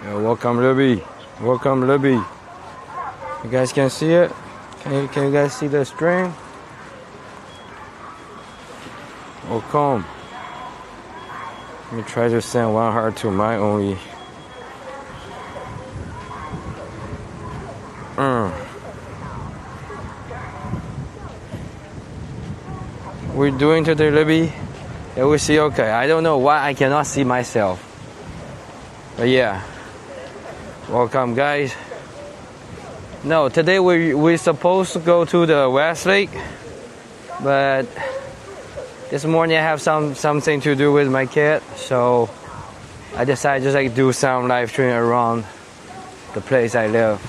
Yo, welcome Libby. Welcome Libby. You guys can see it? Can you guys see the string? Welcome. Let me try to send one heart to my only. We're doing today, Libby. Yeah, we see. Okay, I don't know why I cannot see myself. But yeah, welcome guys. No, today we're supposed to go to the West Lake, but this morning I have something to do with my kid, so I decided just like do some live stream around the place I live.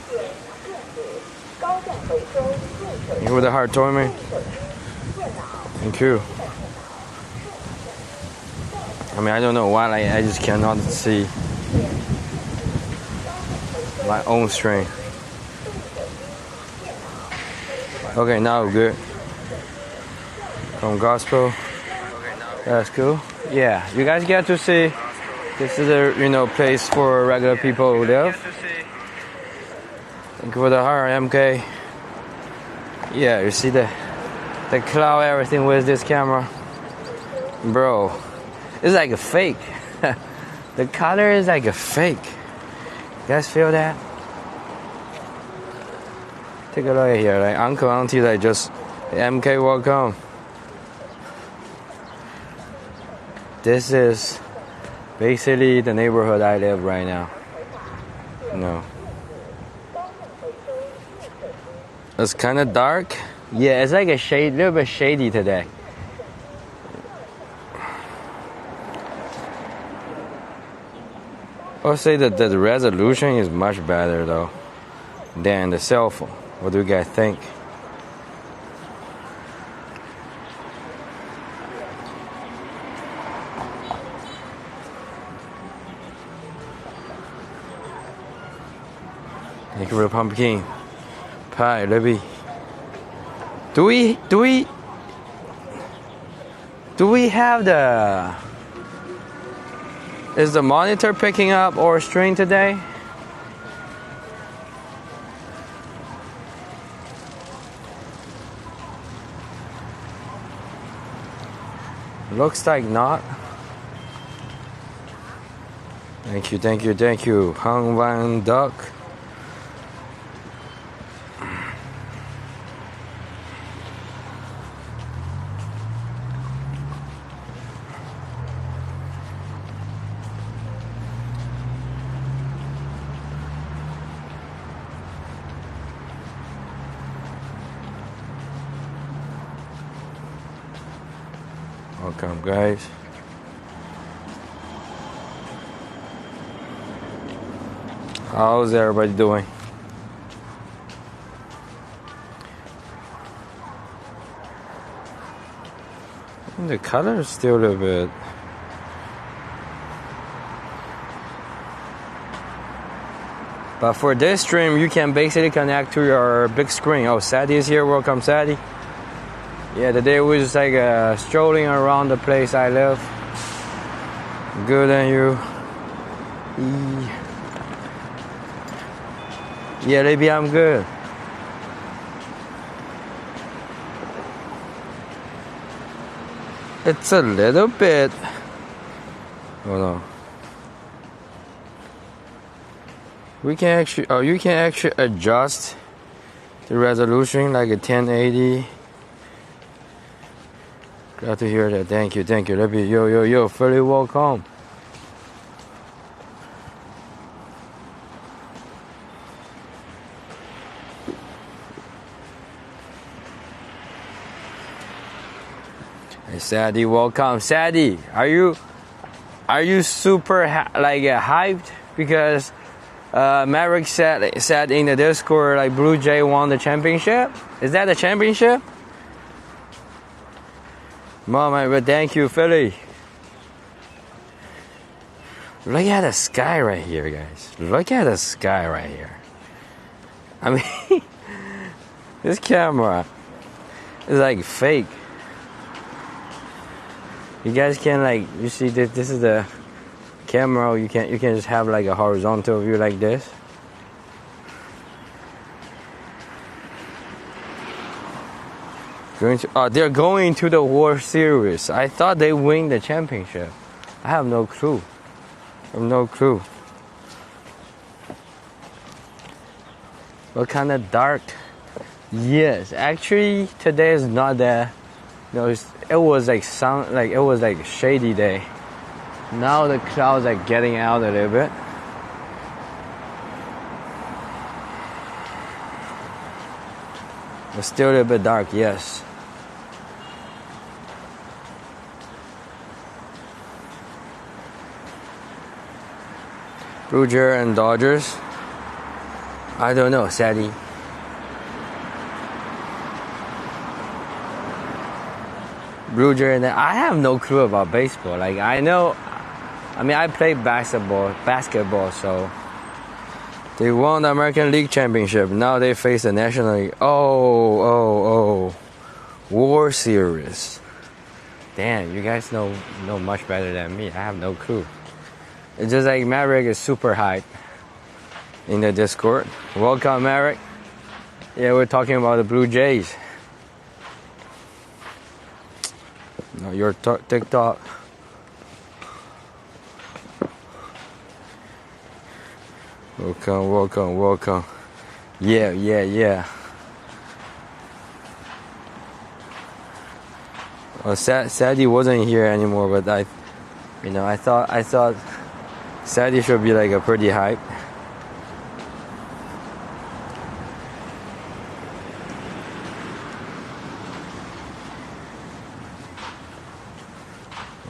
You with the heart told me. Thank you. I mean, I don't know why I just cannot see my own string. Okay, now good. From gospel. That's cool. Yeah, you guys get to see. This is a place for regular people who live. Thank you for the heart, MK. Yeah, you see the cloud, everything with this camera, bro. It's like a fake. The color is like a fake. You guys feel that? Take a look at here, like uncle, auntie, like just MK, welcome. This is basically the neighborhood I live right now. No. It's kind of dark. Yeah, it's like a little bit shady today. I'll say that the resolution is much better though than the cell phone. What do you guys think? Thank you for the pumpkin pie, Libby. Do we have the? Is the monitor picking up our string today? Looks like not. Thank you. Hung Van Duck. Welcome, guys. How's everybody doing? The color is still a little bit. But for this stream, you can basically connect to your big screen. Oh, Sadie is here. Welcome, Sadie. Yeah, today we was like strolling around the place I live. Good, and you? Yeah, Libby, I'm good. It's a little bit. Hold on. We can actually. Oh, you can actually adjust the resolution like a 1080. Glad to hear that. Thank you. Libby. Yo, fully welcome. Hey, Sadie, welcome. Sadie, are you super hyped because Maverick said in the Discord like Blue Jay won the championship? Is that the championship? Mom, but thank you, Philly. Look at the sky right here, guys. Look at the sky right here. I mean, this camera is like fake. You guys can you see this is the camera, you can just have like a horizontal view like this. They're going to the World Series. I thought they win the championship. I have no clue. What kind of dark? Yes, actually today is not that. No, it was like it was like a shady day. Now the clouds are getting out a little bit. It's still a little bit dark, yes. Blue Jays and Dodgers. I don't know, Sadie. Blue Jays, I have no clue about baseball. Like I played basketball, so they won the American League Championship. Now they face the National League. Oh, World Series. Damn, you guys know much better than me. I have no clue. It's just like Maverick is super hype in the Discord. Welcome, Maverick. Yeah, we're talking about the Blue Jays. No, your TikTok. Welcome. Yeah. Well, Sadie wasn't here anymore, but I thought Sadie should be like a pretty hype.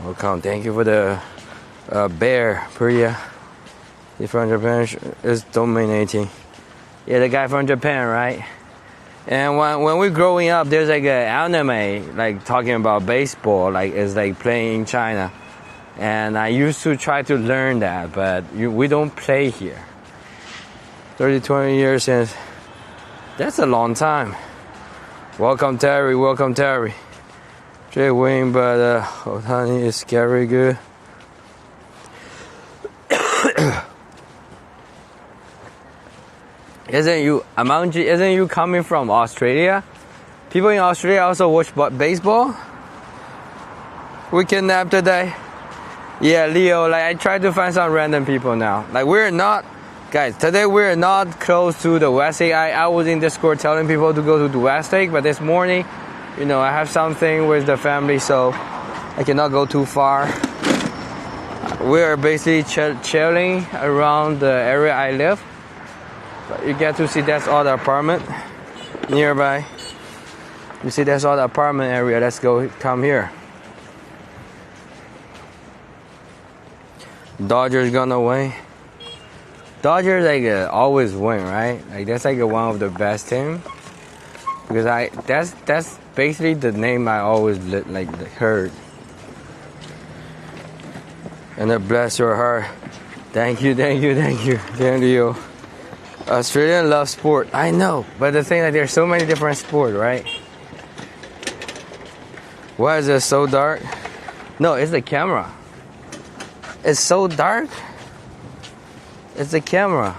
Welcome. Thank you for the bear, Priya. He's from Japan, is dominating. Yeah, the guy from Japan, right? And when we're growing up, there's like an anime like talking about baseball, like it's like playing in China. And I used to try to learn that, but we don't play here. 20 years since. That's a long time. Welcome, Terry. Jay win, but Otani is scary good. Isn't you coming from Australia? People in Australia also watch baseball? We kidnapped today. Yeah, Leo, like I try to find some random people now. Like today we're not close to the West Lake. I was in Discord telling people to go to the West Lake, but this morning, I have something with the family, so I cannot go too far. We are basically chilling around the area I live. But you get to see that's all the apartment nearby. You see that's all the apartment area. Let's come here. Dodgers gonna win. Dodgers always win, right? Like that's like one of the best teams. Because that's basically the name I always heard. And it bless your heart. Thank you. Australian love sport. I know, but the thing there's so many different sports, right? Why is it so dark? No, it's the camera. It's so dark. It's the camera.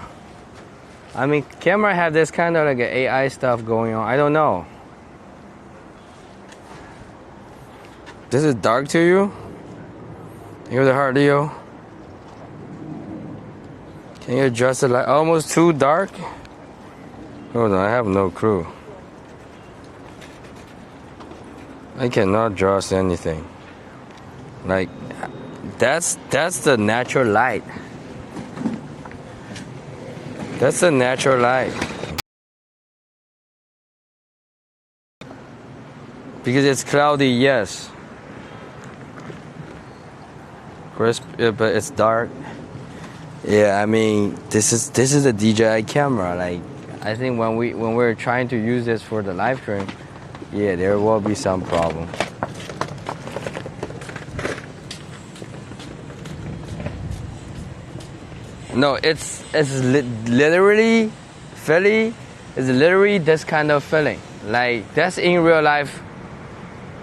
I mean, camera have this kind of like an AI stuff going on. I don't know. This is dark to you? Here's the heart, Leo. Can you adjust the light? Almost too dark? Hold on, I have no clue. I cannot adjust anything. Like, that's the natural light. That's the natural light. Because it's cloudy, yes. Crisp, but it's dark. Yeah, I mean, this is a DJI camera. Like, I think when we're trying to use this for the live stream, yeah, there will be some problem. No, it's literally Philly. It's literally this kind of feeling. Like that's in real life,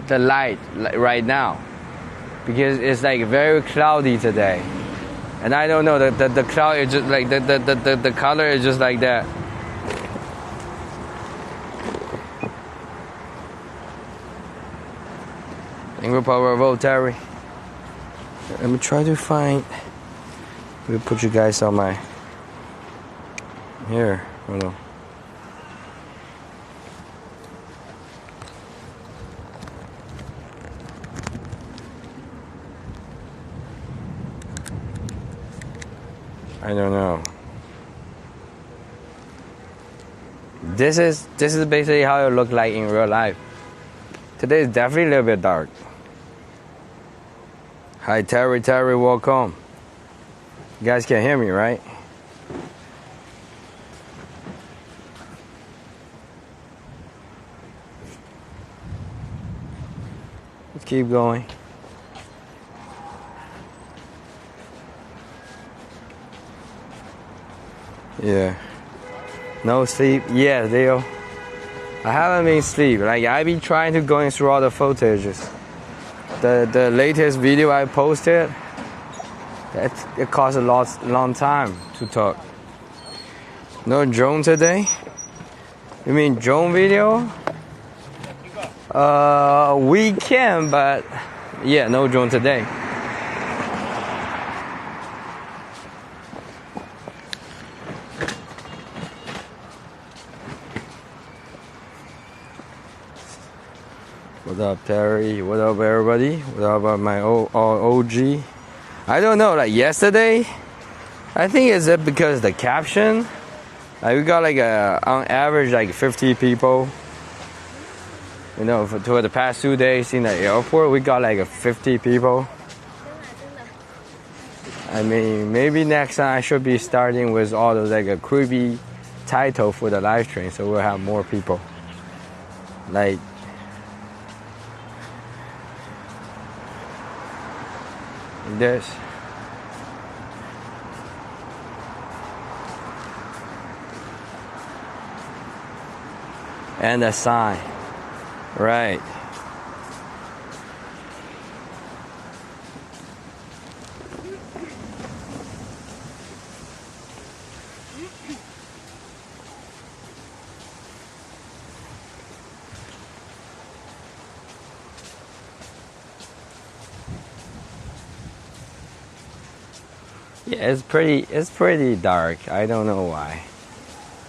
the light right now, because it's like very cloudy today. And I don't know, the cloud is just like the color is just like that. Ingrid Power vote, Terry. Let me try to find. We'll put you guys on my. Here, hold on. I don't know. This is basically how it looked like in real life. Today is definitely a little bit dark. Hi Terry, welcome. You guys can hear me, right? Let's keep going. Yeah. No sleep? Yeah, Dale. I haven't been asleep. Like I've been trying to going through all the footages. The latest video I posted, it cost a long time to talk. No drone today? You mean drone video? We can, but yeah, no drone today. What up, Terry? What up, everybody? What up, my OG? I don't know, like yesterday, I think it's because the caption, like we got like on average like 50 people. You know, for the past 2 days in the airport, we got like 50 people. I mean, maybe next time I should be starting with all those like a creepy title for the live stream, so we'll have more people. Like. This. And a sign. Right. Yeah, it's pretty dark. I don't know why.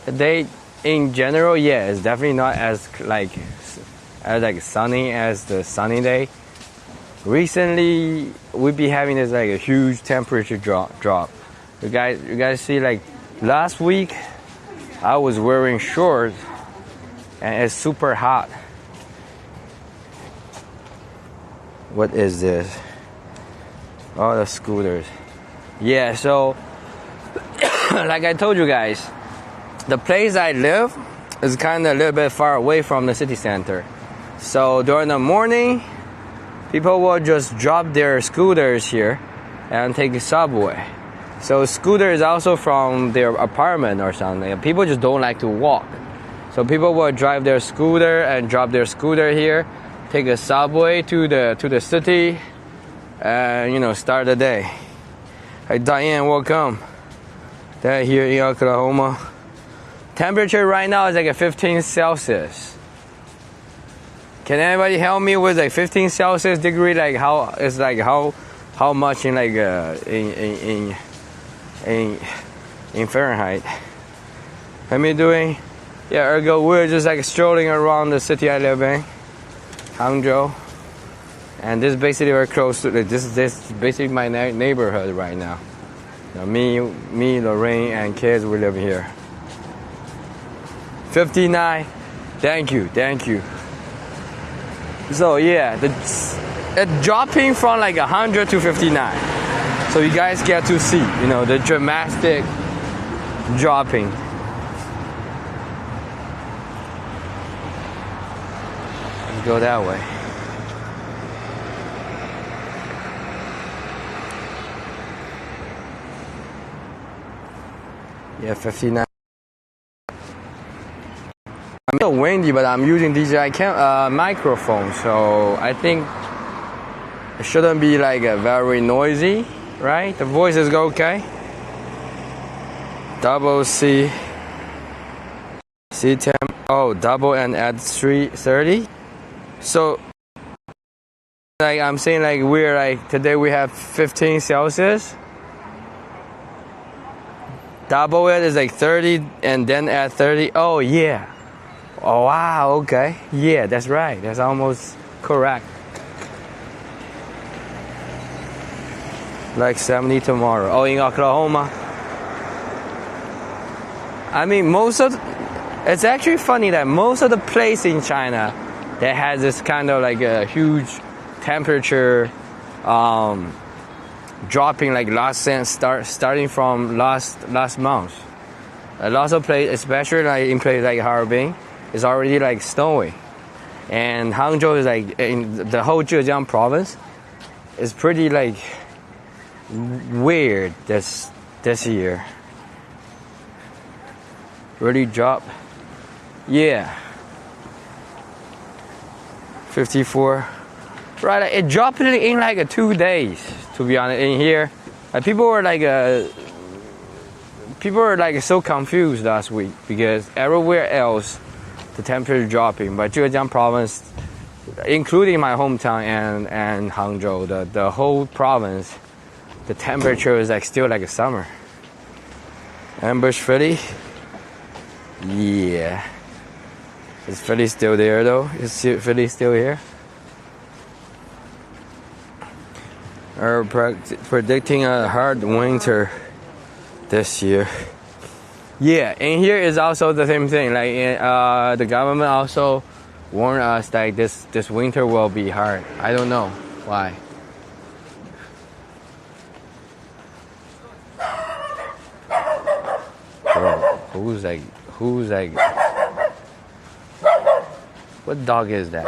The day in general, yeah, it's definitely not as sunny as the sunny day. Recently, we be having this like a huge temperature drop. You guys see, like last week, I was wearing shorts and it's super hot. What is this? Oh, the scooters. Yeah, so like I told you guys, the place I live is kind of a little bit far away from the city center. So during the morning, people will just drop their scooters here and take the subway. So scooter is also from their apartment or something. People just don't like to walk. So people will drive their scooter and drop their scooter here, take a subway to the city, and you know, start the day. Hi Diane, welcome. They're here in Oklahoma. Temperature right now is like a 15 Celsius. Can anybody help me with like 15 Celsius degree? Like how it's like how much in like in Fahrenheit? How me doing? Yeah, ergo we're just like strolling around the city I live in, Hangzhou. And this is basically very close to this is basically my neighborhood right now. You know, me, Lorraine, and kids, we live here. 59. Thank you. So yeah, it's dropping from like 100 to 59. So you guys get to see, you know, the dramatic dropping. Let's go that way. Yeah, 59. I'm a little windy, but I'm using DJI microphone, so I think it shouldn't be like very noisy. right? The voices go okay. Double C. C temp. Oh, double and at 330. So, like I'm saying, like we're like today we have 15 Celsius. Double it is like 30, and then at 30. Oh yeah. Oh wow. Okay. Yeah, that's right. That's almost correct. Like 70 tomorrow. Oh, in Oklahoma. I mean, it's actually funny that most of the place in China that has this kind of like a huge temperature dropping like starting from last month. Lots of places, especially like in places like Harbin, it's already like snowy. And Hangzhou is like in the whole Zhejiang province is pretty like weird this year. Really drop. Yeah. 54. Right, it dropped in like 2 days, to be honest. In here, people were like so confused last week because everywhere else the temperature dropping, but Zhejiang province, including my hometown and Hangzhou, the whole province, the temperature is like still like a summer. Ambush Philly. Yeah. Is Philly still there though? Is Philly still here? Are predicting a hard winter this year. Yeah, and here is also the same thing. Like the government also warned us that this winter will be hard. I don't know why. Bro, who's like? What dog is that?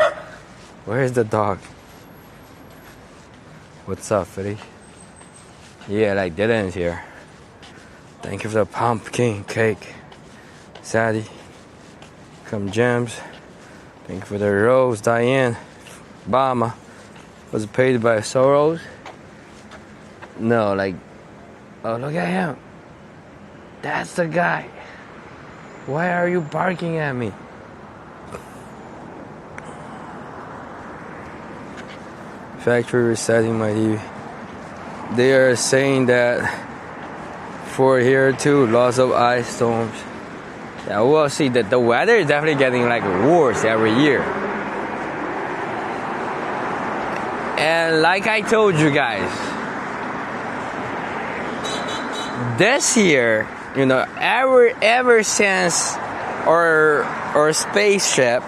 Where is the dog? What's up, Freddy? Yeah, like Dylan's here. Thank you for the pumpkin cake. Sadie. Come Gems. Thank you for the rose, Diane. Obama. Was paid by Soros? No, like, oh, look at him. That's the guy. Why are you barking at me? Factory resetting my TV. They are saying that for here too, lots of ice storms. Yeah, we'll see that the weather is definitely getting like worse every year. And like I told you guys, this year, you know, ever since our spaceship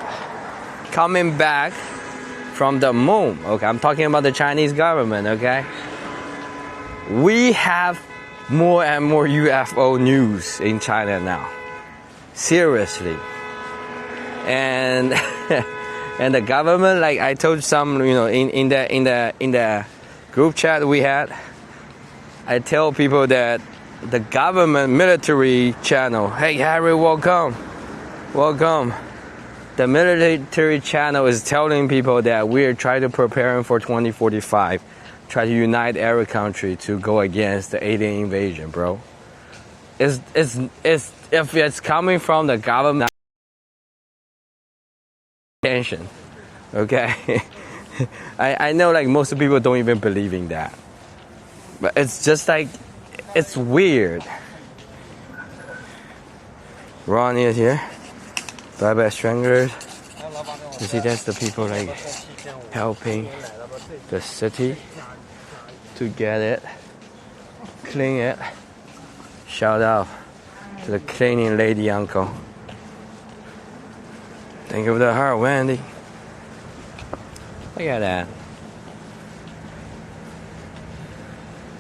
coming back from the moon, okay, I'm talking about the Chinese government, okay, we have more and more UFO news in China now, seriously. And and the government, like I told some, you know, in the group chat we had, I tell people that the government military channel, hey Harry, welcome. The military channel is telling people that we're trying to prepare for 2045, try to unite every country to go against the alien invasion, bro. It's if it's coming from the government, attention, okay? I know like most people don't even believe in that, but it's just like, it's weird. Ron is here. Bye-bye stranglers. You see, that's the people like helping the city to get it, clean it. Shout out to the cleaning lady uncle. Thank you for the heart, Wendy. Look at that.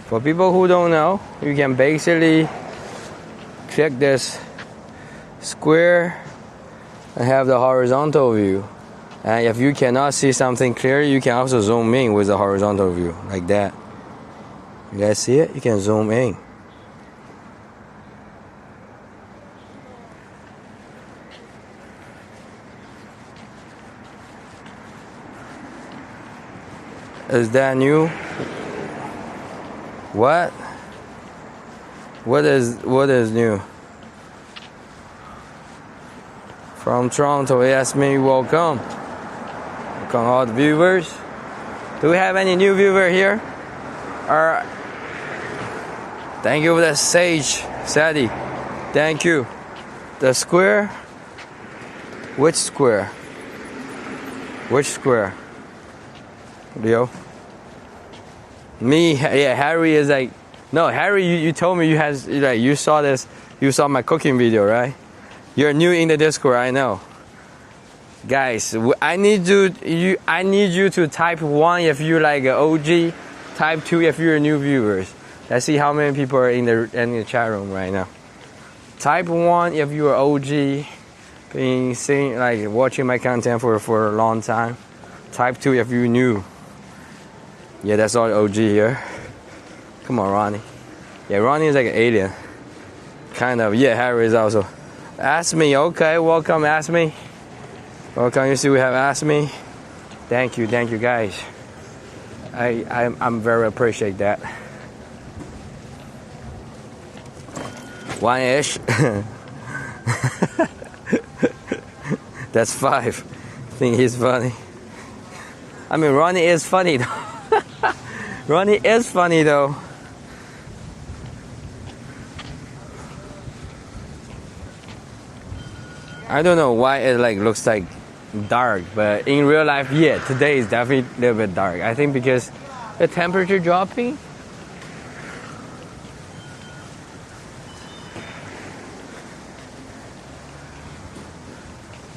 For people who don't know, you can basically click this square and have the horizontal view. And if you cannot see something clearly, you can also zoom in with the horizontal view, like that. You guys see it? You can zoom in. Is that new? What? What is new? From Toronto, he asked me, welcome. Welcome all the viewers. Do we have any new viewer here? Or thank you for the sage, Sadie. Thank you. The square? Which square? Which square? Leo? Me? Yeah, Harry is like, no, Harry, you told me you saw this, you saw my cooking video, right? You're new in the Discord, I know. Guys, I need you to type 1 if you're like an OG, type 2 if you're new viewers. Let's see how many people are in the chat room right now. Type 1 if you're OG, watching my content for a long time. Type 2 if you're new. Yeah, that's all OG here. Come on, Ronnie. Yeah, Ronnie is like an alien. Kind of. Yeah, Harry is also. Ask me. Okay, welcome. Ask me. Welcome. You see, we have Ask Me. Thank you, guys. I'm very appreciate that. 1-ish. That's 5. I think he's funny. I mean, Ronnie is funny though. Ronnie is funny though. I don't know why it looks like dark, but in real life, yeah, today is definitely a little bit dark. I think because the temperature dropping.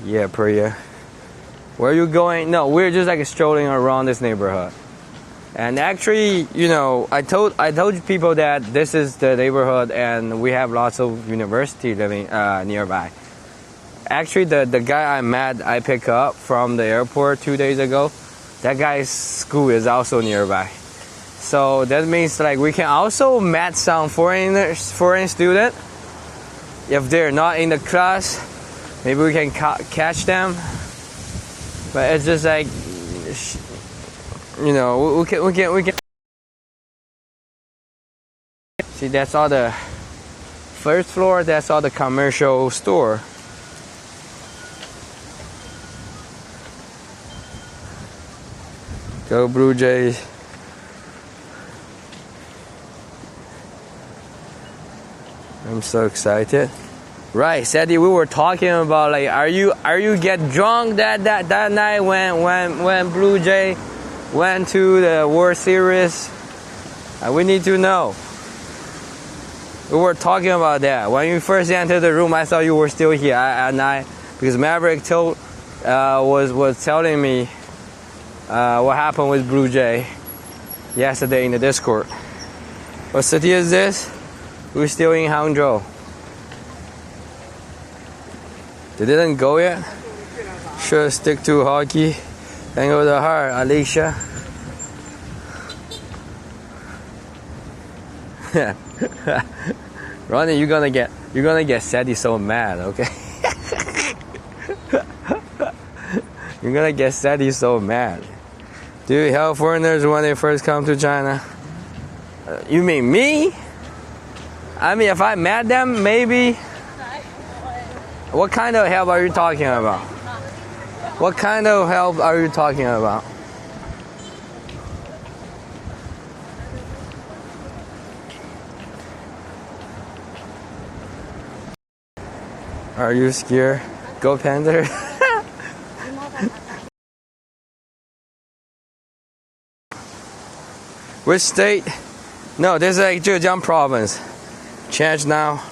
Yeah, Priya. Where are you going? No, we're just strolling around this neighborhood. And actually, I told people that this is the neighborhood and we have lots of university living nearby. Actually, the guy I picked up from the airport 2 days ago, that guy's school is also nearby. So that means we can also meet some foreign student. If they're not in the class, maybe we can catch them. But it's just we can. See, that's all the first floor. That's all the commercial store. Go Blue Jays. I'm so excited. Right, Sadie, we were talking about are you get drunk that night when Blue Jay went to the World Series? We need to know. We were talking about that. When you first entered the room, I thought you were still here at night because Maverick was telling me what happened with Blue Jay yesterday in the Discord. What city is this? We're still in Hangzhou. They didn't go yet? Should stick to hockey and go to heart, Alicia. Ronnie, you're gonna get Sadie so mad, okay? You're gonna get Sadie so mad. Do you help foreigners when they first come to China? You mean me? I mean, if I met them, maybe. What kind of help are you talking about? What kind of help are you talking about? Are you scared? Go Panther! Which state? No, this is Zhejiang province. Change now.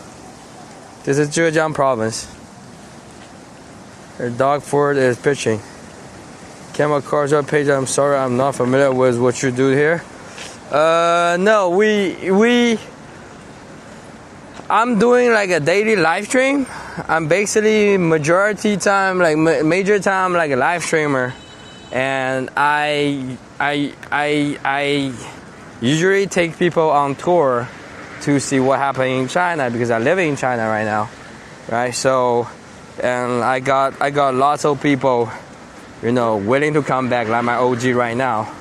This is Zhejiang province. Her dog Ford is pitching. Camel cars up page. I'm sorry, I'm not familiar with what you do here. No, I'm doing a daily live stream. I'm basically major time a live streamer, and I usually take people on tour to see what happened in China because I live in China right now, right? So. And I got lots of people, willing to come back, like my OG right now.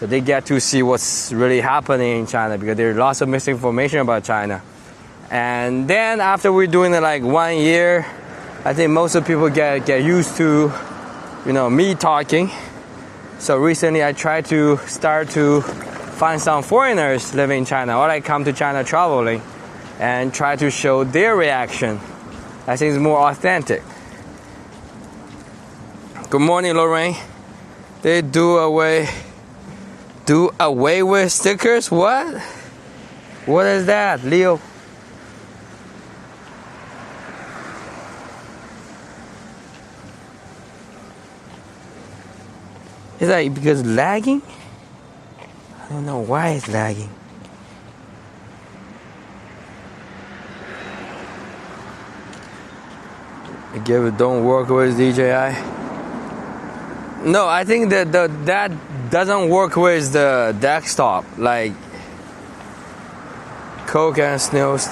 so they get to see what's really happening in China, because there's lots of misinformation about China. And then after we're doing it like 1 year, I think most of the people get used to, me talking. So recently I tried to start to find some foreigners living in China, or like come to China traveling, and try to show their reaction. I think it's more authentic. Good morning, Lorraine. They do away with stickers? What? What is that, Leo? Is that because lagging? I don't know why it's lagging. Give it don't work with DJI. No, I think that that doesn't work with the desktop, like Coke and Snows.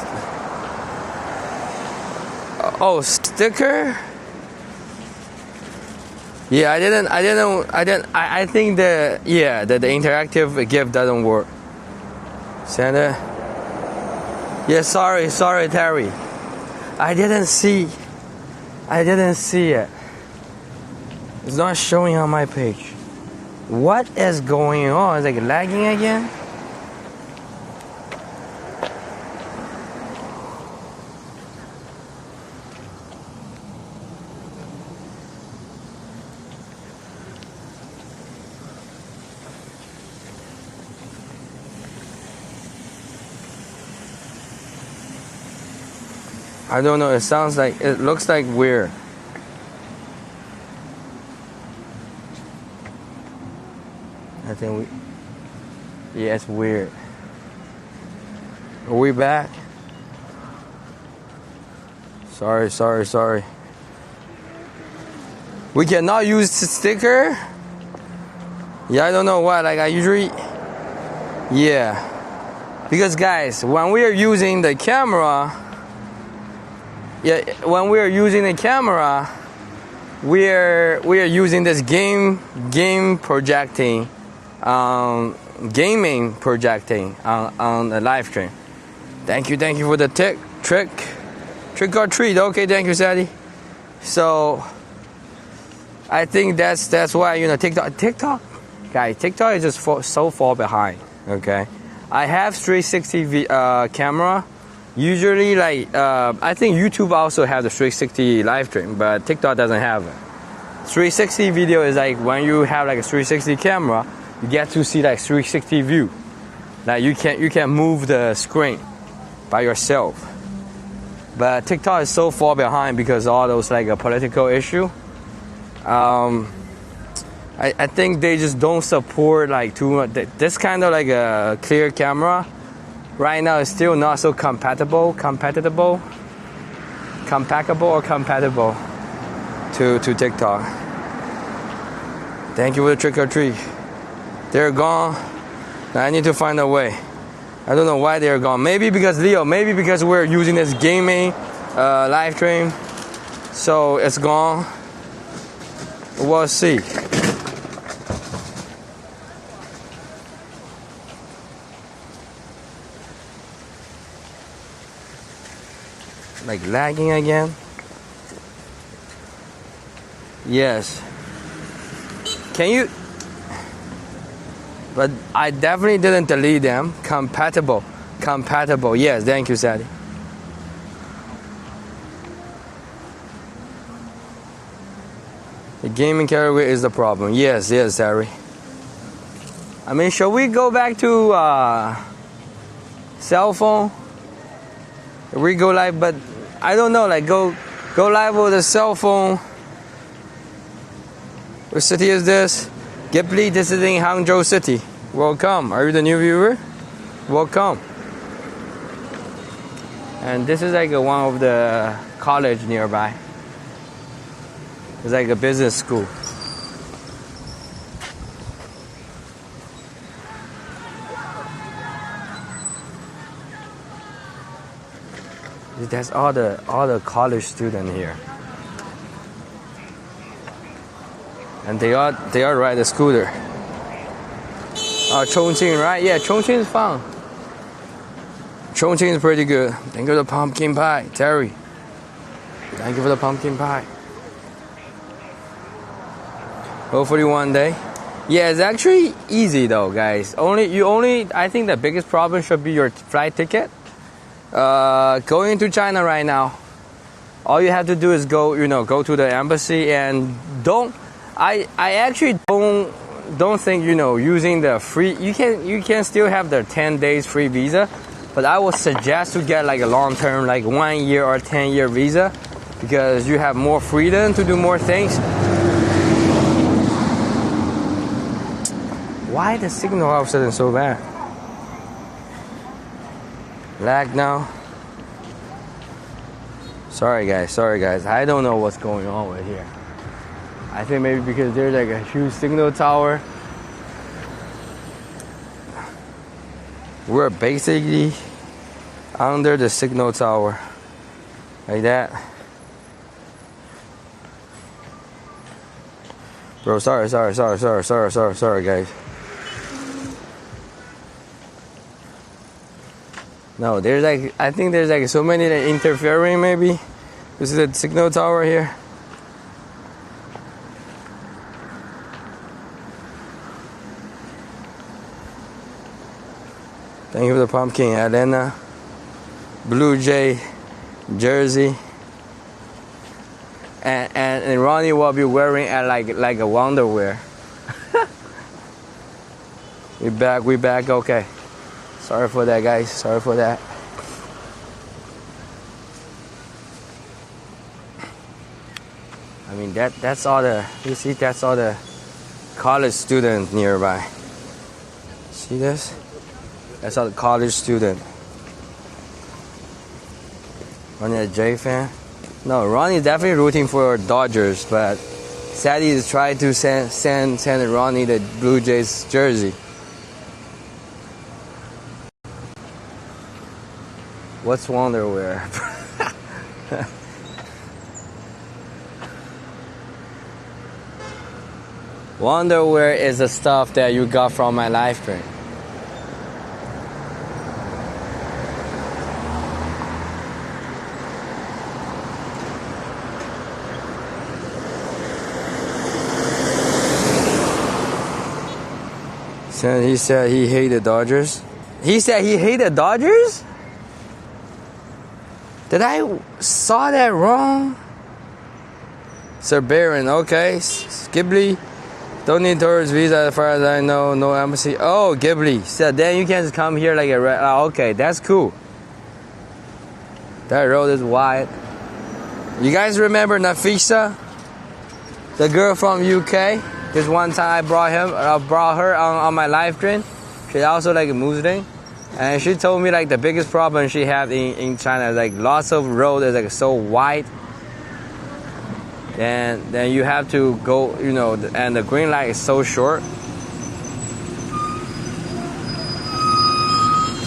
Oh, sticker? Yeah, I think the interactive GIF doesn't work. Santa? Yeah, sorry, Terry. I didn't see it. It's not showing on my page. What is going on? Is it lagging again? I don't know, it looks like weird. I think yeah, it's weird. Are we back? Sorry. We cannot use the sticker? Yeah, I don't know why, like I usually, yeah. Because guys, when we are using the camera, we are using this gaming projecting on the live stream. Thank you for the trick or treat. Okay, thank you, Sadie. So I think that's why TikTok, guys, TikTok is just so far behind. Okay, I have 360 camera. Usually, like, I think YouTube also has the 360 live stream, but TikTok doesn't have it. 360 video is like when you have like a 360 camera, you get to see like 360 view. Like you can move the screen by yourself. But TikTok is so far behind because all those like a political issue. I think they just don't support like too much. This kind of like a clear camera right now is still not so compatible to TikTok. Thank you for the trick or treat. They're gone. Now I need to find a way. I don't know why they're gone. Maybe because we're using this gaming live stream, so it's gone. We'll see. Like lagging again? Yes. Can you? But I definitely didn't delete them. Compatible. Yes, thank you, Sadie. The gaming category is the problem. Yes, Sadie. I mean, shall we go back to cell phone? We go live, but I don't know, like go live with a cell phone. What city is this? Ghibli visiting Hangzhou City. Welcome. Are you the new viewer? Welcome. And this is like one of the college nearby. It's like a business school. That's all the college students here, and they are ride a scooter. Chongqing, right? Yeah, Chongqing is fun. Chongqing is pretty good. Thank you for the pumpkin pie, Terry. Thank you for the pumpkin pie. Hopefully one day. Yeah, it's actually easy though, guys. I think the biggest problem should be your flight ticket. Going to China right now, all you have to do is go to the embassy and I actually don't think, using the free, you can still have the 10 days free visa, but I would suggest to get like a long-term, like 1 year or 10-year visa, because you have more freedom to do more things. Why the signal all of a sudden so bad? Lag now. Sorry guys, I don't know what's going on with here. I think maybe because there's like a huge signal tower. We're basically under the signal tower, like that. Bro, sorry guys. No, I think there's like so many that interfering maybe. This is the signal tower here. Thank you for the pumpkin, Elena. Blue Jay jersey. And Ronnie will be wearing like a wonderwear. We back, okay. Sorry for that, guys. Sorry for that. I mean, that's all the, you see, that's all the college students nearby. See this? That's all the college student. Ronnie a J fan? No, Ronnie is definitely rooting for Dodgers, but Sadie is trying to send Ronnie the Blue Jays jersey. What's wonderwear? Wonderwear is the stuff that you got from my live stream. He said he hated Dodgers. He said he hated Dodgers? Did I saw that wrong? Sir Baron, okay. Ghibli, don't need tourist visa as far as I know. No embassy. Oh, Ghibli. So then you can just come here like a red. Oh, okay, that's cool. That road is wide. You guys remember Nafisa? The girl from UK? This one time I brought her on my live stream. She's also like a Muslim. And she told me like the biggest problem she had in China is like lots of road is like so wide. And then you have to go, and the green light is so short.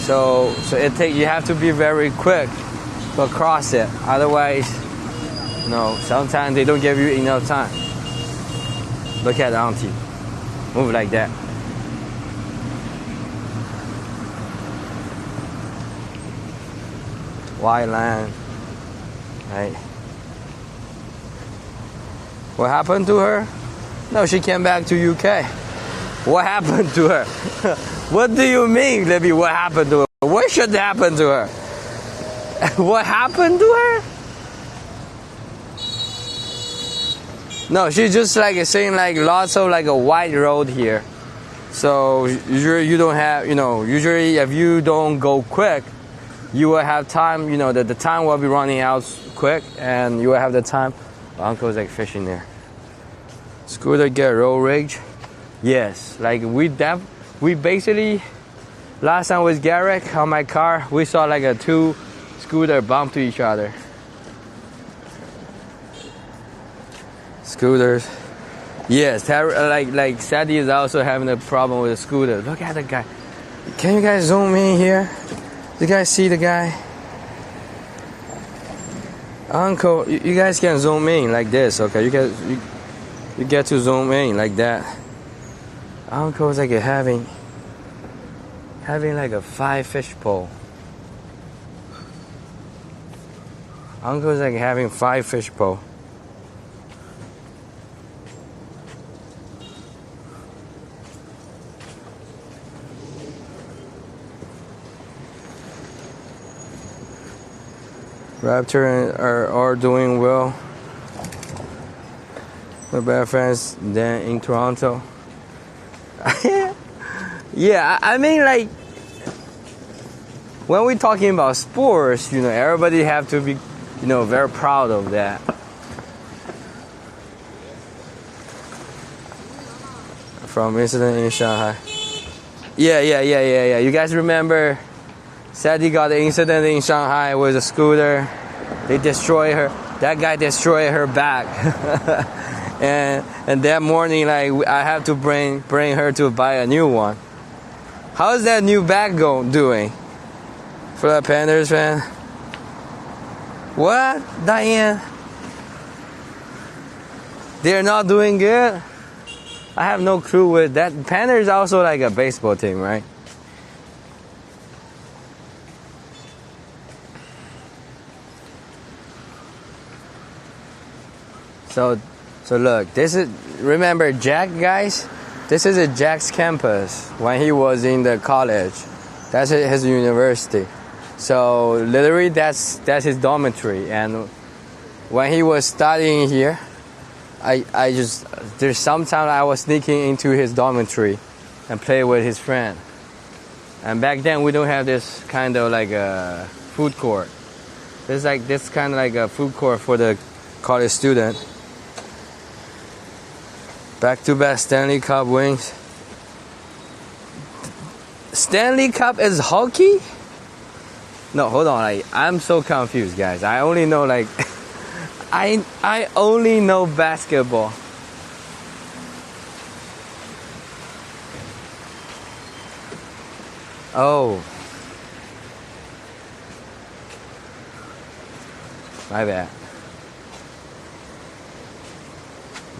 So you have to be very quick to cross it. Otherwise, sometimes they don't give you enough time. Look at the auntie. Move like that. White line. Right. What happened to her? No, she came back to UK. What happened to her? What do you mean, Libby? What happened to her? What should happen to her? What happened to her? No, she's just like saying like lots of like a wide road here. So usually you don't have, usually if you don't go quick, you will have time, the time will be running out quick and you will have the time. My uncle's like fishing there. Scooter get road rage? Yes, like we basically, last time with Garrick on my car, we saw like a two scooter bump to each other. Scooters. Yes, like Sadie is also having a problem with the scooter. Look at the guy. Can you guys zoom in here? You guys see the guy? Uncle, you guys can zoom in like this, okay? You get to zoom in like that. Uncle is like having having like a 5 fish pole. Uncle's like having 5 fish pole. Raptor are doing well. My best friends then in Toronto. Yeah, I mean, like, when we're talking about sports, everybody have to be, very proud of that. From incident in Shanghai. Yeah. You guys remember? Sadie got an incident in Shanghai with a scooter. They destroyed her. That guy destroyed her back. and that morning, like, I have to bring her to buy a new one. How's that new bag doing? For the Panthers fan? What, Diane? They're not doing good? I have no clue with that. Panthers also like a baseball team, right? So look, remember Jack, guys? This is a Jack's campus when he was in the college. That's his university. So literally that's his dormitory. And when he was studying here, there's sometimes I was sneaking into his dormitory and play with his friend. And back then we don't have this kind of like a food court. There's like this kind of like a food court for the college student. Back-to-back Stanley Cup wins. Stanley Cup is hockey? No, hold on. I'm so confused, guys. I only know I only know basketball. Oh. My bad.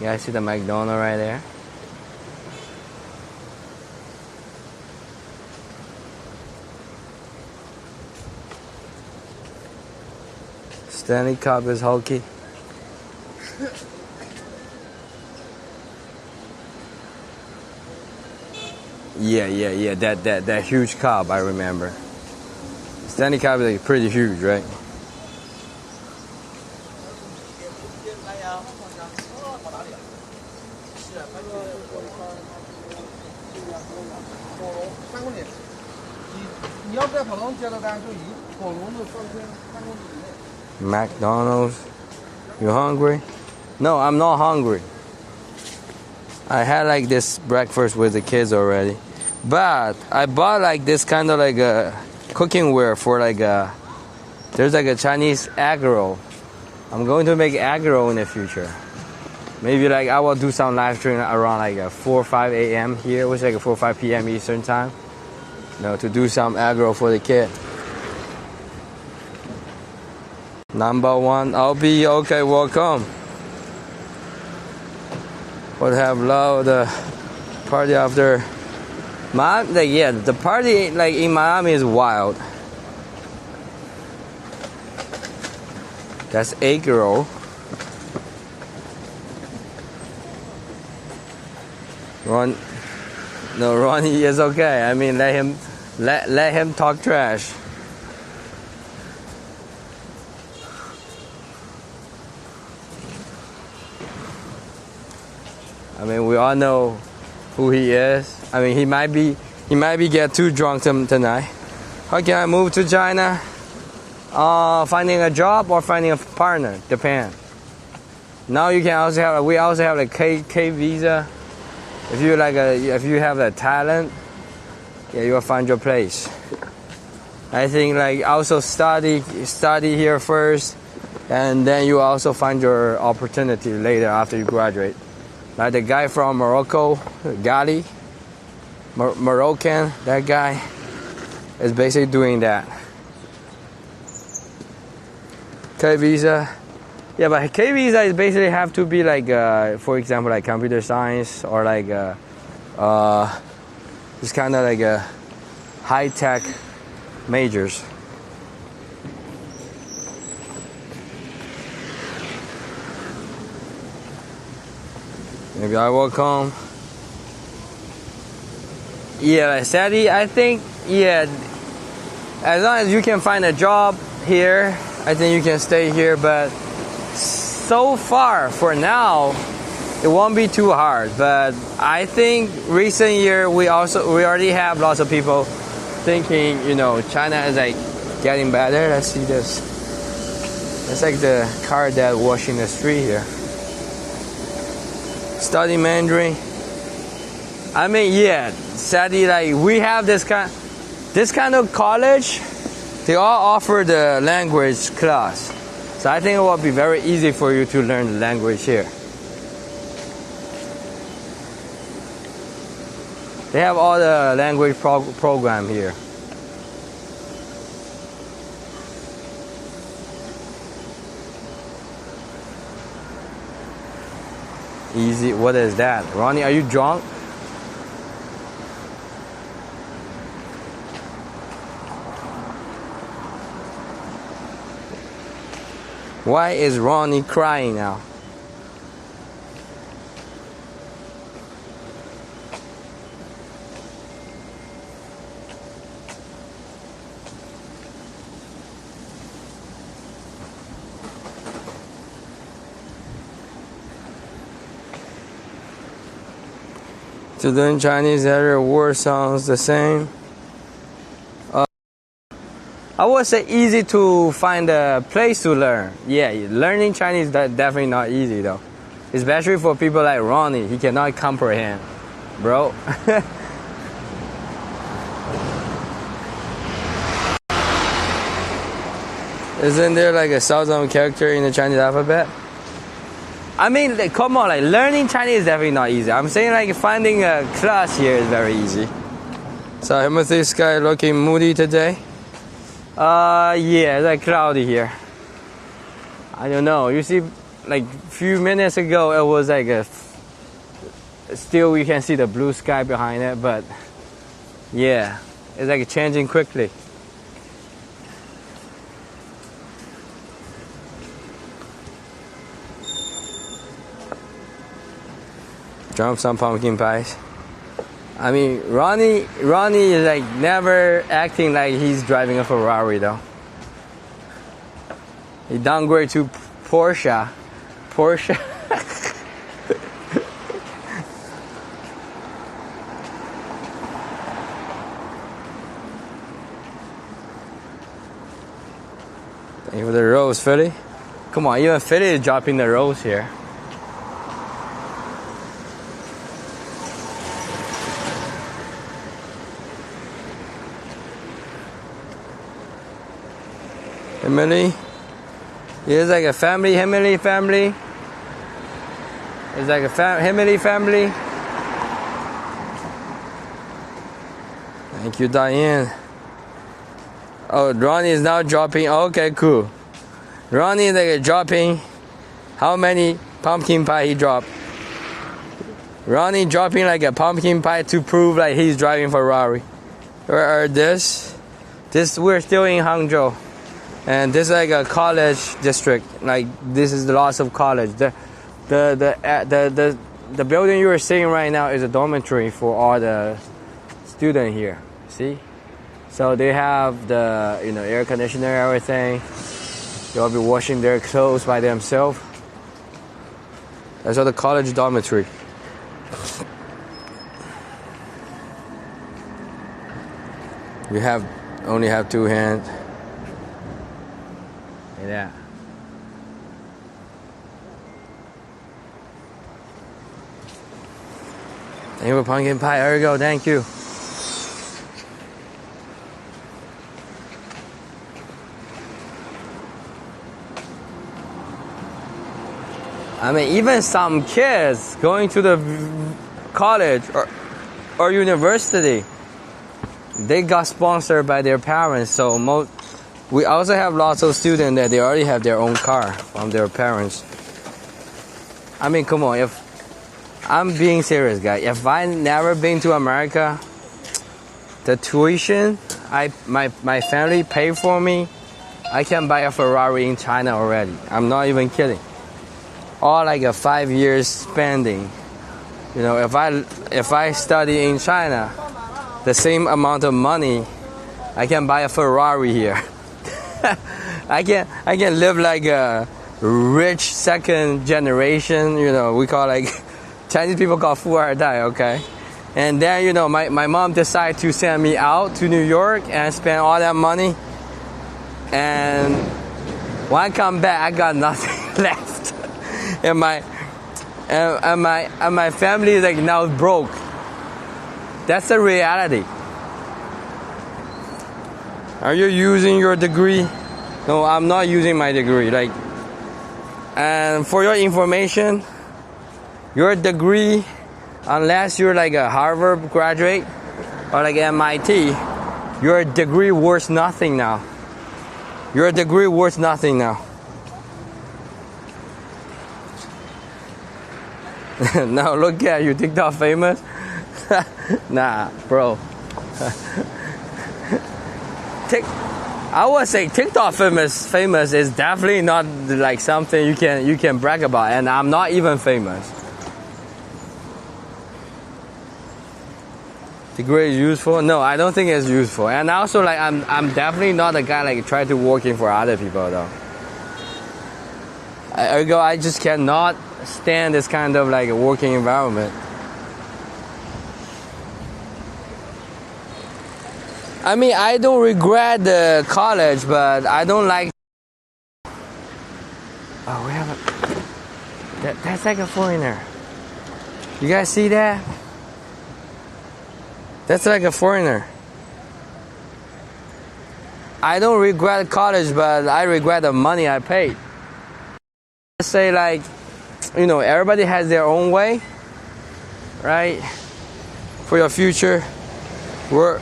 You guys see the McDonald's right there? Stanley Cup is hockey. Yeah. That huge cup, I remember. Stanley Cup is like pretty huge, right? McDonald's. You hungry? No, I'm not hungry. I had like this breakfast with the kids already. But I bought like this kind of like a cooking ware for like there's like a Chinese egg roll. I'm going to make egg roll in the future. Maybe like I will do some live stream around like 4 or 5 a.m. here, which is like 4 or 5 p.m. Eastern time. To do some egg roll for the kid. Number 1, I'll be okay. Welcome. Would have loved the party after. The party like in Miami is wild. That's egg roll. Ronnie is okay. I mean, let him talk trash. I mean, we all know who he is. I mean, he might be get too drunk tonight. How can I move to China? Finding a job or finding a partner, depends. Now we also have like K visa. If you have a talent, yeah, you will find your place. I think like also study here first, and then you also find your opportunity later after you graduate. Like the guy from Morocco, Gali, Moroccan, that guy is basically doing that. K visa. Yeah, but K visa is basically have to be like, for example, like computer science or like, it's kind of like high-tech majors. Maybe I walk home. Yeah, like sadly, I think, yeah, as long as you can find a job here, I think you can stay here. But so far, for now, it won't be too hard. But I think recent year we already have lots of people thinking, you know, China is like getting better. Let's see this. It's like the car that washing the street here. Study Mandarin. I mean, yeah, sadly, like we have this kind of college. They all offer the language class, so I think it will be very easy for you to learn the language here. They have all the language program here. Easy. What is that? Ronnie, are you drunk? Why is Ronnie crying now? To learn Chinese, every word sounds the same. I would say easy to find a place to learn. Yeah, learning Chinese is definitely not easy though. Especially for people like Ronnie, he cannot comprehend, bro. Isn't there like 1,000 character in the Chinese alphabet? I mean, like, come on, like learning Chinese is definitely not easy. I'm saying like finding a class here is very easy. So Timothy sky looking moody today. Yeah, it's like cloudy here. I don't know. You see, like a few minutes ago, it was like still you can see the blue sky behind it, but yeah, it's like changing quickly. Drop some pumpkin pies. I mean, Ronnie is like never acting like he's driving a Ferrari though. He downgraded to Porsche. Thank you for the rose, Philly. Come on, even Philly is dropping the rose here. Emily, it's like a family, Emily family. It's like a Emily family. Thank you, Diane. Oh, Ronnie is now dropping. Okay, cool. Ronnie is like dropping. How many pumpkin pie he dropped? Ronnie dropping like a pumpkin pie to prove like he's driving Ferrari. Where are this? We're still in Hangzhou. And this is like a college district. Like this is lots of college. The building you are seeing right now is a dormitory for all the students here. See? So they have the air conditioner, everything. They'll be washing their clothes by themselves. That's all the college dormitory. You only have two hands. Yeah. Thank you for pumpkin pie. There you go. Thank you. I mean, even some kids going to the college or university, they got sponsored by their parents. So we also have lots of students that they already have their own car from their parents. I mean, come on, if I'm being serious, guys. If I never been to America, the tuition my family paid for me, I can buy a Ferrari in China already. I'm not even kidding. All like a 5 years spending. You know, if I study in China, the same amount of money, I can buy a Ferrari here. I can live like a rich second generation. You know, we call like Chinese people call 富二代, okay? And then, you know, my mom decided to send me out to New York and spend all that money. And when I come back, I got nothing left. And my family is like now broke. That's the reality. Are you using your degree? No, I'm not using my degree. Like, and for your information, your degree, unless you're like a Harvard graduate or like MIT, your degree worth nothing now. Your degree worth nothing now. Now look at you, TikTok famous? Nah, bro. I would say TikTok famous is definitely not like something you can brag about, and I'm not even famous. Degree is useful? No, I don't think it's useful. And also, like, I'm definitely not a guy like try to working for other people though. I just cannot stand this kind of like working environment. I mean, I don't regret the college, but I don't like. Oh, we have a. That's like a foreigner. You guys see that? That's like a foreigner. I don't regret college, but I regret the money I paid. Let's say, like, you know, everybody has their own way, right? For your future work.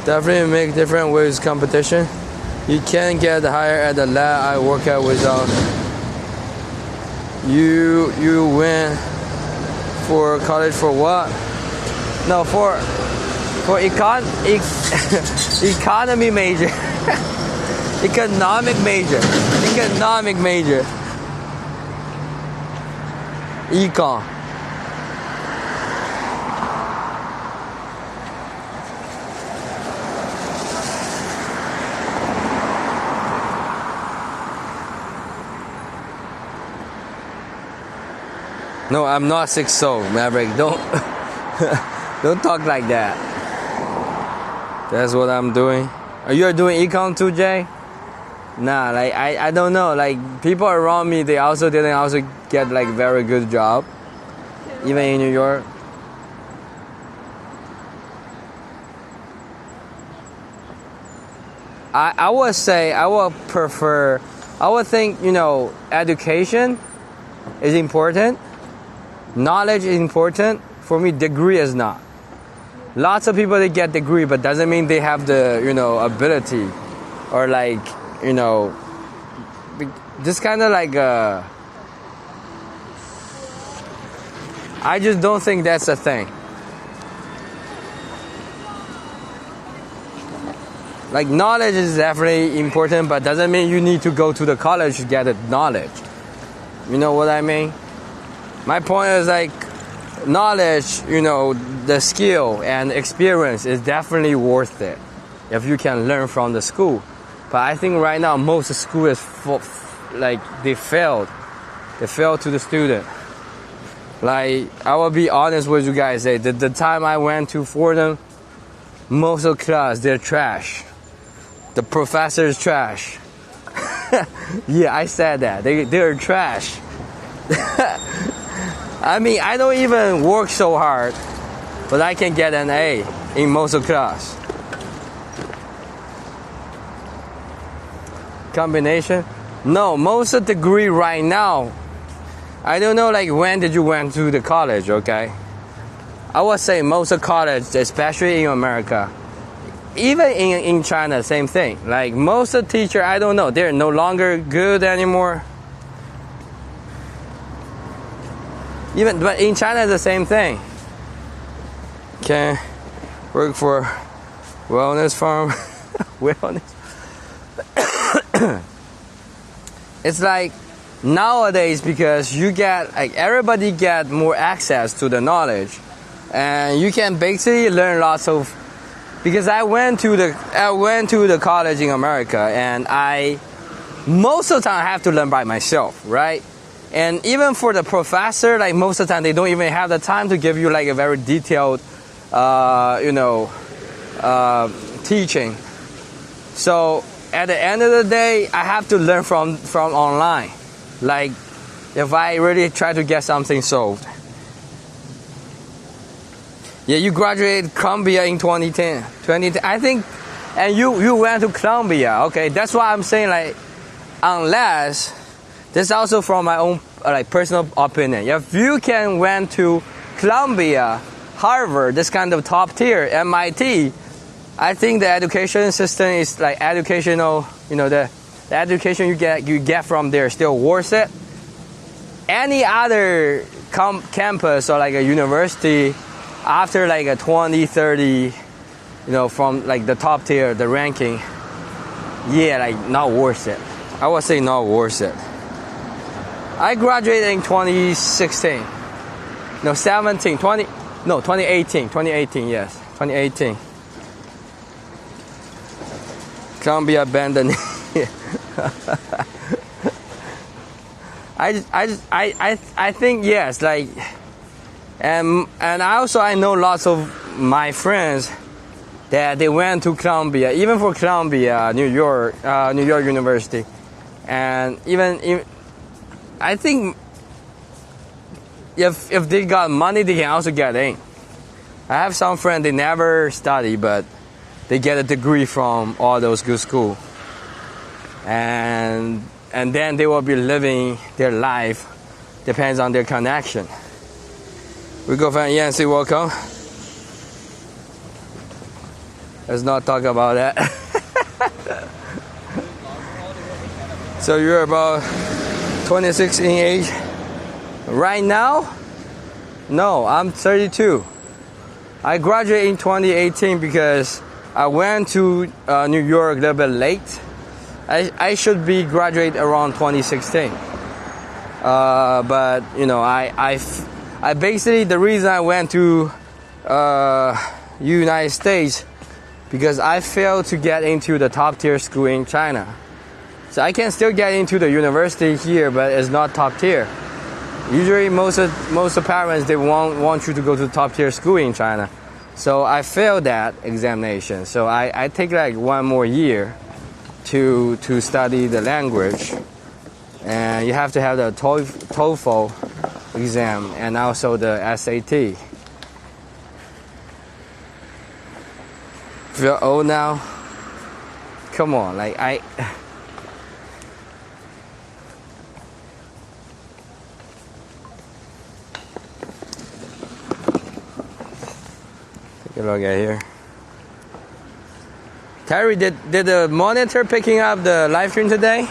Definitely make different ways competition. You can't get higher at the lab I work at without you win for college for what? No, for economy major. Economic major. Econ. No, I'm not 6'0", Maverick. Don't talk like that. That's what I'm doing. Are you doing econ too, Jay? Nah, like I don't know. Like people around me, they also didn't get like very good job, even in New York. I would say I would think, you know, education is important. Knowledge is important. For me, degree is not. Lots of people, they get degree, but doesn't mean they have the, you know, ability or like, you know, this kind of like I just don't think that's a thing. Like knowledge is definitely important, but doesn't mean you need to go to the college to get the knowledge. You know what I mean? My point is like knowledge, you know, the skill and experience is definitely worth it if you can learn from the school. But I think right now most of school is like they failed to the student. Like I will be honest with you guys, the time I went to Fordham, most of the class, they're trash. The professor is trash. Yeah, I said that. They're trash. I mean, I don't even work so hard, but I can get an A in most of class. Combination? No, most of the degree right now, I don't know like when did you went to the college, okay? I would say most of college, especially in America, even in China, same thing. Like most of the teachers, I don't know, they're no longer good anymore. But in China, the same thing. can work for wellness farm. Wellness. It's like nowadays, because you get like everybody get more access to the knowledge, and you can basically learn lots of. Because I went to the college in America, and most of the time I have to learn by myself, right? And even for the professor, like most of the time they don't even have the time to give you like a very detailed, teaching. So at the end of the day, I have to learn from online. Like if I really try to get something solved. Yeah, you graduated Columbia in 2010. I think, and you went to Columbia. Okay, that's why I'm saying like, unless, this is also from my own like personal opinion. If you can went to Columbia, Harvard, this kind of top tier, MIT, I think the education system is like educational. The education you get from there is still worth it. Any other campus or like a university, after like a 20, 30, from like the top tier, the ranking, yeah, like not worth it. I would say not worth it. I graduated in 2016. 2018. 2018, yes. 2018. Columbia abandoned. I think yes, like, and I know lots of my friends that they went to Columbia, even for Columbia, New York University, and even I think if they got money, they can also get in. I have some friends, they never study, but they get a degree from all those good schools, and then they will be living their life, depends on their connection. We go find Yancy, welcome. Let's not talk about that. So you're about 26 in age. Right now? No, I'm 32. I graduated in 2018 because I went to New York a little bit late. I should be graduate around 2016. But I basically, the reason I went to United States, because I failed to get into the top tier school in China. So I can still get into the university here, but it's not top tier. Usually most of parents, they want you to go to top tier school in China. So I failed that examination. So I take like one more year to study the language. And you have to have the TOEFL exam and also the SAT. If you're old now, come on, like take a look at here. Terry, did the monitor picking up the live stream today?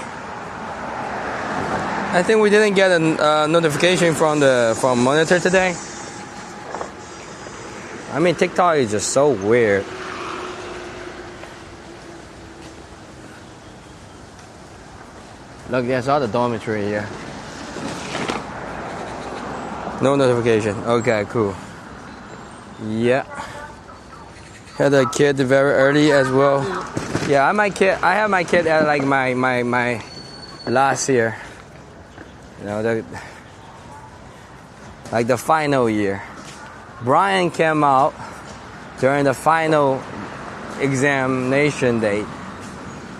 I think we didn't get a notification from monitor today. I mean, TikTok is just so weird. Look, there's all the dormitory here. No notification. Okay, cool. Yeah. Had a kid very early as well. Yeah, I have my kid at like my last year. Like the final year. Brian came out during the final examination date,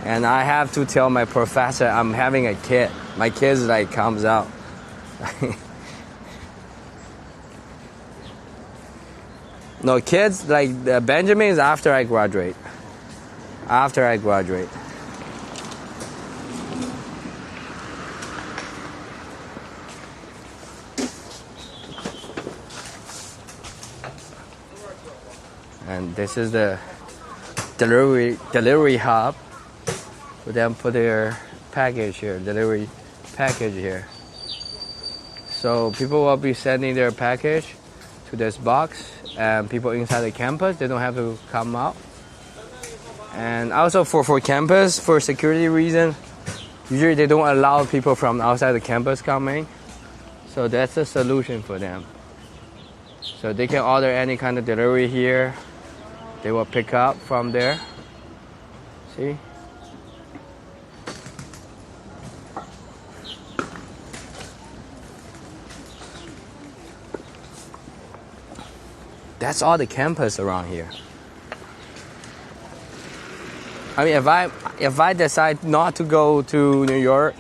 and I have to tell my professor I'm having a kid. My kid like comes out. No, kids like Benjamin is after I graduate. After I graduate. And this is the delivery hub. For them put their package here, delivery package here. So people will be sending their package to this box, and people inside the campus, they don't have to come out. And also for campus, for security reason, usually they don't allow people from outside the campus coming. So that's a solution for them. So they can order any kind of delivery here. They will pick up from there. See? That's all the campus around here. I mean, if I decide not to go to New York,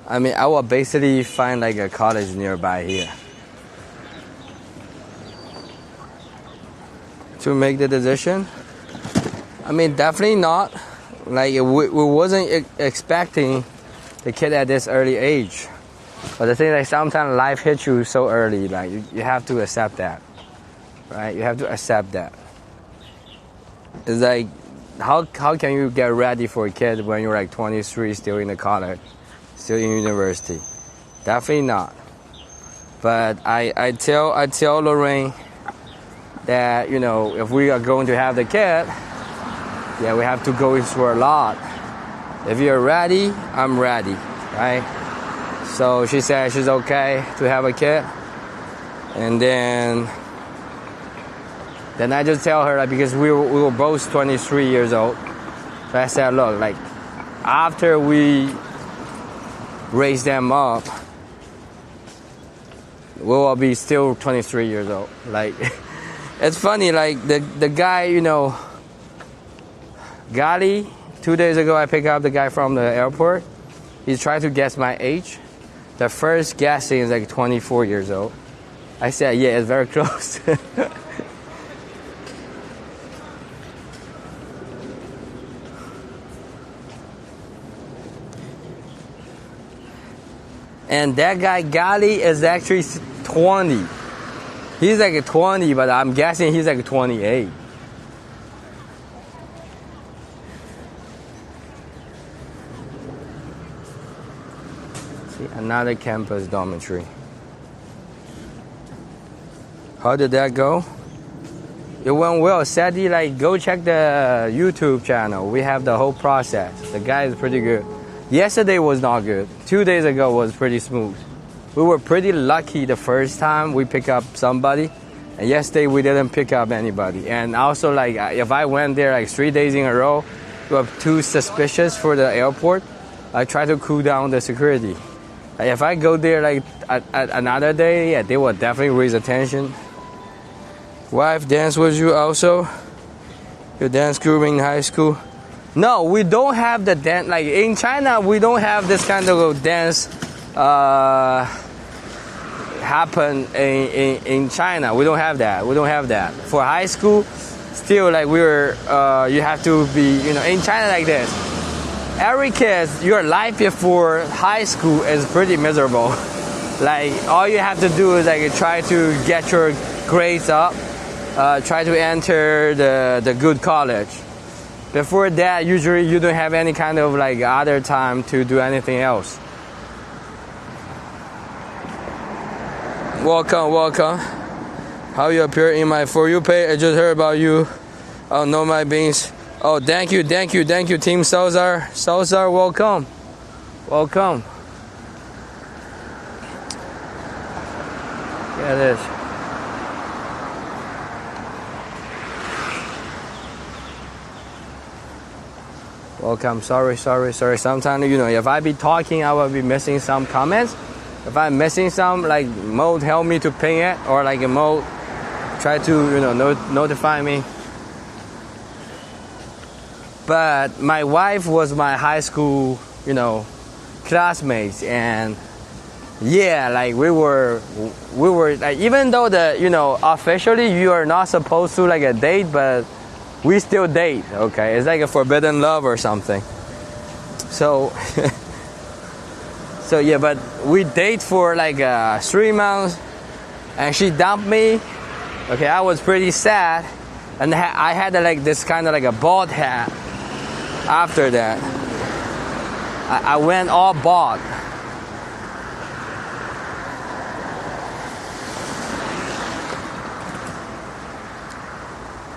I mean, I will basically find like a college nearby here to make the decision. I mean, definitely not. Like, we wasn't expecting the kid at this early age. But the thing is, like, sometimes life hits you so early, like, you have to accept that. Right? You have to accept that. It's like, how can you get ready for a kid when you're like 23, still in the college, still in university? Definitely not. But I tell Lorraine that, you know, if we are going to have the kid, yeah, we have to go through a lot. If you're ready, I'm ready, right? So she said she's okay to have a kid. And then I just tell her, like, because we were both 23 years old. So I said, look, like, after we raise them up, we will be still 23 years old. Like, it's funny, like, the guy, you know, Gali, 2 days ago I picked up the guy from the airport. He's trying to guess my age. The first guessing is like 24 years old. I said, yeah, it's very close. And that guy, Gali, is actually 20. He's like a 20, but I'm guessing he's like 28. See, another campus dormitory. How did that go? It went well. Sadly, like, go check the YouTube channel. We have the whole process. The guy is pretty good. Yesterday was not good. 2 days ago was pretty smooth. We were pretty lucky the first time we picked up somebody. And yesterday we didn't pick up anybody. And also, like, if I went there like 3 days in a row, we were too suspicious for the airport. I try to cool down the security. Like, if I go there like at another day, yeah, they will definitely raise attention. Wife dance with you also? You dance group in high school? No, we don't have the dance. Like, in China, we don't have this kind of dance happen in China. We don't have that. We don't have that. For high school, still, like, you have to be, you know, in China like this. Every kid, your life before high school is pretty miserable. Like, all you have to do is, like, try to get your grades up, try to enter the good college. Before that, usually you don't have any kind of like other time to do anything else. Welcome, welcome. How you appear in my For You page? I just heard about you. Oh, no, my beans. Oh, thank you, Team Salzar. Salzar, welcome. Welcome. Yeah, it is. Welcome. Sorry. Sometimes, you know, if I be talking, I will be missing some comments. If I'm missing some, like, Mo help me to ping it, or like a Mo try to, you know, notify me. But my wife was my high school, you know, classmates, and yeah, like we were like, even though you know, officially you are not supposed to like a date, but we still date, okay? It's like a forbidden love or something. So, so yeah, but we date for like 3 months, and she dumped me. Okay, I was pretty sad, and I had like this kind of like a bald hat. After that, I went all bald.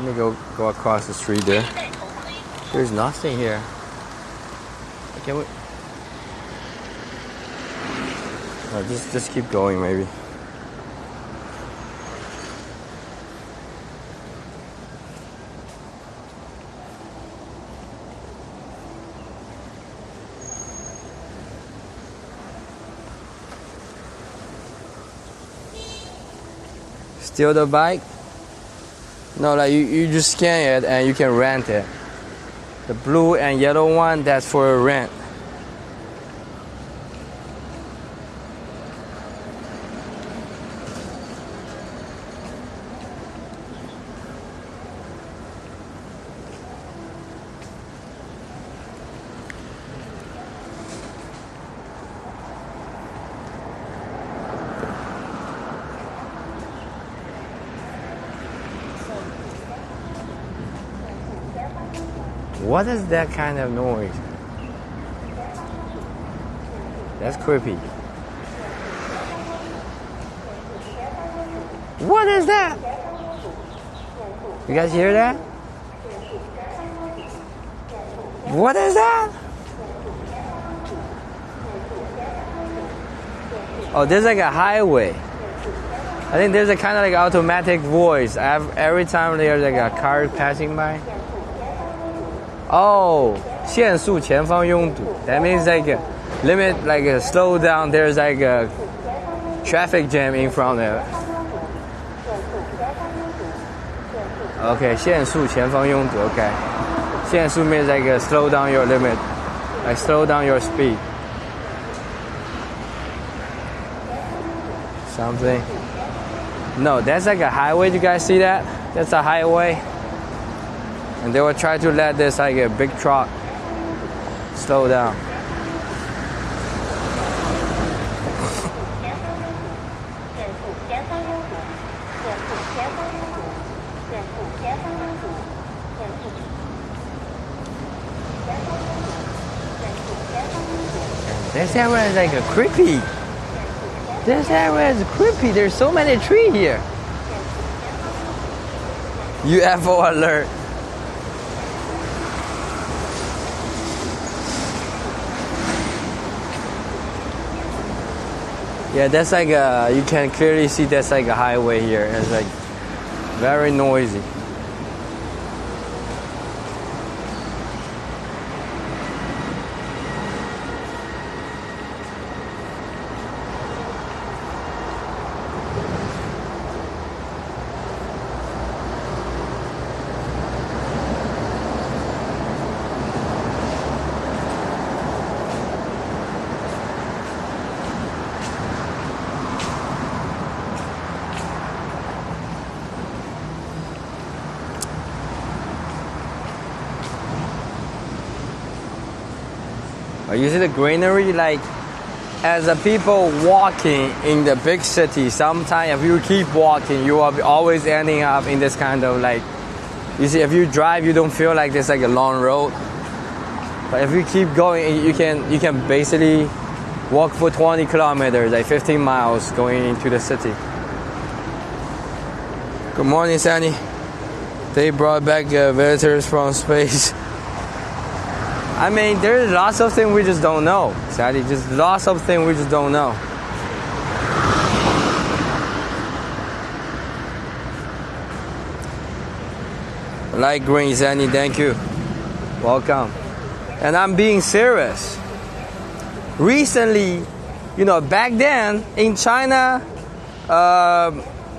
Let me go across the street there. There's nothing here. Can we? No, just keep going, maybe. Steal the bike? No, like you just scan it and you can rent it. The blue and yellow one, that's for rent. What is that kind of noise? That's creepy. What is that? You guys hear that? What is that? Oh, there's like a highway. I think there's a kind of like automatic voice. Every time there's like a car passing by. Oh, 限速前方拥堵. That means like a limit, like a slow down. There's like a traffic jam in front of it. Okay, 限速前方拥堵. Okay, 限速 means like a slow down your limit, like slow down your speed. Something. No, that's like a highway. You guys see that? That's a highway. And they will try to let this like a big truck slow down. This area is like a creepy. This area is creepy. There's so many trees here. UFO alert. Yeah, that's like you can clearly see that's like a highway here. It's like very noisy. You see the greenery, like as the people walking in the big city, sometimes if you keep walking, you are always ending up in this kind of like, you see, if you drive, you don't feel like there's like a long road. But if you keep going, you can basically walk for 20 kilometers, like 15 miles going into the city. Good morning, Sandy. They brought back visitors from space. I mean, there's lots of things we just don't know, Sadly. Just lots of things we just don't know. Light green, Sandy, thank you. Welcome. And I'm being serious. Recently, you know, back then in China,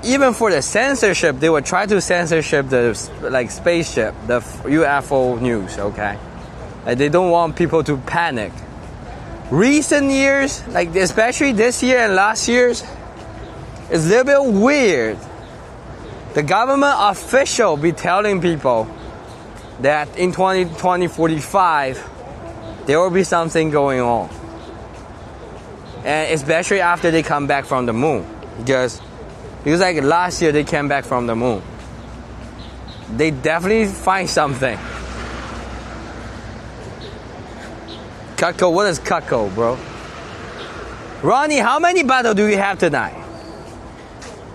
even for the censorship, they would try to censorship the like spaceship, the UFO news, okay? Like they don't want people to panic. Recent years, like especially this year and last year's, it's a little bit weird. The government official be telling people that in 2045 there will be something going on. And especially after they come back from the moon. Because like last year they came back from the moon. They definitely find something. Cutco, what is Cutco, bro? Ronnie, how many bottles do you have tonight?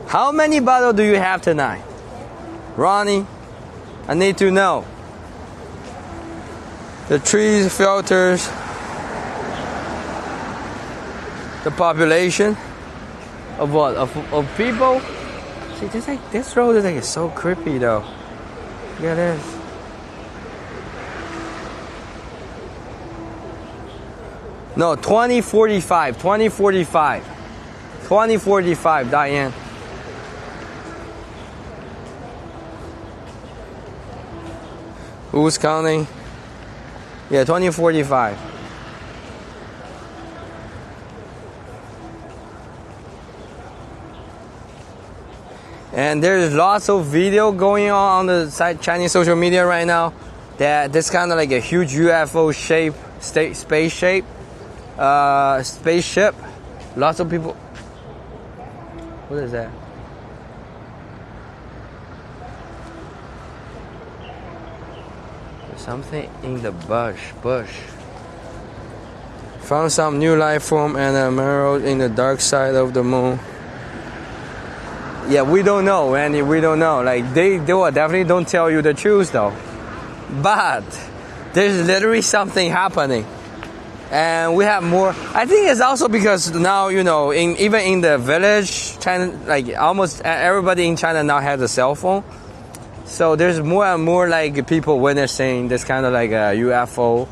How many bottles do you have tonight? Ronnie, I need to know. The trees filters the population of what? Of people? See, this road is like so creepy though. Look at this. No, 2045, 2045. 2045, Diane. Who's counting? Yeah, 2045. And there's lots of video going on the Chinese social media right now that this kind of like a huge UFO shape, space shape, spaceship. Lots of people. What is that? There's something in the bush. Found some new life form and a emerald in the dark side of the moon. Yeah, we don't know, Randy. We don't know. Like they will definitely don't tell you the truth though. But there's literally something happening. And we have more. I think it's also because now, you know, even in the village, China, like almost everybody in China now has a cell phone. So there's more and more like people witnessing this kind of like a UFO,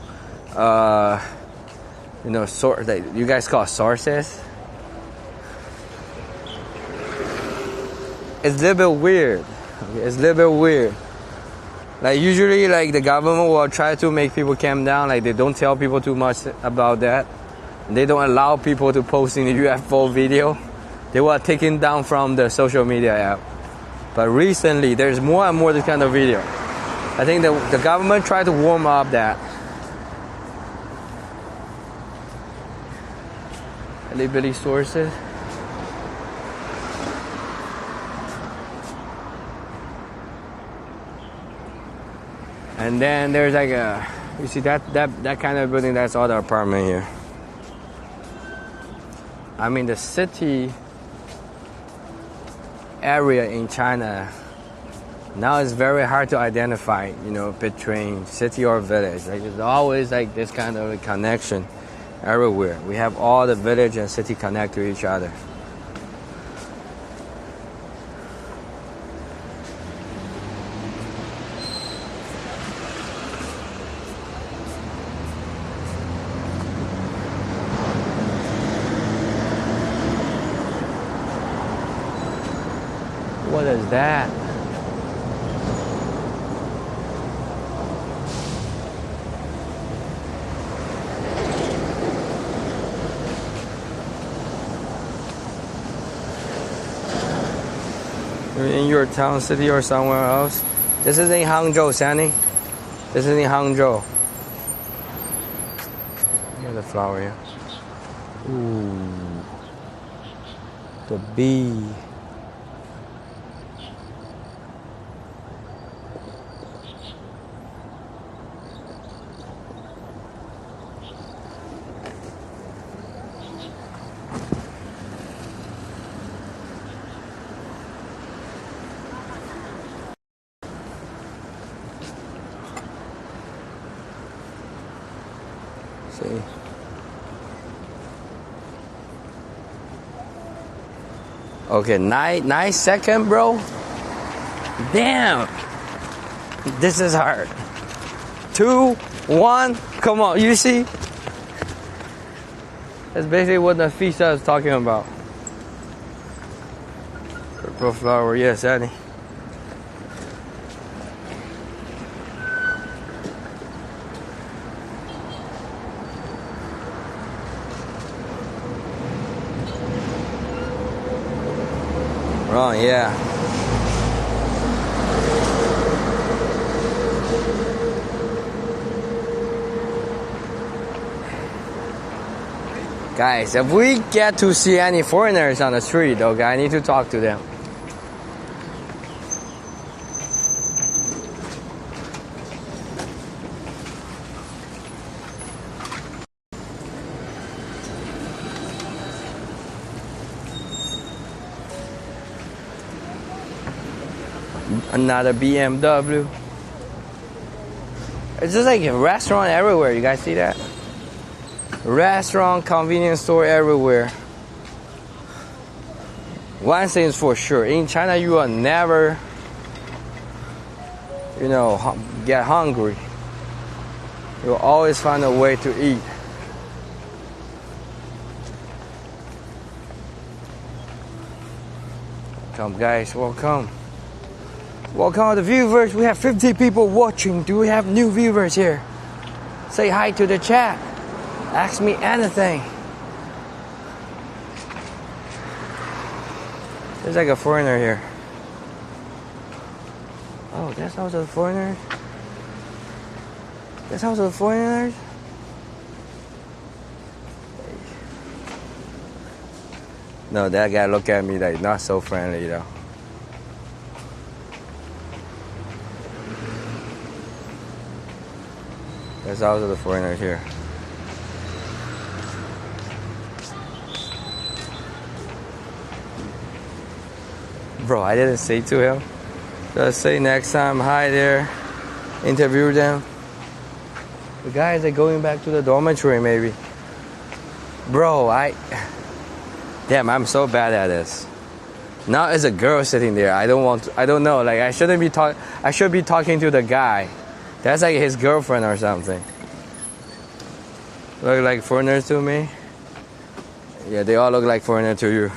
you know, sort like you guys call sources. It's a little bit weird. It's a little bit weird. Like usually, like the government will try to make people calm down. Like they don't tell people too much about that. They don't allow people to post in the UFO video. They were taken down from the social media app. But recently, there's more and more this kind of video. I think the government tried to warm up that. Little bitty sources. And then there's like a, you see that kind of building, that's all the apartment here. I mean the city area in China now is very hard to identify, you know, between city or village. Like there's always like this kind of connection everywhere. We have all the village and city connect to each other. What is that? You're in your town, city, or somewhere else? This is in Hangzhou, Sandy. This is in Hangzhou. Look at the flower here. Ooh. The bee. See. Okay, 9 seconds, bro. Damn. This is hard. 2, 1, come on. You see? That's basically what the Fisha is talking about. Purple flower, yes, Annie. Oh, yeah. Guys, if we get to see any foreigners on the street, okay, I need to talk to them. Another BMW. It's just like a restaurant everywhere. You guys see that? Restaurant, convenience store everywhere. One thing is for sure, in China you will never, get hungry. You'll always find a way to eat. Welcome guys, welcome. Welcome to the viewers. We have 50 people watching. Do we have new viewers here? Say hi to the chat. Ask me anything. There's like a foreigner here. Oh, that's also the foreigners? That's also the foreigners? No, that guy look at me like not so friendly though. There's also the foreigners here. Bro, I didn't say to him. Just say next time, hi there. Interview them. The guys are going back to the dormitory maybe. Bro, damn, I'm so bad at this. Now there's a girl sitting there. I don't know. Like I should be talking to the guy. That's like his girlfriend or something. Look like foreigners to me. Yeah, they all look like foreigners to you.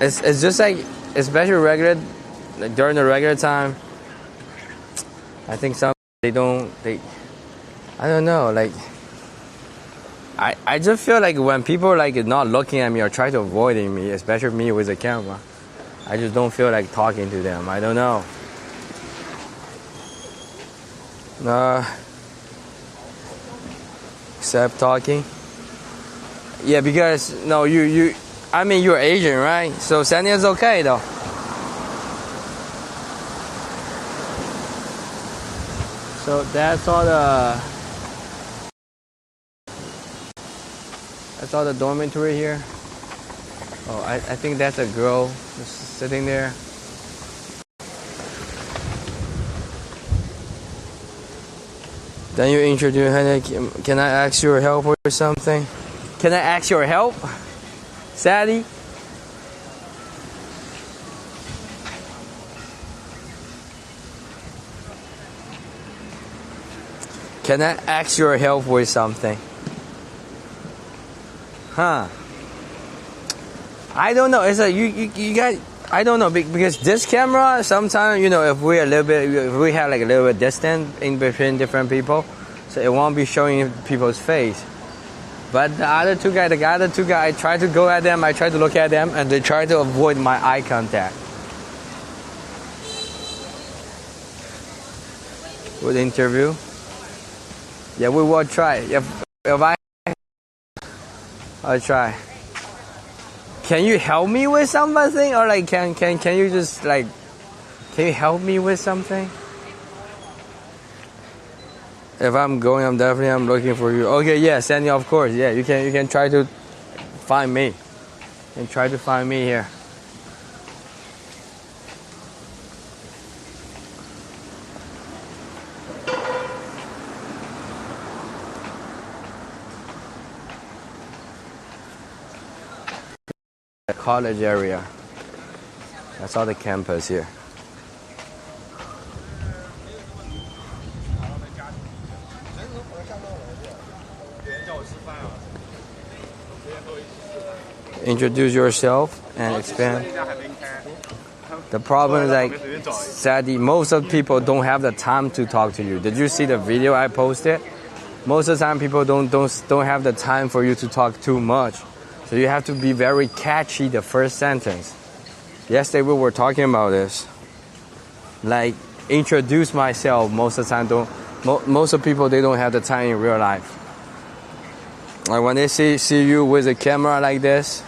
It's just like, especially during the regular time. I think some I don't know, like I just feel like when people are like not looking at me or try to avoiding me, especially me with a camera, I just don't feel like talking to them. I don't know. Except talking. Yeah, because no, you're Asian, right? So Sanya's okay though. So that's all the dormitory here. Oh, I think that's a girl just sitting there. Then you introduce her. Can I ask your help or something? Can I ask your help? Sadie? Can I ask your help with something? Huh? I don't know. It's like you got. I don't know because this camera sometimes if we have like a little bit distance in between different people, so it won't be showing people's face. But the other two guys, I try to go at them, I try to look at them, and they try to avoid my eye contact. With interview. Yeah, we will try. I'll try. Can you help me with something, or like can you just like, can you help me with something? If I'm going, I'm looking for you. Okay, yeah, Sandy, of course. Yeah, you can try to find me. You can try to find me here. The college area. That's all the campus here. Introduce yourself and expand. The problem is like, sadly, most of people don't have the time to talk to you. Did you see the video I posted? Most of the time, people don't have the time for you to talk too much. So you have to be very catchy the first sentence. Yesterday we were talking about this. Like, introduce myself. Most of the time, most of people, they don't have the time in real life. Like when they see you with a camera like this,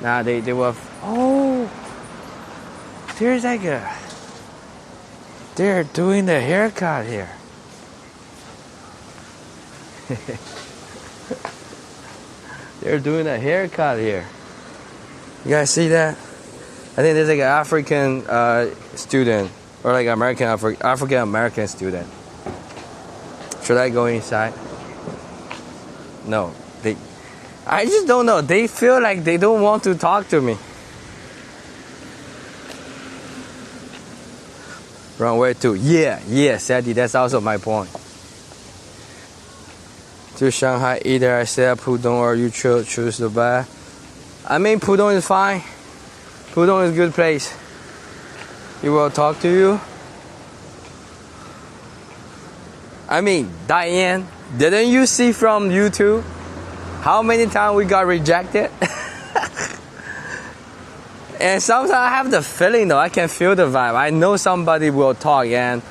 now they will, oh, there's like they're doing the haircut here. They're doing a haircut here. You guys see that? I think there's like an African student or like African American student. Should I go inside? No, I just don't know. They feel like they don't want to talk to me. Runway 2. Yeah, Sadie, that's also my point. To Shanghai, either I say Pudong or you choose to buy. I mean, Pudong is fine. Pudong is a good place. He will talk to you. I mean, Diane, didn't you see from YouTube how many times we got rejected? And sometimes I have the feeling though, I can feel the vibe. I know somebody will talk, and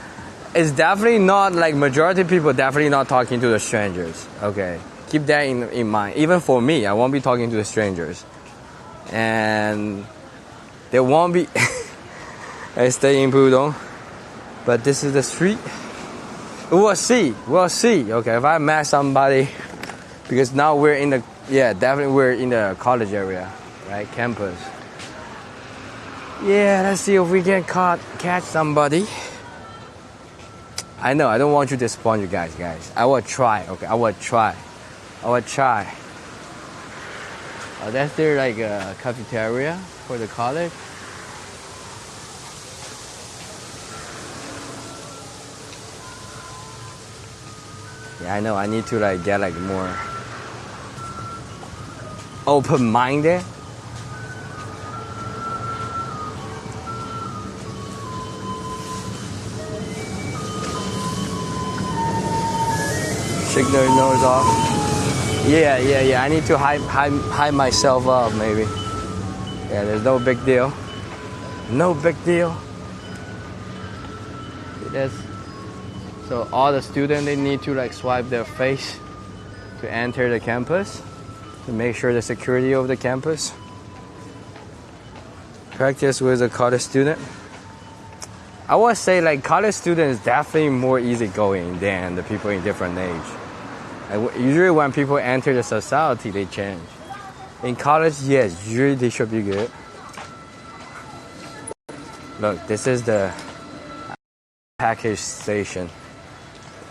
it's definitely not like majority of people definitely not talking to the strangers. Okay, keep that in mind. Even for me, I won't be talking to the strangers. And there won't be, I stay in Pudong, but this is the street. We'll see, okay, if I met somebody, because now we're in the, definitely we're in the college area, right, campus. Yeah, let's see if we can catch somebody. I know, I don't want to disappoint you guys. I will try, okay, I will try. Oh, that's their like cafeteria for the college. Yeah, I know, I need to like get like more open-minded. Shake their nose off. Yeah. I need to hide myself up maybe. Yeah, there's no big deal. No big deal. So all the students, they need to like swipe their face to enter the campus, to make sure the security of the campus. Practice with a college student. I would say like college students is definitely more easygoing than the people in different age. Usually when people enter the society, they change. In college, yes, usually they should be good. Look, this is the package station.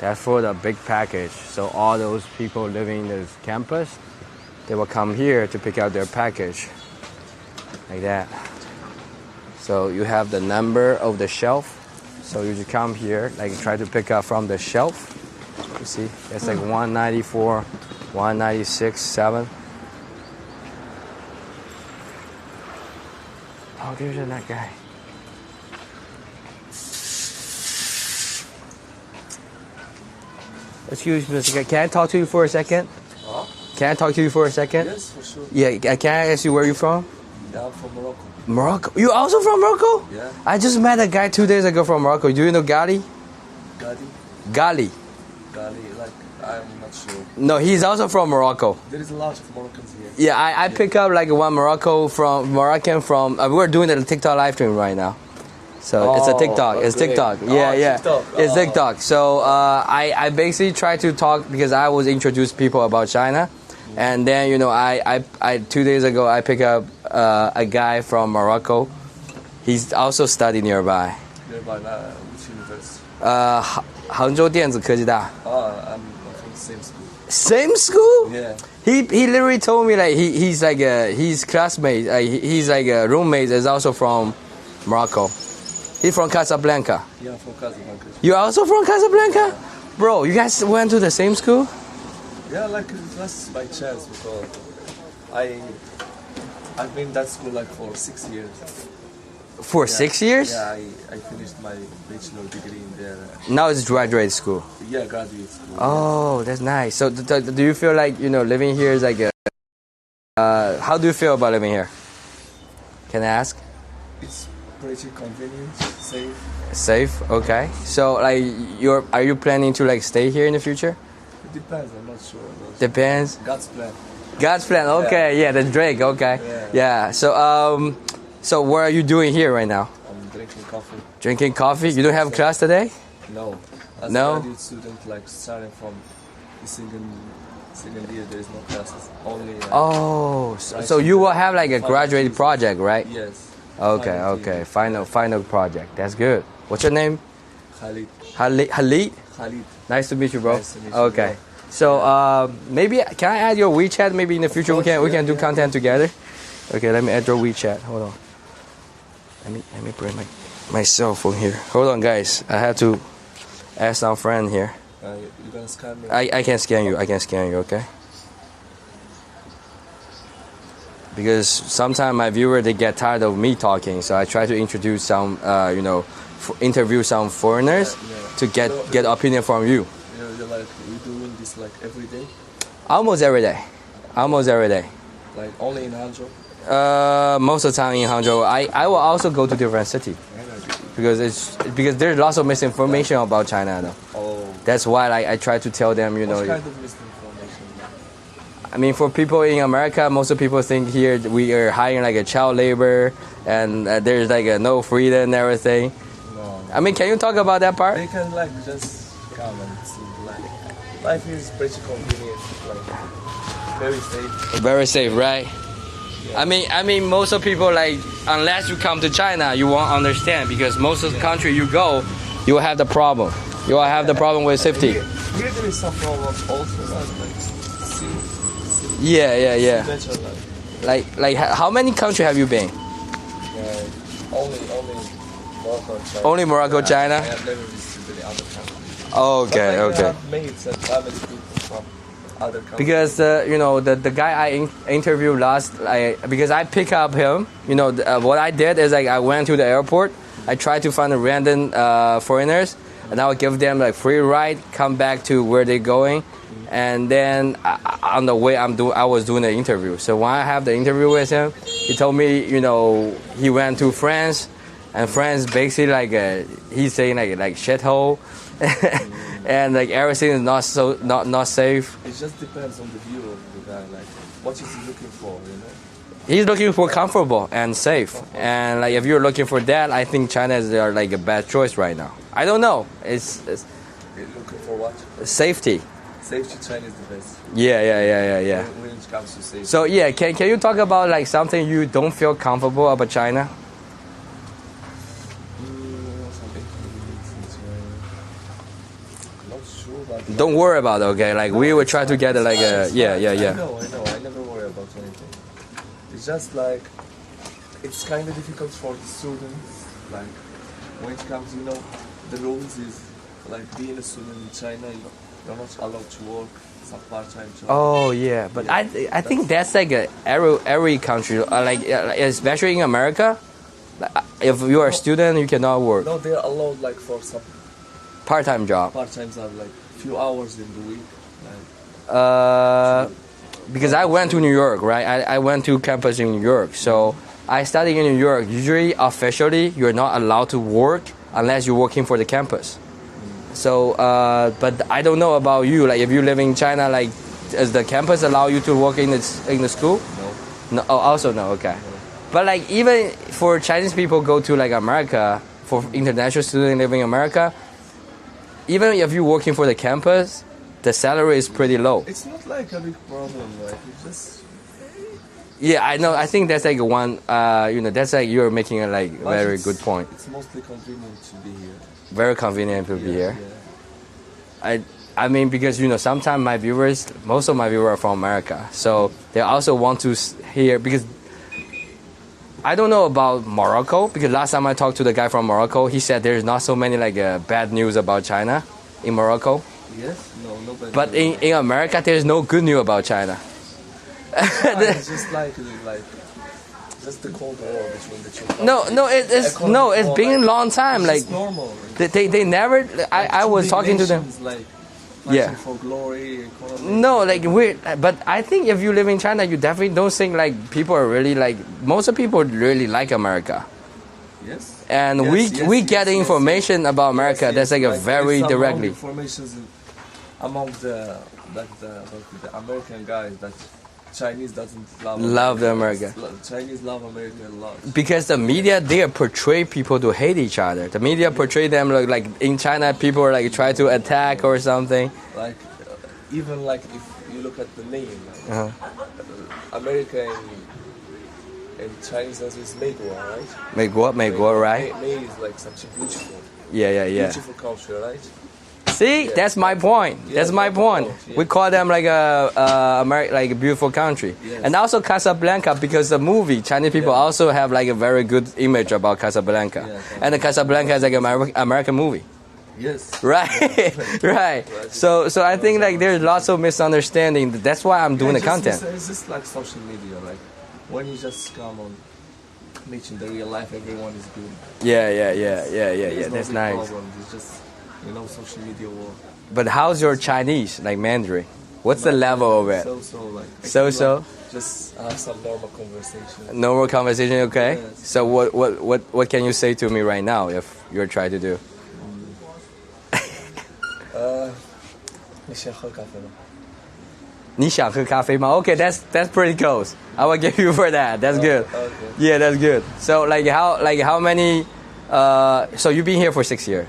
That's for the big package. So all those people living in this campus, they will come here to pick out their package. Like that. So you have the number of the shelf. So you just come here, like try to pick up from the shelf. You see, it's like 194, 196, 7. Oh, there's that guy. Excuse me, Mr. Guy. Can I talk to you for a second? Huh? Can I talk to you for a second? Yes, for sure. Yeah, can I ask you where you're from? Yeah, I'm from Morocco. Morocco? You also from Morocco? Yeah. I just met a guy 2 days ago from Morocco. Do you know Gali? Gali, like, I'm not sure. No, he's also from Morocco. There is a lot of Moroccans here. Yeah, I pick up like one Moroccan from, we're doing the TikTok live stream right now. So it's a TikTok. It's great. TikTok. Yeah. TikTok. It's TikTok. So I basically try to talk because I was introduced people about China, and then I 2 days ago I pick up a guy from Morocco. He's also studying nearby. Nearby, which university? Hangzhou 电子科技大. I'm from the same school. Same school? Yeah. He literally told me like he's like his classmate, he's like a roommate is also from Morocco. He's from Casablanca. Yeah, from Casablanca. You're also from Casablanca? Yeah. Bro, you guys went to the same school? Yeah, like that's by chance because I've been in that school like for 6 years. For 6 years? Yeah, I finished my bachelor degree in there. Now it's graduate school. Yeah, graduate school. Oh, that's nice. So do you feel like, living here is like how do you feel about living here? Can I ask? It's pretty convenient, safe. Safe, okay. So like are you planning to like stay here in the future? It depends, I'm not sure. Depends. God's plan. God's plan, okay. Yeah, the Drake, okay. Yeah. So what are you doing here right now? I'm drinking coffee. Drinking coffee? You don't have class today? No. As a graduate student, like starting from the second year, there is no classes. Only. So you will have like a graduate project, right? Yes. Okay, okay. Final project. That's good. What's your name? Khalid. Khalid. Khalid. Nice to meet you, bro. Nice to meet you, Okay. So maybe can I add your WeChat? Maybe in the future we can do content together. Okay, let me add your WeChat. Hold on. Let me bring my cell phone here. Hold on, guys. I have to add some friend here. You gonna scan me? I can scan you. I can scan you. Okay. Because sometimes my viewer they get tired of me talking, so I try to introduce some, interview some foreigners to get opinion from you. You're doing this like every day? Almost every day. Almost every day. Like only in Hangzhou? Most of the time in Hangzhou. I will also go to different city because there's lots of misinformation about China though. Oh. That's why I try to tell them, What kind of misinformation? I mean, for people in America, most of people think here we are hiring like a child labor and there's like no freedom and everything. No. I mean, can you talk about that part? They can like just come and see. Like, life is pretty convenient, like very safe. Very safe, right? Yeah. I mean, most of people like unless you come to China, you won't understand because most of the country you go, you will have the problem. You will have the problem with safety. Here there is some problems also, like Yeah. better, Like how many countries have you been? Only Morocco, China. Only Morocco, China. I have never visited any other countries. Okay, But okay. I have mates and family people from other countries. Because the guy I interviewed last, because I pick up him. What I did is like I went to the airport. I tried to find a random foreigners, and I would give them like free ride, come back to where they're going. And then on the way I was doing the interview. So when I have the interview with him, he told me, he went to France, and France basically like he's saying like shithole, and like everything is not safe. It just depends on the view of the guy, like what is he looking for, He's looking for comfortable and safe, and like if you're looking for that, I think China is like a bad choice right now. I don't know. It's You're looking for what? safety. Safety, China is the best. Yeah. When it comes to safety. So yeah, can you talk about like something you don't feel comfortable about China? Not sure, but Don't worry about it, okay? Like we will try to get like a yeah. I know. I never worry about anything. It's just like it's kind of difficult for the students. Like when it comes, the rules is like being a student in China, you're not allowed to work some part-time job. Oh yeah, but I think that's like every country, especially in America. If you are a student, you cannot work. No, they're allowed like for some Part-time job. part-time job, like few hours in the week. Like, Because I went to New York, right? I went to campus in New York, so I studied in New York. Usually, officially, you're not allowed to work unless you're working for the campus. So, but I don't know about you. Like, if you live in China, like, does the campus allow you to work in the school? no. No. Oh, also no. Okay. But like, even for Chinese people go to like America, for international students living in America, even if you're working for the campus, the salary is pretty low. It's not like a big problem. Like it's just. Yeah, I know. I think that's like one. That's like you're making a like But very good point. It's mostly convenient to be here. Very convenient to be here. Yeah. I mean, because sometimes most of my viewers are from America, so they also want to hear, because I don't know about Morocco, because last time I talked to the guy from Morocco, he said there's not so many like bad news about China in Morocco. Yes, no bad But news. in America, there's no good news about China. It's just like just the Cold War between the two countries. It's been a long time. It's Like normal. they never. I was talking to them. Like, Yeah. for glory, economy. No, like weird. But I think if you live in China, you definitely don't think like people are really like. Most of people really like America. Yes. And we get information about America that's like a very there's some directly. information among the American guys that Chinese doesn't Love America. Chinese love America a lot. Because the media, they portray people to hate each other. The media portray them like in China, people are like try to attack or something. Like even like if you look at the name, like, America in Chinese is 美国, right? 美国, right? Mei is like something beautiful. Yeah. Beautiful culture, right? See, that's my point. That's my point. We call them like like a beautiful country, and also Casablanca because the movie Chinese people also have like a very good image about Casablanca, and the Casablanca is like an American movie. Yes. Right. So I think like there's lots of misunderstanding. That's why I'm doing the content. It's just like social media, like when you just come on meeting the real life, everyone is good. Yeah. There's no That's big nice. problems. It's just social media world. But how's your Chinese, like Mandarin? What's the level of it? So. Just have some normal conversation. Normal conversation, okay? Yes. So what can you say to me right now if you're trying to do? 你先喝咖啡吗？你想喝咖啡吗? Okay, that's pretty close. I will give you for that. That's good. Okay. Yeah, that's good. So how many? So you've been here for 6 years.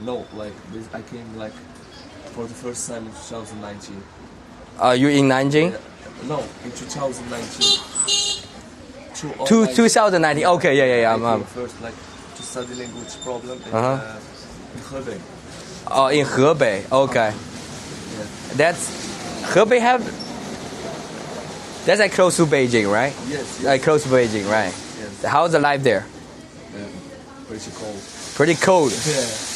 No, like I came like for the first time in 2019. You in Nanjing? No, in 2019. 2019. Okay, yeah. I came first like to study language problem in Hebei. Oh, in Hebei. Okay. Yeah. That's Hebei have. That's like close to Beijing, right? Yes. Like close to Beijing, right? Yes. How's the life there? Pretty cold. Pretty cold.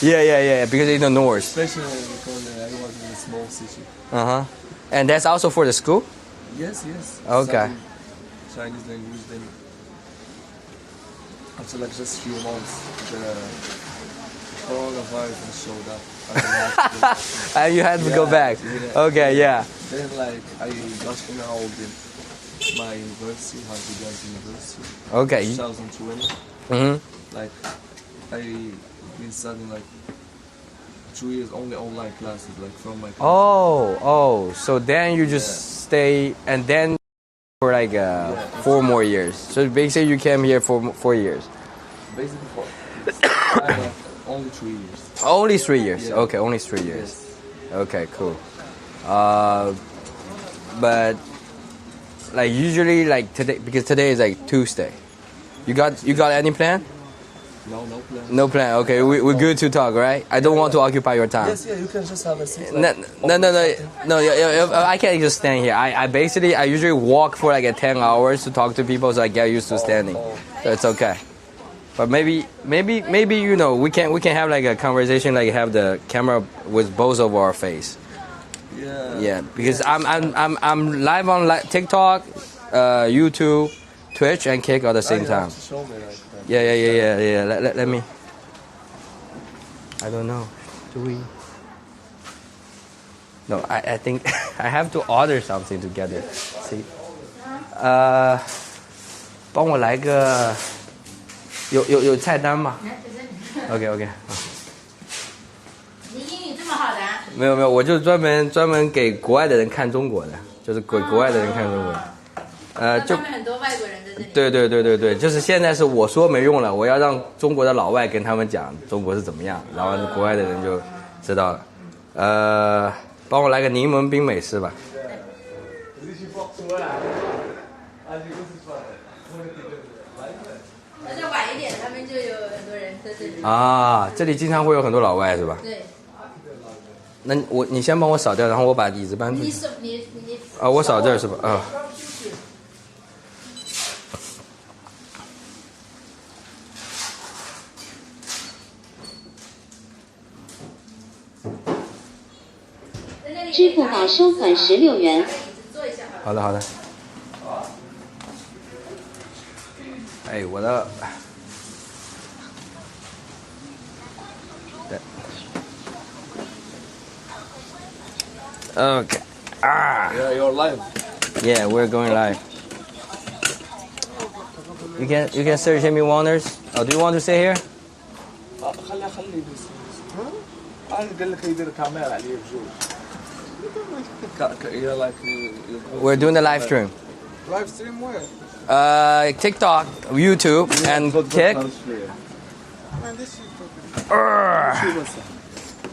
Yeah. Because in the north. Especially because I was in a small city. And that's also for the school? Yes. Okay. Chinese language. Then after like just few months, the coronavirus showed up. And you had to go back. Yeah. Okay, yeah. Then like I got enrolled in my university, Harvard University. Okay. 2020. Like I've been studying like 2 years only online classes, like from my country. Oh. So then you just stay and then for like 4 more years. So basically you came here for 4 years. Basically for only 3 years. Only 3 years. Yeah. Okay, only 3 years. Yes. Okay, cool. But like usually like today, because today is like Tuesday. You got any plan? No plan. No plan. Okay, we're good to talk, right? I don't want to occupy your time. Yes, you can just have a seat. No. I can't just stand here. I usually walk for like 10 hours to talk to people, so I get used to standing. So it's okay. But maybe we can have like a conversation, like have the camera with both of our face. Yeah, because I'm live on TikTok, YouTube, Twitch, and Kick at the same time. Show me like that. Yeah. Let me. I don't know. Do we? No, I think I have to order something together. See. 帮我来个有菜单吗 ？OK。你英语这么好的？没有，我就专门给国外的人看中国的，就是给国外的人看中国的。就他们很多外国人在这里。对，就是现在是我说没用了，我要让中国的老外跟他们讲中国是怎么样，然后国外的人就知道了。帮我来个柠檬冰美式吧。那再晚一点，他们就有很多人在这里。啊，这里经常会有很多老外是吧？对。那你先帮我扫掉，然后我把椅子搬出去。你啊，我扫这儿是吧？啊。支付宝收款16元。好的。哎，我的。Okay. Yeah, you're live. Yeah, we're going live. You can search himmywonders. Oh, do you want to stay here? خلي بس. أنا قال لك يدير كاميرا عليه بجوج. Yeah, like We're doing the live stream. Live stream where? TikTok, YouTube, and Kick.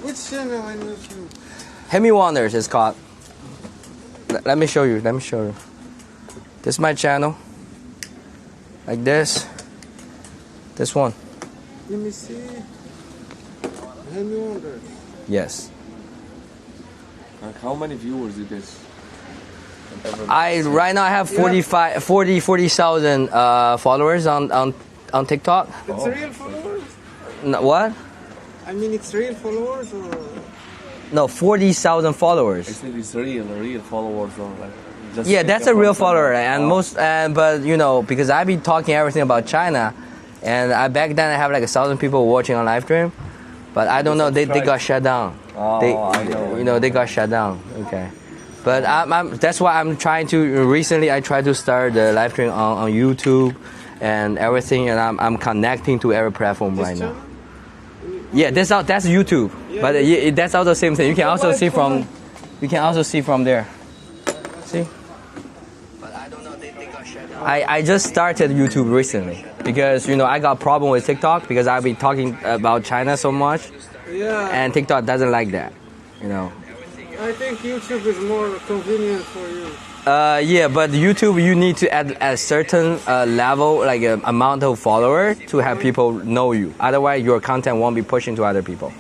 Which channel on YouTube? himmywonders is called. Let me show you. This is my channel. Like this. This one. Let me see. himmywonders. Yes. Like how many viewers it is? Right now I have 40,000 followers on TikTok. It's real followers? What? I mean, it's real followers or? No, 40,000 followers. It's real followers or like. Just Yeah, that's a real follower, and Oh. but you know, because I be talking everything about China, and back then I have like 1,000 people watching on live stream, but I don't know, they got shut down. Oh, I know. You know, they got shut down. Okay, but that's why I'm trying to. Recently, I tried to start the live stream on YouTube and everything, and I'm connecting to every platform right now. Yeah, that's YouTube, but that's also the same thing. You can also see from there. See. I just started YouTube recently because you know I got a problem with TikTok because I've been talking about China so much, Yeah. and TikTok doesn't like that, you know. I think YouTube is more convenient for you. Yeah, but YouTube you need to add a certain level, like amount of followers to have people know you. Otherwise, your content won't be pushing to other people.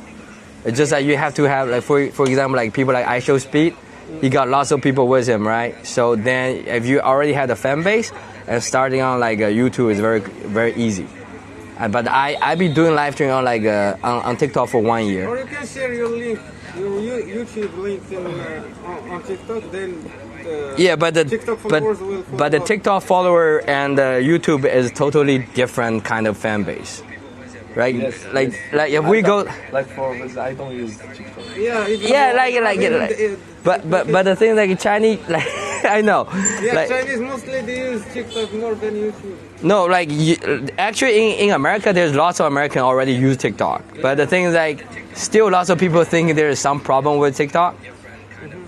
It's just like you have to have like for example like people like iShowSpeed. He got lots of people with him, right? So then if you already have a fan base and starting on like YouTube is very easy. But I be doing live stream on like on TikTok for 1 year. Or you can share your link, your YouTube link on TikTok, then Yeah, but the TikTok followers will follow but the up. TikTok follower and YouTube is totally different kind of fan base, right? Yes, like yes. like if we go. Like for I don't use TikTok. Yeah, But the thing like Chinese like I know. Yeah, like, Chinese mostly they use TikTok more than YouTube. No, like actually in America, there's lots of Americans already use TikTok. But the thing is like, still lots of people think there is some problem with TikTok.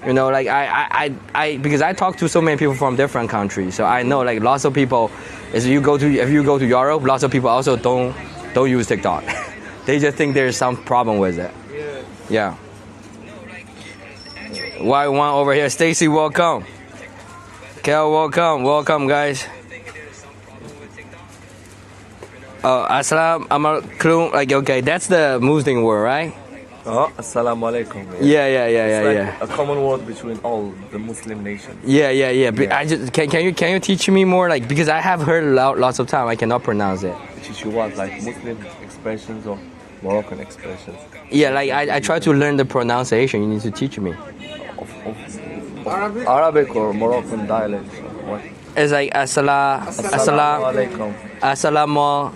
You know, like I because I talk to so many people from different countries, so I know like lots of people. If you go to Europe, lots of people also don't use TikTok. They just think there's some problem with it. Yeah. Y1 over here, Stacy, welcome. Kel, welcome guys. Assalamu alaikum. Like okay, that's the Muslim word, right? Oh, assalamu alaikum. Yeah. It's like a common word between all the Muslim nations. Yeah. But I just can you teach me more, like, because I have heard lots of time I cannot pronounce it. Teach you what, like Muslim expressions or Moroccan expressions? Yeah, like I try to learn the pronunciation. You need to teach me. Arabic or Moroccan dialect or what? It's like assalamu alaikum. assalamu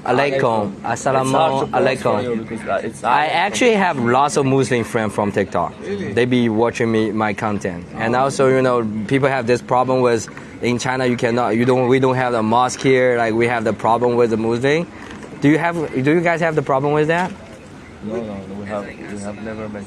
alaikum. I actually have lots of Muslim friends from TikTok. They be watching my content, and also you know people have this problem with in China we don't have a mosque here, like we have the problem with the Muslim. Do you guys have the problem with that? No, we have never met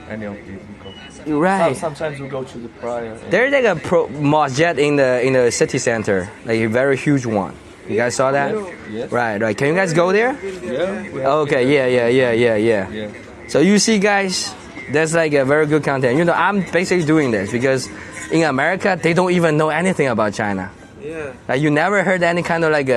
any of these people. Right. Sometimes we go to the prayer. There's like a mosque in the city center, like a very huge one. You guys saw that? Yes. Right. Can you guys go there? Yeah. Okay. Yeah. So you see, guys, that's like a very good content. You know, I'm basically doing this because in America they don't even know anything about China. Yeah. Like you never heard any kind of like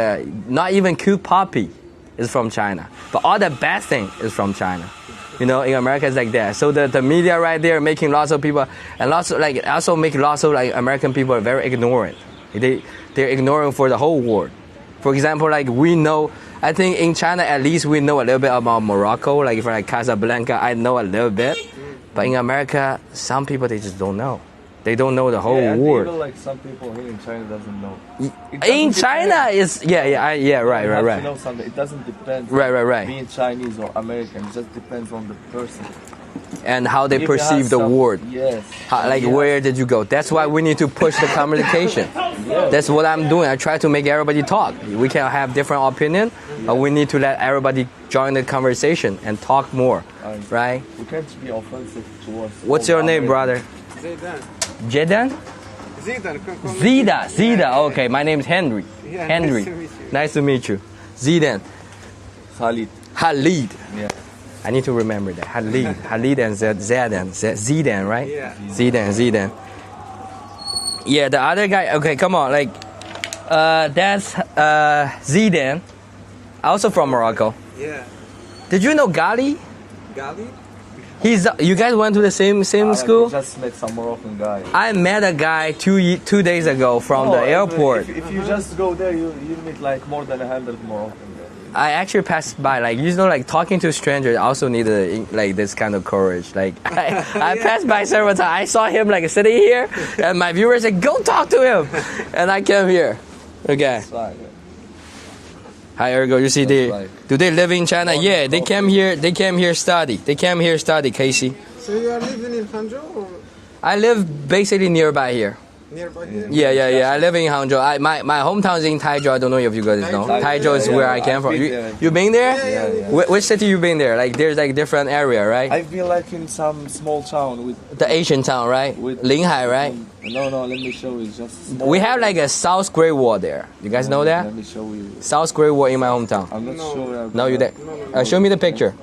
not even cute puppy is from China, but all the bad thing is from China. You know, in America it's like that. So the media right there making lots of people, and also make lots of like American people are very ignorant. They're ignoring for the whole world. For example, like we know, I think in China at least we know a little bit about Morocco. Like for like Casablanca, I know a little bit, but in America, some people they just don't know. They don't know the whole world. Even like some people here in China doesn't know. In China is right. You know something. It doesn't depend. Right. Being Chinese or American, it just depends on the person. And how they If you perceive have the some- world. Yes. Where did you go? That's why we need to push the communication. That's what I'm doing. I try to make everybody talk. We can have different opinion, but we need to let everybody join the conversation and talk more, right? We can't be offensive towards. What's all your name, Americans. brother? Zidane. Jedan? Zida. Okay, my name is Henry. Yeah, Henry. nice to meet you. Nice to meet you. Zidan. Khalid. Halid. Yeah. I need to remember that. Halid and Zidan, right? Yeah. Zidan. Yeah, the other guy. Okay, come on. Like, that's Zidane, also from Morocco. Yeah. Did you know Gali? Gali? You guys went to the same I school? just met some Moroccan guy. I met a guy 2 days ago from the airport. If you just go there, you meet like more than 100 Moroccan guys. I actually passed by, like, you know, like talking to strangers. I also need like this kind of courage. Like I passed by several times. I saw him like sitting here, and my viewers said, "Go talk to him," and I came here. Okay. That's right. Hi, Ergo. You see, do they live in China? Yeah, they came here. They came here study. They came here study, Casey. So you are living in Hangzhou or I live basically nearby here. nearby here? Yeah. I live in Hangzhou. My hometown is in Taizhou. I don't know if you guys know. Taizhou is where I came from. You been there? Yeah. Which city you been there? Like there's like different area, right? I've been like in some small town with The Asian town, right? Linhai, right? No, let me show you. Just small. We have like a South Great Wall there. You guys know that? Let me show you. South Great Wall in my hometown. I'm not sure. No, you there? Show me the picture.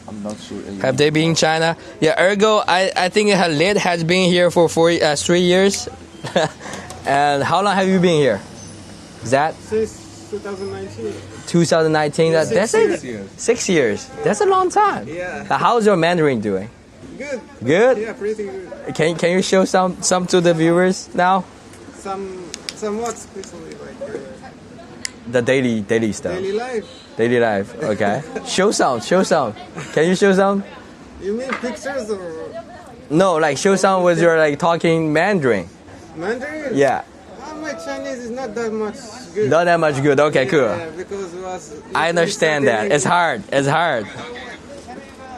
I'm not sure. Have they been in China? Yeah, Ergo, I think Khalid has been here for 3 years. And how long have you been here? Is that Since 2019. 2019? That's 6 years. 6 years. That's a long time. Yeah. How's your Mandarin doing? Good. Good? Yeah, pretty good. Can you show some to the viewers now? Somewhat especially like The daily stuff. daily life. Daily life. Okay. Show some. Can you show some? You mean pictures or No, like show some with your like talking Mandarin. Mandarin? Yeah. My Chinese is not that much good. Not that much good. Okay, cool. Yeah, because it was I understand that. It's hard. It's hard.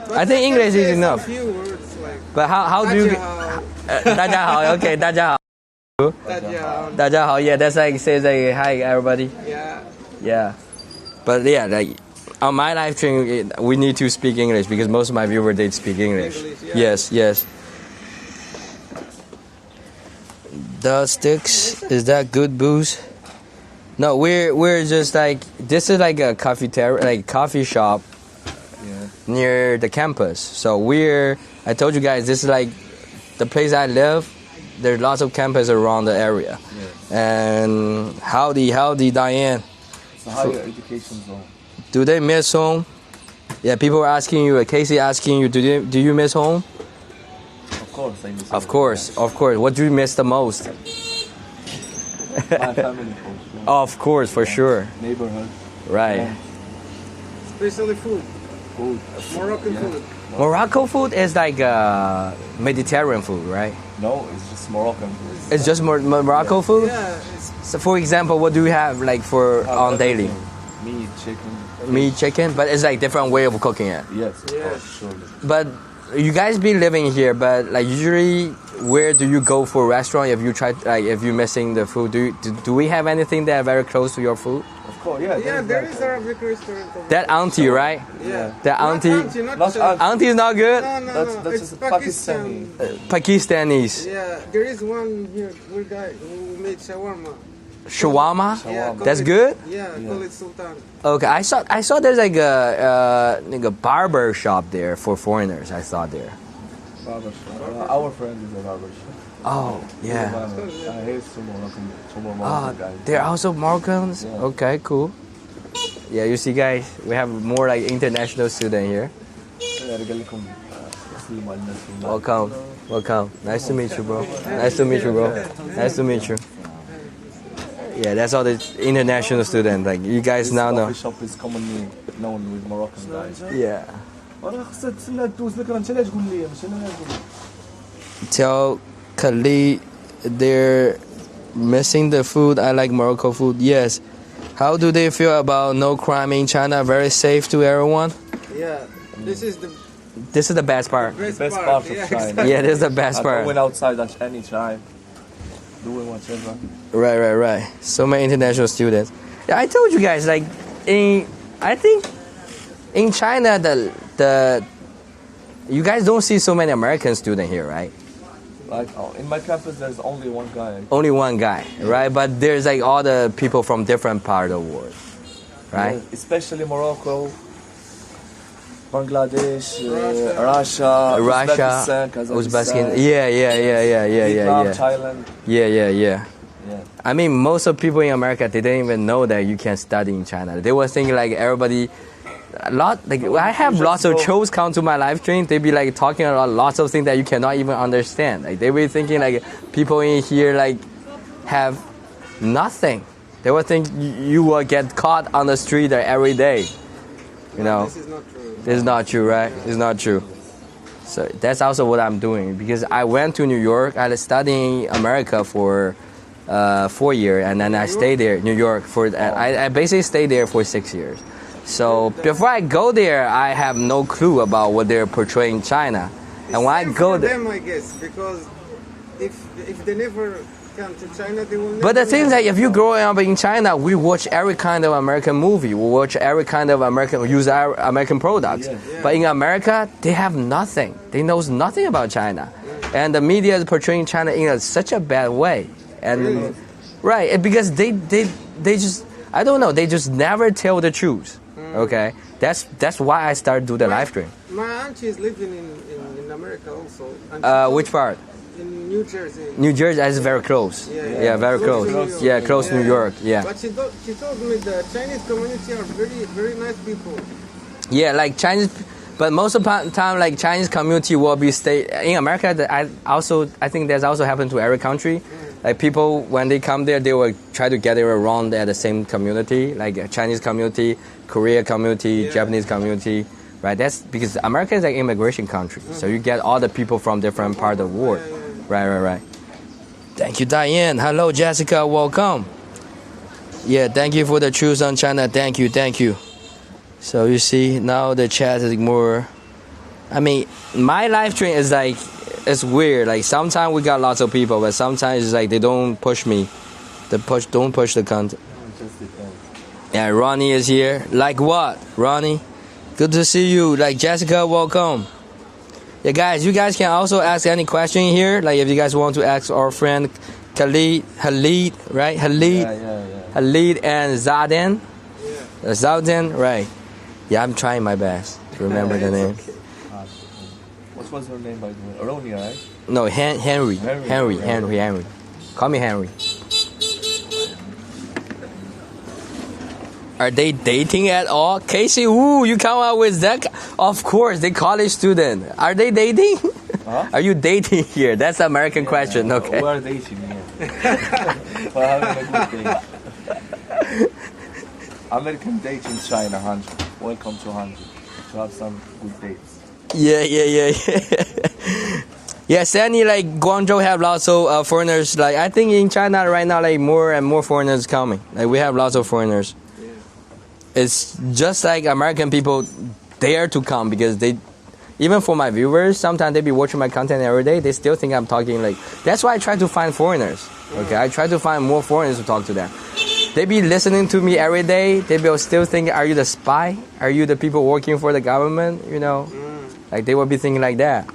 But I think can English say is some enough. few words like But how do you? 大家好. Okay, 大家好. 大家好. Yeah, that's like says like hi everybody. yeah. Yeah. But yeah, like on my live stream, we need to speak English because most of my viewers they speak English. Yes. The sticks, is that good booze? No, we're just like this is like a coffee shop near the campus. So I told you guys this is like the place I live. There's lots of campus around the area. And howdy Diane. It's a higher education zone. Do they miss home? Yeah, people are asking you. Casey asking you, do you miss home? Of course, I miss Of course. What do you miss the most? my family, for sure. Of course, for sure. Neighborhood. Right. Especially food. Moroccan food. Morocco food is like Mediterranean food, right? No, it's just Moroccan food. It's just Morocco food. Yeah, So, for example, what do you have like for on daily? Meat, chicken. Meat, chicken, but it's like different way of cooking it. Yes, of course, surely. But you guys be living here, but like usually, where do you go for restaurant if you try if you're missing the food? Do we have anything that are very close to your food? Of course, yeah. yeah, there is Arabic restaurant. Over That auntie, right? yeah. That auntie. Not Auntie is not good. No. That's It's just Pakistani. Pakistanis. Yeah, there is one here, one guy who made shawarma. Shawarma. Yeah, That's good. Yeah, call it Sultan. Okay, I saw there's like a barber shop there for foreigners. I saw there. Barber shop. Our friend is a barber shop. Oh yeah. Here's some Moroccan guys. They're also Moroccans. Yeah. Okay, cool. Yeah, you see, guys, we have more like international student here. Welcome. Nice to meet you, bro. Nice to meet you. Yeah, that's all the international students. Like you guys now know. This coffee shop is commonly known with Moroccan guys. Yeah. Tell Khalid they're missing the food. I like Morocco food. Yes. How do they feel about no crime in China? Very safe to everyone? Yeah, this is the best part. best Best part. part of Yeah, China. Yeah, this is the best part. Going outside at any time, doing whatever. Right. So many international students. Yeah, I told you guys, like, I think in China, you guys don't see so many American students here, right? Like in my campus, there's only one guy. Only one guy, right? But there's like all the people from different part of the world, right? Yeah, especially Morocco, Bangladesh, Russia, Uzbekistan. Kazakhstan, Yeah. Vietnam, Thailand. Yeah. Yeah. I mean, most of people in America, they didn't even know that you can study in China. They were thinking like everybody, I have lots of Chos come to my live stream. They be like talking about lots of things that you cannot even understand. Like they be thinking like people in here like have nothing. They would think you will get caught on the street every day. You know, This is not true. this is not true, right? It's not true. So that's also what I'm doing because I went to New York. I was studying in America for 4 years, and then I stayed there, New York, for I basically stayed there for 6 years. So before I go there, I have no clue about what they're portraying China. And when I go for there, them, I guess, because if they never come to China, they will never. but the thing is that if you grow up in China, we watch every kind of American movie. We watch every kind of use our American products. Yeah. But in America, they have nothing. They knows nothing about China, and the media is portraying China in such a bad way. And Really? right, because they just I don't know. They just never tell the truth. Okay, that's why I started do the live stream. My auntie is living in America also. And she told- Which part? In New Jersey. New Jersey is very close. Yeah, Very close close. to New York. Yeah, close to New York. Yeah. But she told me the Chinese community are very, very nice people. Yeah, like Chinese, but most of the time, like Chinese community will be stay in America. I think that's also happened to every country. Like people when they come there, they will try to gather around at the same community, like Chinese community, Korea community, Japanese community. Right, that's because America is an immigration country, so you get all the people from different part of the world. Right. Thank you, Diane. Hello, Jessica. Welcome. Yeah, thank you for the truth on China. Thank you. So you see, now the chat is more. I mean, my live stream is like, it's weird. Like sometimes we got lots of people, but sometimes it's like they don't push me. Don't push the content. It just depends. Yeah, Ronnie is here. Like what, Ronnie? Good to see you. Like Jessica, welcome. Yeah, guys, you guys can also ask any question here. Like if you guys want to ask our friend Khalid, right? Yeah. Khalid and Zaden. Zaden, right? Yeah, I'm trying my best to remember the name. Okay. What was her name by the way? Aronia, right? No, Henry. Call me Henry. Are they dating at all? Casey, ooh, you come out with that? Of course, they college student. Are they dating? Huh? Are you dating here? That's the American question, okay? We are dating, yeah. We're having a good day. American date in China, Hanji. Welcome to Hanji. To have some good dates. Yeah. Yeah, Sandy, like Guangzhou have lots of foreigners. Like I think in China right now, like more and more foreigners coming. Like we have lots of foreigners. It's just like American people dare to come because they, even for my viewers, sometimes they be watching my content every day. They still think I'm talking like. That's why I try to find foreigners. Okay, I try to find more foreigners to talk to them. They be listening to me every day. They be still thinking, are you the spy? Are you the people working for the government? You know, like they will be thinking like that.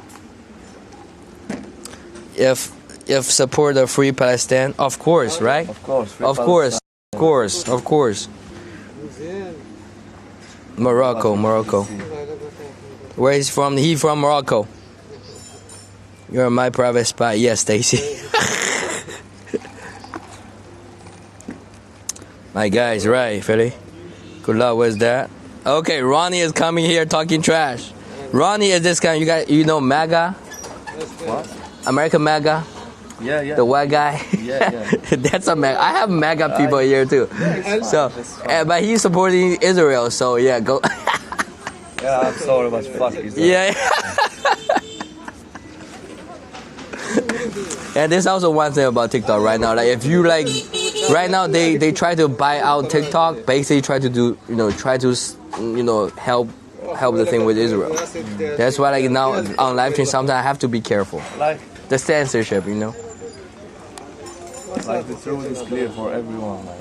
If support the free Palestine, of course, right? Of course. Of course. Morocco. Where he's from? He from Morocco. You're my private spy. Yes, Stacy. My guys, right, Philly? Good luck with that. Okay, Ronnie is coming here talking trash. Ronnie is this guy. You know MAGA? What? American MAGA? Yeah. The white guy? Yeah. That's a MAGA. I have MAGA people here too. So, That's fine. but he's supporting Israel, so yeah, go. Yeah, I'm sorry, but fuck is that? Yeah. And there's also one thing about TikTok right now. Like if you like, right now they try to buy out TikTok. Basically, try to help the thing with Israel. That's why like now on live stream sometimes I have to be careful. Like The censorship, Like the truth is clear for everyone. Like,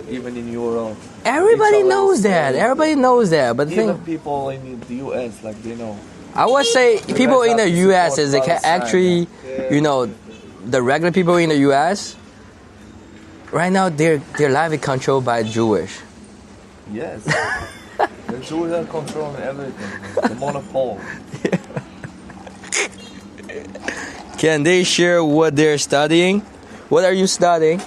even in Europe. Everybody knows that. Everybody knows that. But the Even thing, people in the US, like they know. I would say people in the U.S. is actually, the regular people in the U.S. Right now their life is controlled by Jewish. Yes. The Jews are controlling everything. The monopoly. Can they share what they're studying? What are you studying?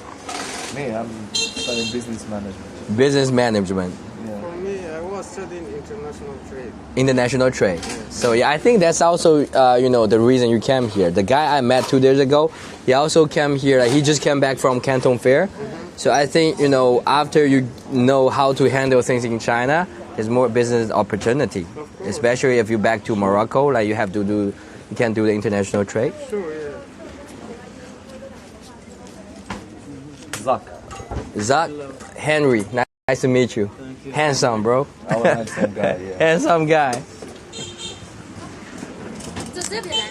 Me, I'm studying business management. Business management. Yeah. For me, I was studying international trade. International trade. So yeah, I think that's also the reason you came here. The guy I met 2 days ago, he also came here. Like, he just came back from Canton Fair. So I think after you know how to handle things in China, there's more business opportunity. Especially if you're back to Morocco, like you can do the international trade. Sure, yeah. Zach, Henry, nice to meet you. Handsome, bro. I'm a handsome guy, yeah. Handsome guy. 这这边来。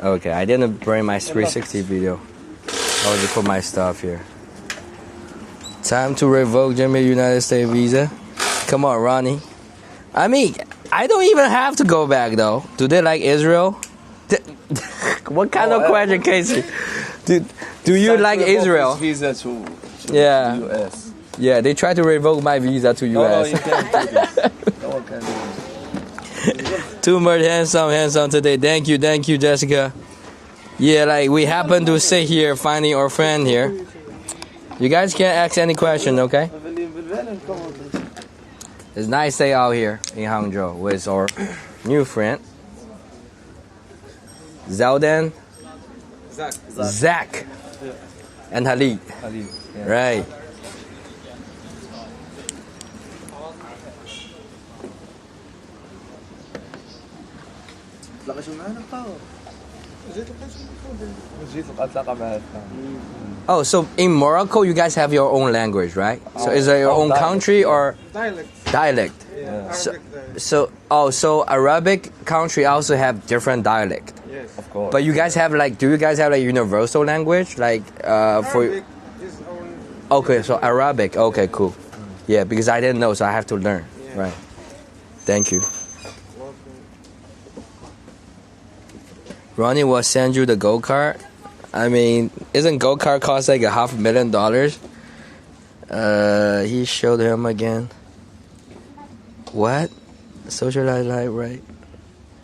Okay, I didn't bring my 360 video. I'll just put my stuff here. Time to revoke JhnenVEE United States visa. Come on, Ronnie. I mean, I don't even have to go back though. Do they like Israel? What kind of question, Casey? Do you like Israel? Visa to Yeah. US. Yeah, they tried to revoke my visa to No, US. you can't do this. No one can do this. Too much handsome today. Thank you, Jessica. Yeah, like we happen to sit here finding our friend here. You guys can't ask any question, okay? It's nice day out here in Hangzhou with our new friend, Zeldan, Zach, and Halid. Yeah. Right. Oh, so in Morocco, you guys have your own language, right? So is it your own dialect. country or dialect? Yeah. So Arabic country also have different dialect. Yes. Of course. But you guys have do you guys have universal language for? Arabic is our Okay, so Arabic. Okay, cool. Yeah, because I didn't know, so I have to learn. Yeah. Right. Thank you. Ronnie will send you the go-kart. I mean, isn't go-kart cost like $500,000? He showed him again. What? Socialize life, right?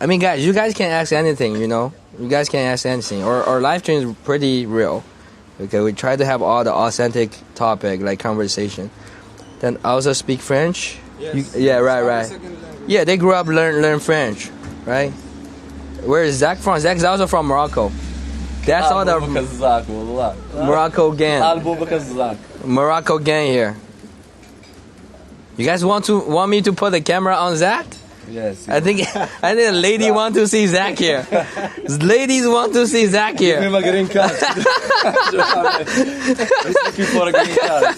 I mean, guys, you guys can ask anything, You guys can ask anything. Our live stream is pretty real. Okay, we try to have all the authentic topic, like conversation. Then also speak French. Yes. Yeah, right. Yeah, they grew up learn French, right? Where is Zach from? Zach's also from Morocco. That's all the Morocco gang. Morocco gang here. You guys want me to put the camera on Zach? Yes. I think a lady want to see Zach here. Ladies want to see Zach Give him here. a green card. He's looking for a green card.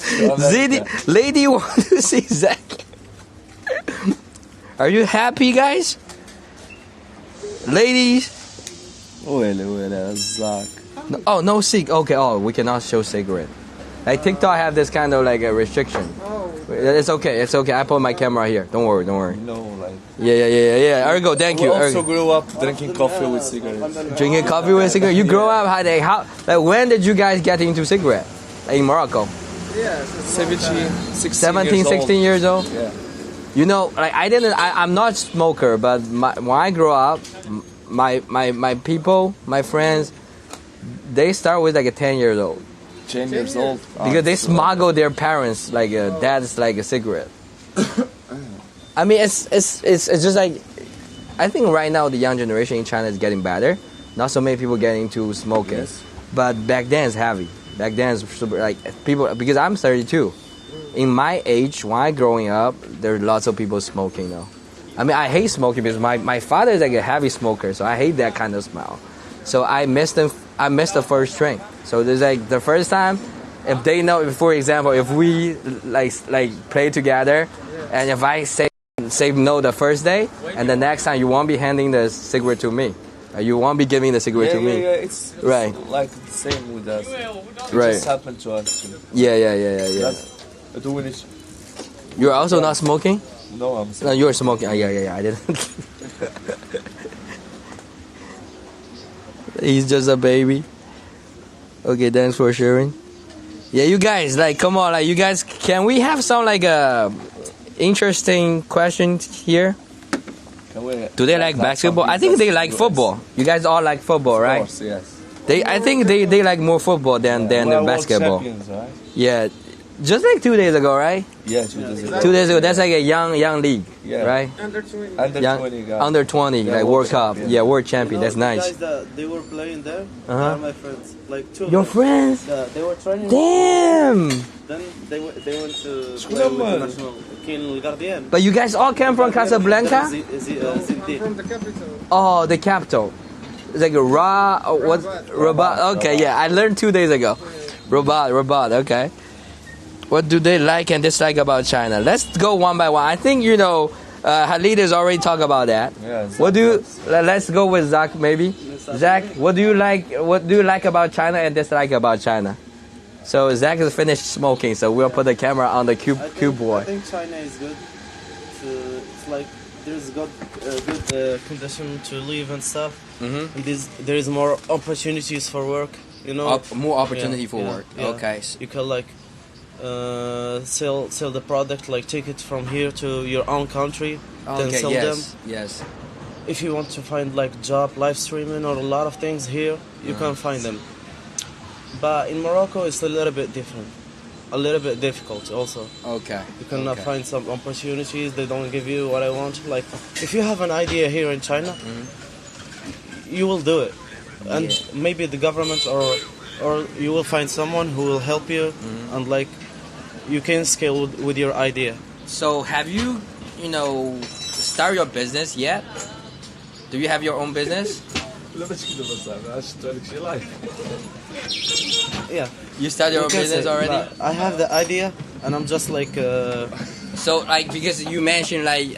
Lady want to see Zach. Are you happy, guys? Ladies. Zach. Oh, no cig. Okay. Oh, we cannot show cigarette. Like TikTok have this kind of like a restriction. It's okay. I put my camera here. Don't worry. Yeah. Ergo, thank you. We also grew up drinking coffee with cigarettes. Drinking coffee with cigarette. You grow up how? When did you guys get into cigarette? In Morocco. Yeah. 17, 16 years old. Yeah. I'm not smoker, but when I grow up, my people, my friends, they start with like 10 years old. 10 years old. Because they smuggle their parents dad's like a cigarette. I mean, it's just like, I think right now the young generation in China is getting better. Not so many people get into smoking, Yes. but back then it's heavy. Back then it's super people, because I'm 32. In my age, when I growing up, there are lots of people smoking though. I mean, I hate smoking because my father is like a heavy smoker, so I hate that kind of smell. So I missed the first drink. So there's like the first time, if they know, for example, if we like play together, and if I say no the first day, and the next time you won't be handing the cigarette to me, you won't be giving the cigarette to me. Yeah. It's Right. like the same with us. It Right. just happened to us too. Yeah. Doing it. You're also not smoking? No, I'm No, sorry. you're smoking. Yeah. I didn't. He's just a baby. Okay, thanks for sharing. Yeah, you guys, come on, you guys, can we have some interesting question here. Do they like basketball? I think they like football. You guys all like football, right? Of course, yes. I think they like more football than We are world basketball. champions, right? Yeah, just like 2 days ago, right? Yeah, 2 days ago. 2 days ago, that's like a young league, Yeah. right? Under 20. Under Young, 20 guys. under 20, Yeah, like world World Cup. champion. Yeah, world champion. That's The nice. guys that they were playing there, Uh-huh. they are my friends. Like two. of Your them. friends? Yeah, they were training. Damn! Then they went to play with Scusa, the national King Guardian. But you guys all came from Casablanca? From the capital. Oh, the capital. It's like a what? Rabat. Okay, yeah, I learned 2 days ago. Rabat. Okay. What do they like and dislike about China? Let's go one by one. I think Khalid has already talked about that. Yeah, What do you? Let's go with Zach maybe. Zach, what do you like? What do you like about China and dislike about China? So Zach has finished smoking, so we'll put the camera on the cube I boy. think China is good. It's like there's good condition to live and stuff. Mm-hmm. And there is more opportunities for work. You know, More opportunity Yeah, for yeah, work. yeah. Okay. You can like sell the product, like take it from here to your own country, then Okay. sell them. Yes. If you want to find like job, live streaming, or a lot of things here, you can find them. But in Morocco, it's a little bit different, a little bit difficult also. Okay. You cannot Okay. find some opportunities. They don't give you what I want. Like if you have an idea here in China, you will do it, and Yeah. maybe the government or you will find someone who will help you, and like you can scale with your idea. So have you, start your business yet? Do you have your own business? Yeah, You start your you own can business say, already? but I have the idea, and I'm just like. So like because you mentioned like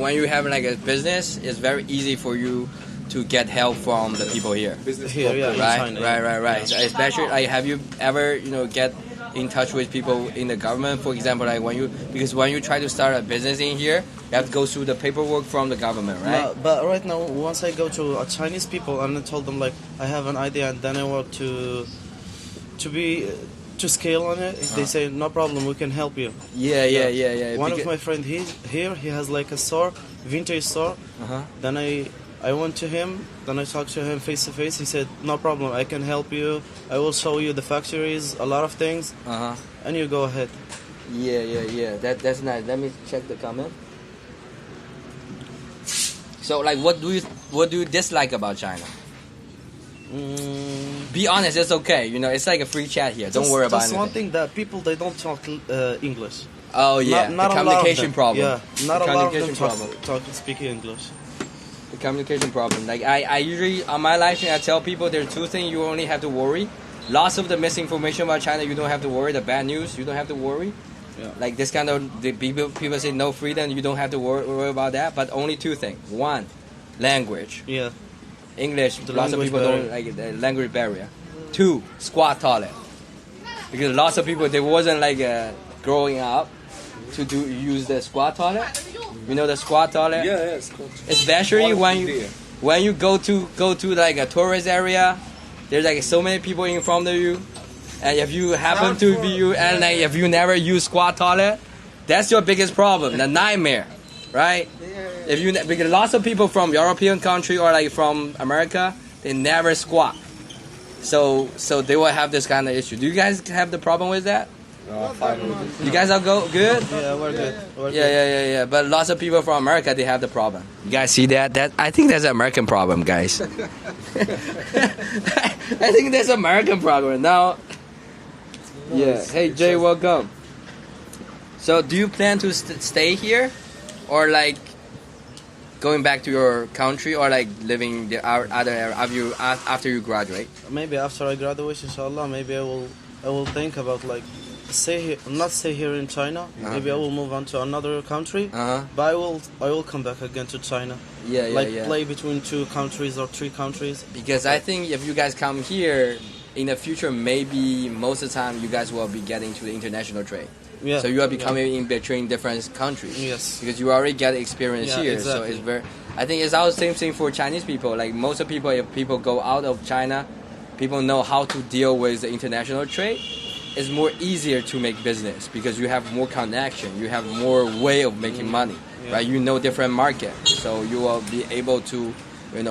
when you have like a business, it's very easy for you to get help from the people here. Here, yeah, in Right, China. right. So especially like have you ever get in touch with people in the government? For example, like when you try to start a business in here, you have to go through the paperwork from the government, right? But right now, once I go to Chinese people and I told them like I have an idea and then I want to scale on it, they say no problem, we can help you. Yeah. One of my friends he has like a store, vintage store. Uh-huh. Then I went to him, then I talked to him face to face. He said no problem, I can help you. I will show you the factories, a lot of things, Uh-huh. and you go ahead. Yeah. That's nice. Let me check the comment. So like what do you dislike about China? Be honest, it's okay. It's like a free chat here. Don't worry about Just anything. one thing that people they don't talk English. Oh yeah, Not the a lot of communication them. problem. Yeah, not The a lot of them communication speak English. The communication problem. Like I usually on my live stream I tell people there are two things you only have to worry. Lots of the misinformation about China you don't have to worry. The bad news you don't have to worry. Yeah. Like this kind of the people say no freedom, you don't have to worry about that. But only two things. One, language. Yeah. English. The Lots of language people don't barrier. like the language barrier. Two, squat toilet. Because lots of people they wasn't like growing up to use the squat toilet. You know the squat toilet. Yeah. Especially when you go to like a tourist area, there's like so many people in front of you, and if you happen to be you and like if you never use squat toilet, that's your biggest problem, the nightmare, right? Because lots of people from European country or like from America, they never squat, so they will have this kind of issue. Do you guys have the problem with that? Fine. You guys are good? Yeah, we're good. We're good. Yeah. But lots of people from America, they have the problem. You guys see that? I think that's an American problem, guys. I think that's an American problem. Now, yeah. Hey, Jay, welcome. So, do you plan to stay here? Or like going back to your country? Or like living the other area after you graduate? Maybe after I graduate, inshallah, maybe I will think about like not stay here in China. Maybe I will move on to another country. But I will come back again to China. Yeah. Play between 2 countries or 3 countries. Because I think if you guys come here in the future, maybe most of the time you guys will be getting to the international trade. Yeah. So you are becoming in between different countries. Yes. Because you already get experience Yeah, here. exactly. So it's I think it's the same thing for Chinese people. Like most of people, if people go out of China, people know how to deal with the international trade. it's more easier to make business because you have more connection, you have more way of making money, right? You know different market, so you will be able to,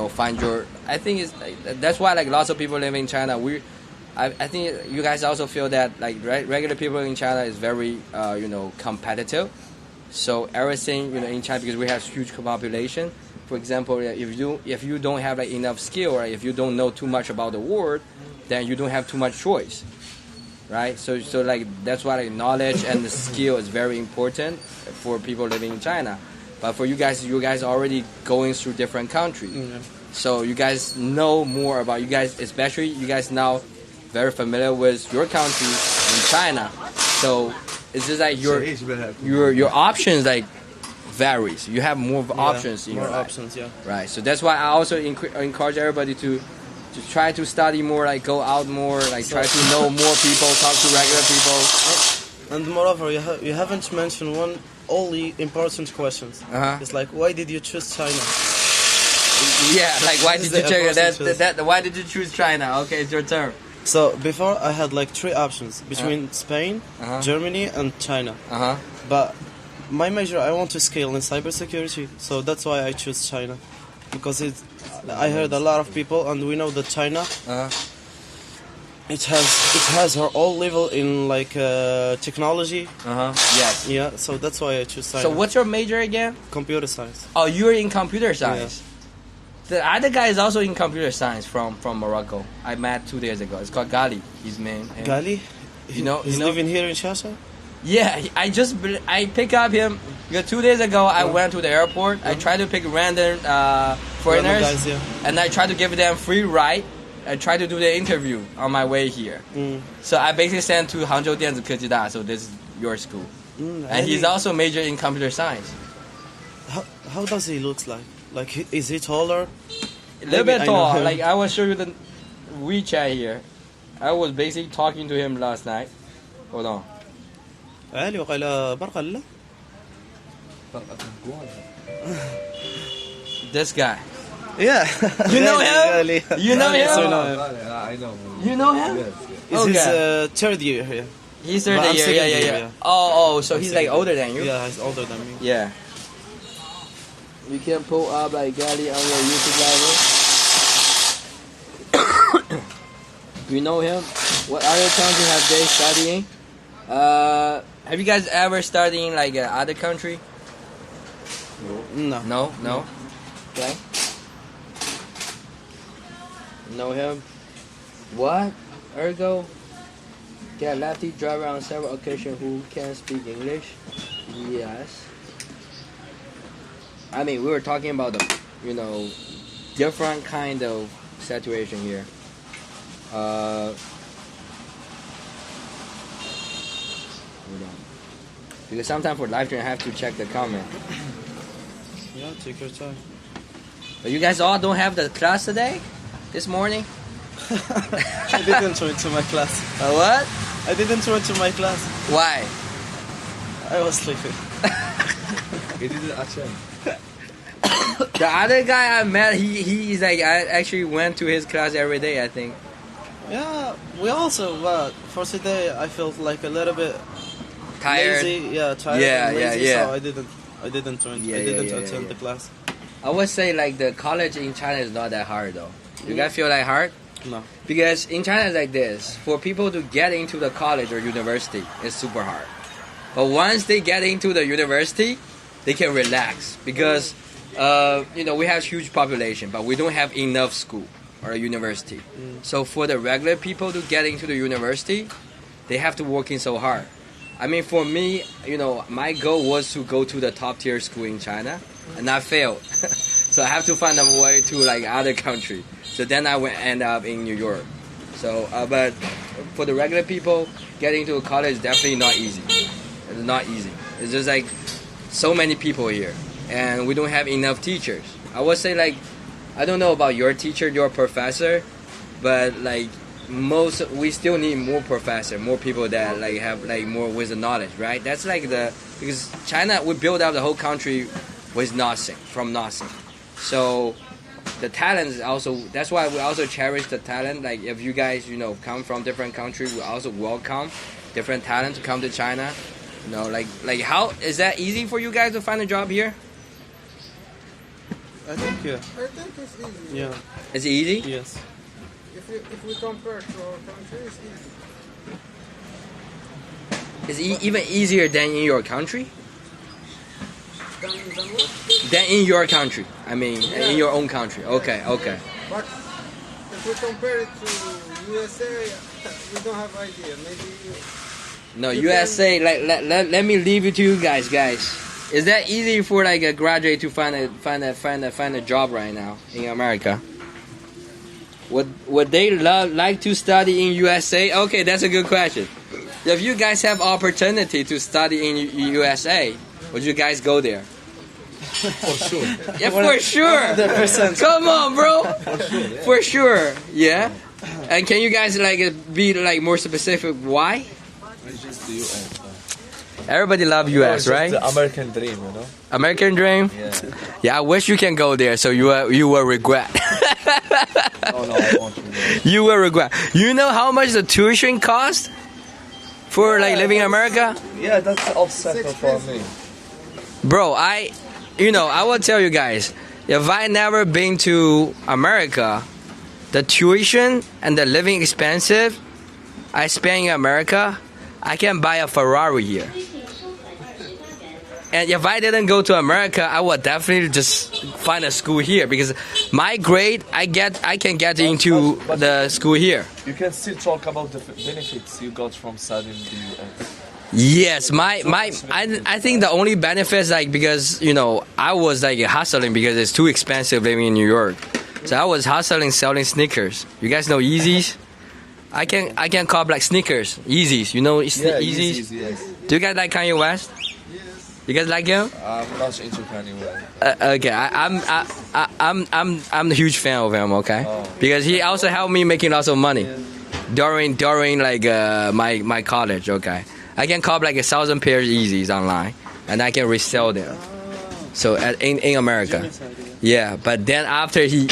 find your. I think it's that's why like lots of people living in China. I think you guys also feel that like regular people in China is very competitive. So everything in China, because we have huge population. For example, if you don't have like enough skill, or if you don't know too much about the world, then you don't have too much choice, right? So like that's why like knowledge and the skill is very important for people living in China. But for you guys already going through different countries, so you guys know more about especially you guys now very familiar with your country in China. So it's just like your options like varies. You have more options in your life. Options, yeah. Right. So that's why I also encourage everybody to try to study more, like go out more, like try to know more people, talk to regular people. And moreover, you haven't mentioned one only important question. It's like, why did you choose China? Yeah, like why did you why did you choose China? Okay, it's your turn. So before I had like 3 options between Spain, Germany, and China. But my major, I want to scale in cybersecurity, so that's why I choose China, because I heard a lot of people, and we know that China, it has her own level in like technology. Yes. Yeah. So that's why I choose China. So what's your major again? Computer science. Oh, you're in computer science. The other guy is also in computer science from Morocco. I met 2 days ago. It's called Gali. His name. Gali? He's living here in Shasha? Yeah, I pick up him because 2 days ago I went to the airport. I tried to pick random foreigners, guys, and I tried to give them free ride. I tried to do the interview on my way here. So I basically sent to Hangzhou Dianzi Kejida, so this is your school. And he's also major in computer science. How does he look like? Like, is he taller? A little bit tall. Like, I will show you the WeChat here. I was basically talking to him last night. Hold on. This guy. Yeah. You know him? You know him? I know. You know him? Yes. It's his third year here. He's third year. Yeah. Oh, so he's like older than you? Yeah, he's older than me. Yeah. You can pull up like Gali on your YouTube library. You know him? What other country have they studying? Have you guys ever studied in like other country? No. No? Okay. Know him? What? Ergo? Get lefty driver on several occasions who can speak English? Yes. I mean, we were talking about the, different kind of situation here. Hold on. Because sometimes for live stream I have to check the comment. Yeah, take your time. But you guys all don't have the class today? This morning? I didn't join to my class. What? I didn't join to my class. Why? I was sleeping. He didn't attend. The other guy I met, he's like, I actually went to his class every day, I think. Yeah, we also, but for today I felt like a little bit Tired? lazy. Yeah, tired Yeah, and lazy, yeah. so I didn't join. I didn't attend the class. I would say like the college in China is not that hard though. You guys feel like hard? No. Because in China it's like this. For people to get into the college or university, it's super hard. But once they get into the university, they can relax. Because, we have huge population, but we don't have enough school or a university. So for the regular people to get into the university, they have to work in so hard. I mean, for me, my goal was to go to the top tier school in China, and I failed. So I have to find a way to like other country. So then I end up in New York. So, but for the regular people, getting to a college is definitely not easy. It's not easy. It's just like so many people here, and we don't have enough teachers. I would say like, I don't know about your teacher, your professor, but like we still need more professor, more people that like have like more wisdom knowledge, right? That's like because China, we built up the whole country with nothing, from nothing. So the talent is also, that's why we also cherish the talent. Like if you guys, you know, come from different countries, we also welcome different talent to come to China. You know, like how is that easy for you guys to find a job here? I think yeah. I think it's easy. Yeah. Is it easy? Yes. If we compare to our country, it's easy. Is it even easier than in your country? Than what? Than in your country. I mean, in your own country. Okay, okay. But if we compare it to USA, we don't have idea. Maybe. No, You USA. Let me leave it to you guys. Is that easy for like a graduate to find a job right now in America? Would they like to study in USA? Okay, that's a good question. If you guys have opportunity to study in USA, would you guys go there? For sure. Yeah, for sure. 100%. Come on, bro. For sure. Yeah. For sure. Yeah. And can you guys like be like more specific? Why? It's just the US. Everybody love US, It's right? just the American dream, you know. American dream. Yeah. Yeah, I wish you can go there, so you will regret. No, I want to. You will regret. You know how much the tuition cost for like living in America? Yeah, that's the obstacle for me. Bro, I will tell you guys, if I never been to America, the tuition and the living expensive I spend in America, I can buy a Ferrari here. And if I didn't go to America, I would definitely just find a school here because my grade I can get into but the school here. You can still talk about the benefits you got from studying in the US. Yes, I think the only benefit is like because I was like hustling because it's too expensive living in New York, so I was hustling selling sneakers. You guys know Yeezys? I can call like sneakers Yeezys. You know Yeezys? Easy, yes. Do you guys like Kanye West? You guys like him? I'm not into Kanye West. Okay, I'm a huge fan of him. Okay, because he also helped me making lots of money during like my college. Okay. I can cop like 1,000 pairs Yeezys online, and I can resell them. So in America, yeah. But then after he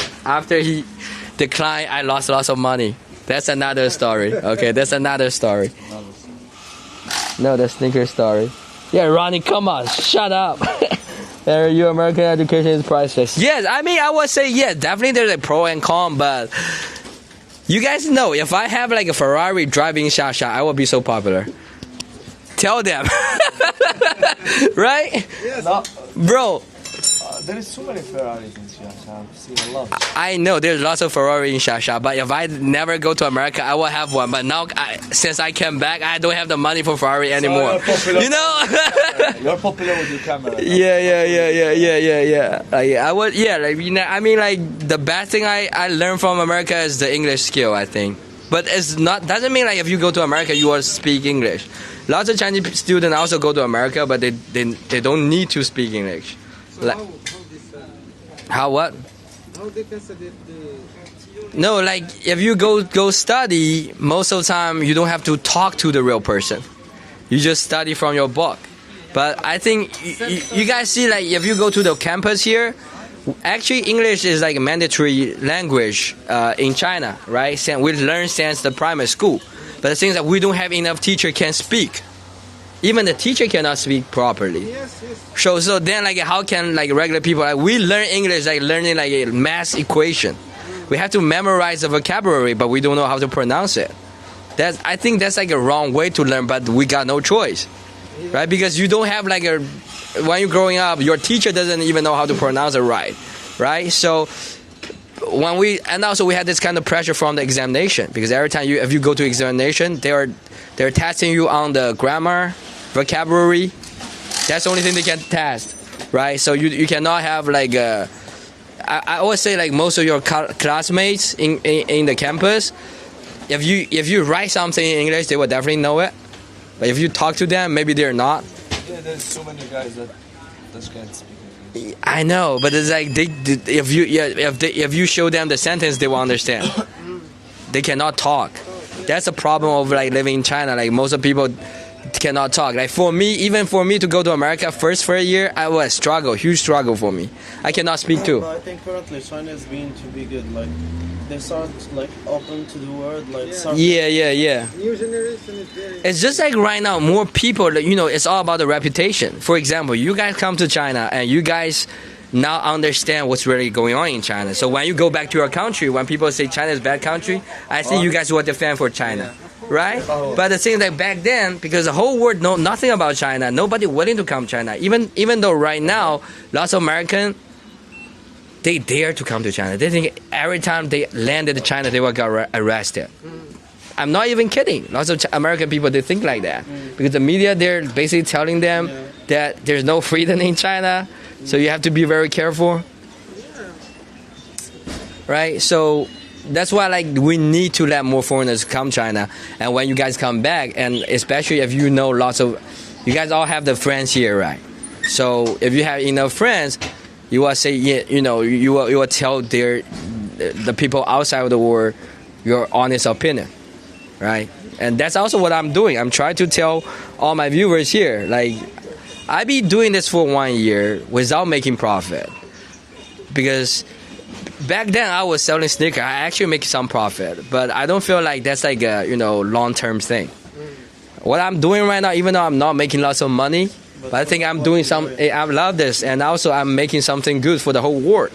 declined, I lost lots of money. That's another story. Okay, that's another story. No, the sneaker story. Yeah, Ronnie, come on, shut up. Your American education is priceless. Yes, I mean I would say yes. Definitely, there's a pro and con, but you guys know if I have like a Ferrari driving Shasha, I would be so popular. Tell them. Right? Yes. Bro. There is so many Ferraris in Shasha. I've seen a lot. I know there's lots of Ferrari in Shasha, but if I never go to America, I will have one. But now, since I came back, I don't have the money for Ferrari anymore. So you know? You're popular with your camera. Yeah. I would, I mean, like the bad thing I learned from America is the English skill, I think. But it's not, doesn't mean like if you go to America, you will speak English. Lots of Chinese students also go to America, but they don't need to speak English. So like, how what? How they can study the... No, like if you go study, most of the time you don't have to talk to the real person. You just study from your book. But I think you guys see like if you go to the campus here, actually English is like a mandatory language in China, right? We learn since the primary school. But the thing is that we don't have enough teacher can speak. Even the teacher cannot speak properly. Yes. So then like how can like regular people, like we learn English like learning like a math equation. We have to memorize the vocabulary, but we don't know how to pronounce it. I think that's like a wrong way to learn, but we got no choice, right? Because you don't have like when you're growing up, your teacher doesn't even know how to pronounce it right? So also we had this kind of pressure from the examination, because every time if you go to examination, they're testing you on the grammar, vocabulary. That's the only thing they can test, right? So you cannot have like I always say like most of your classmates in the campus, if you write something in English, they will definitely know it. But if you talk to them, maybe they're not. Yeah, there's so many guys that just can't speak English. I know, but it's like if you show them the sentence, they will understand. They cannot talk. That's the problem of like living in China. Like most of people, cannot talk. Like for me, even for me to go to America first for a year, I was huge struggle for me. I cannot speak too. I think currently China is being to be good. Like they start like open to the world. Like Yeah. New generation is very. It's just like right now, more people. You know, it's all about the reputation. For example, you guys come to China and you guys now understand what's really going on in China. So when you go back to your country, when people say China is a bad country, I think you guys will defend for China. Right? But the thing that back then, because the whole world know nothing about China, nobody willing to come to China. Even though right now, lots of Americans, they dare to come to China. They think every time they landed in China, they will get arrested. I'm not even kidding. Lots of American people, they think like that. Because the media, they're basically telling them that there's no freedom in China, so you have to be very careful. Right? So that's why like we need to let more foreigners come China. And when you guys come back, and especially if you know lots of, you guys all have the friends here, right? So if you have enough friends, you will say, you will tell the people outside of the world your honest opinion, right? And that's also what I'm doing. I'm trying to tell all my viewers here, like, I be doing this for 1 year without making profit, because back then I was selling sneakers. I actually make some profit, but I don't feel like that's like a long-term thing. What I'm doing right now, even though I'm not making lots of money, but I think I'm doing I love this, and also I'm making something good for the whole world.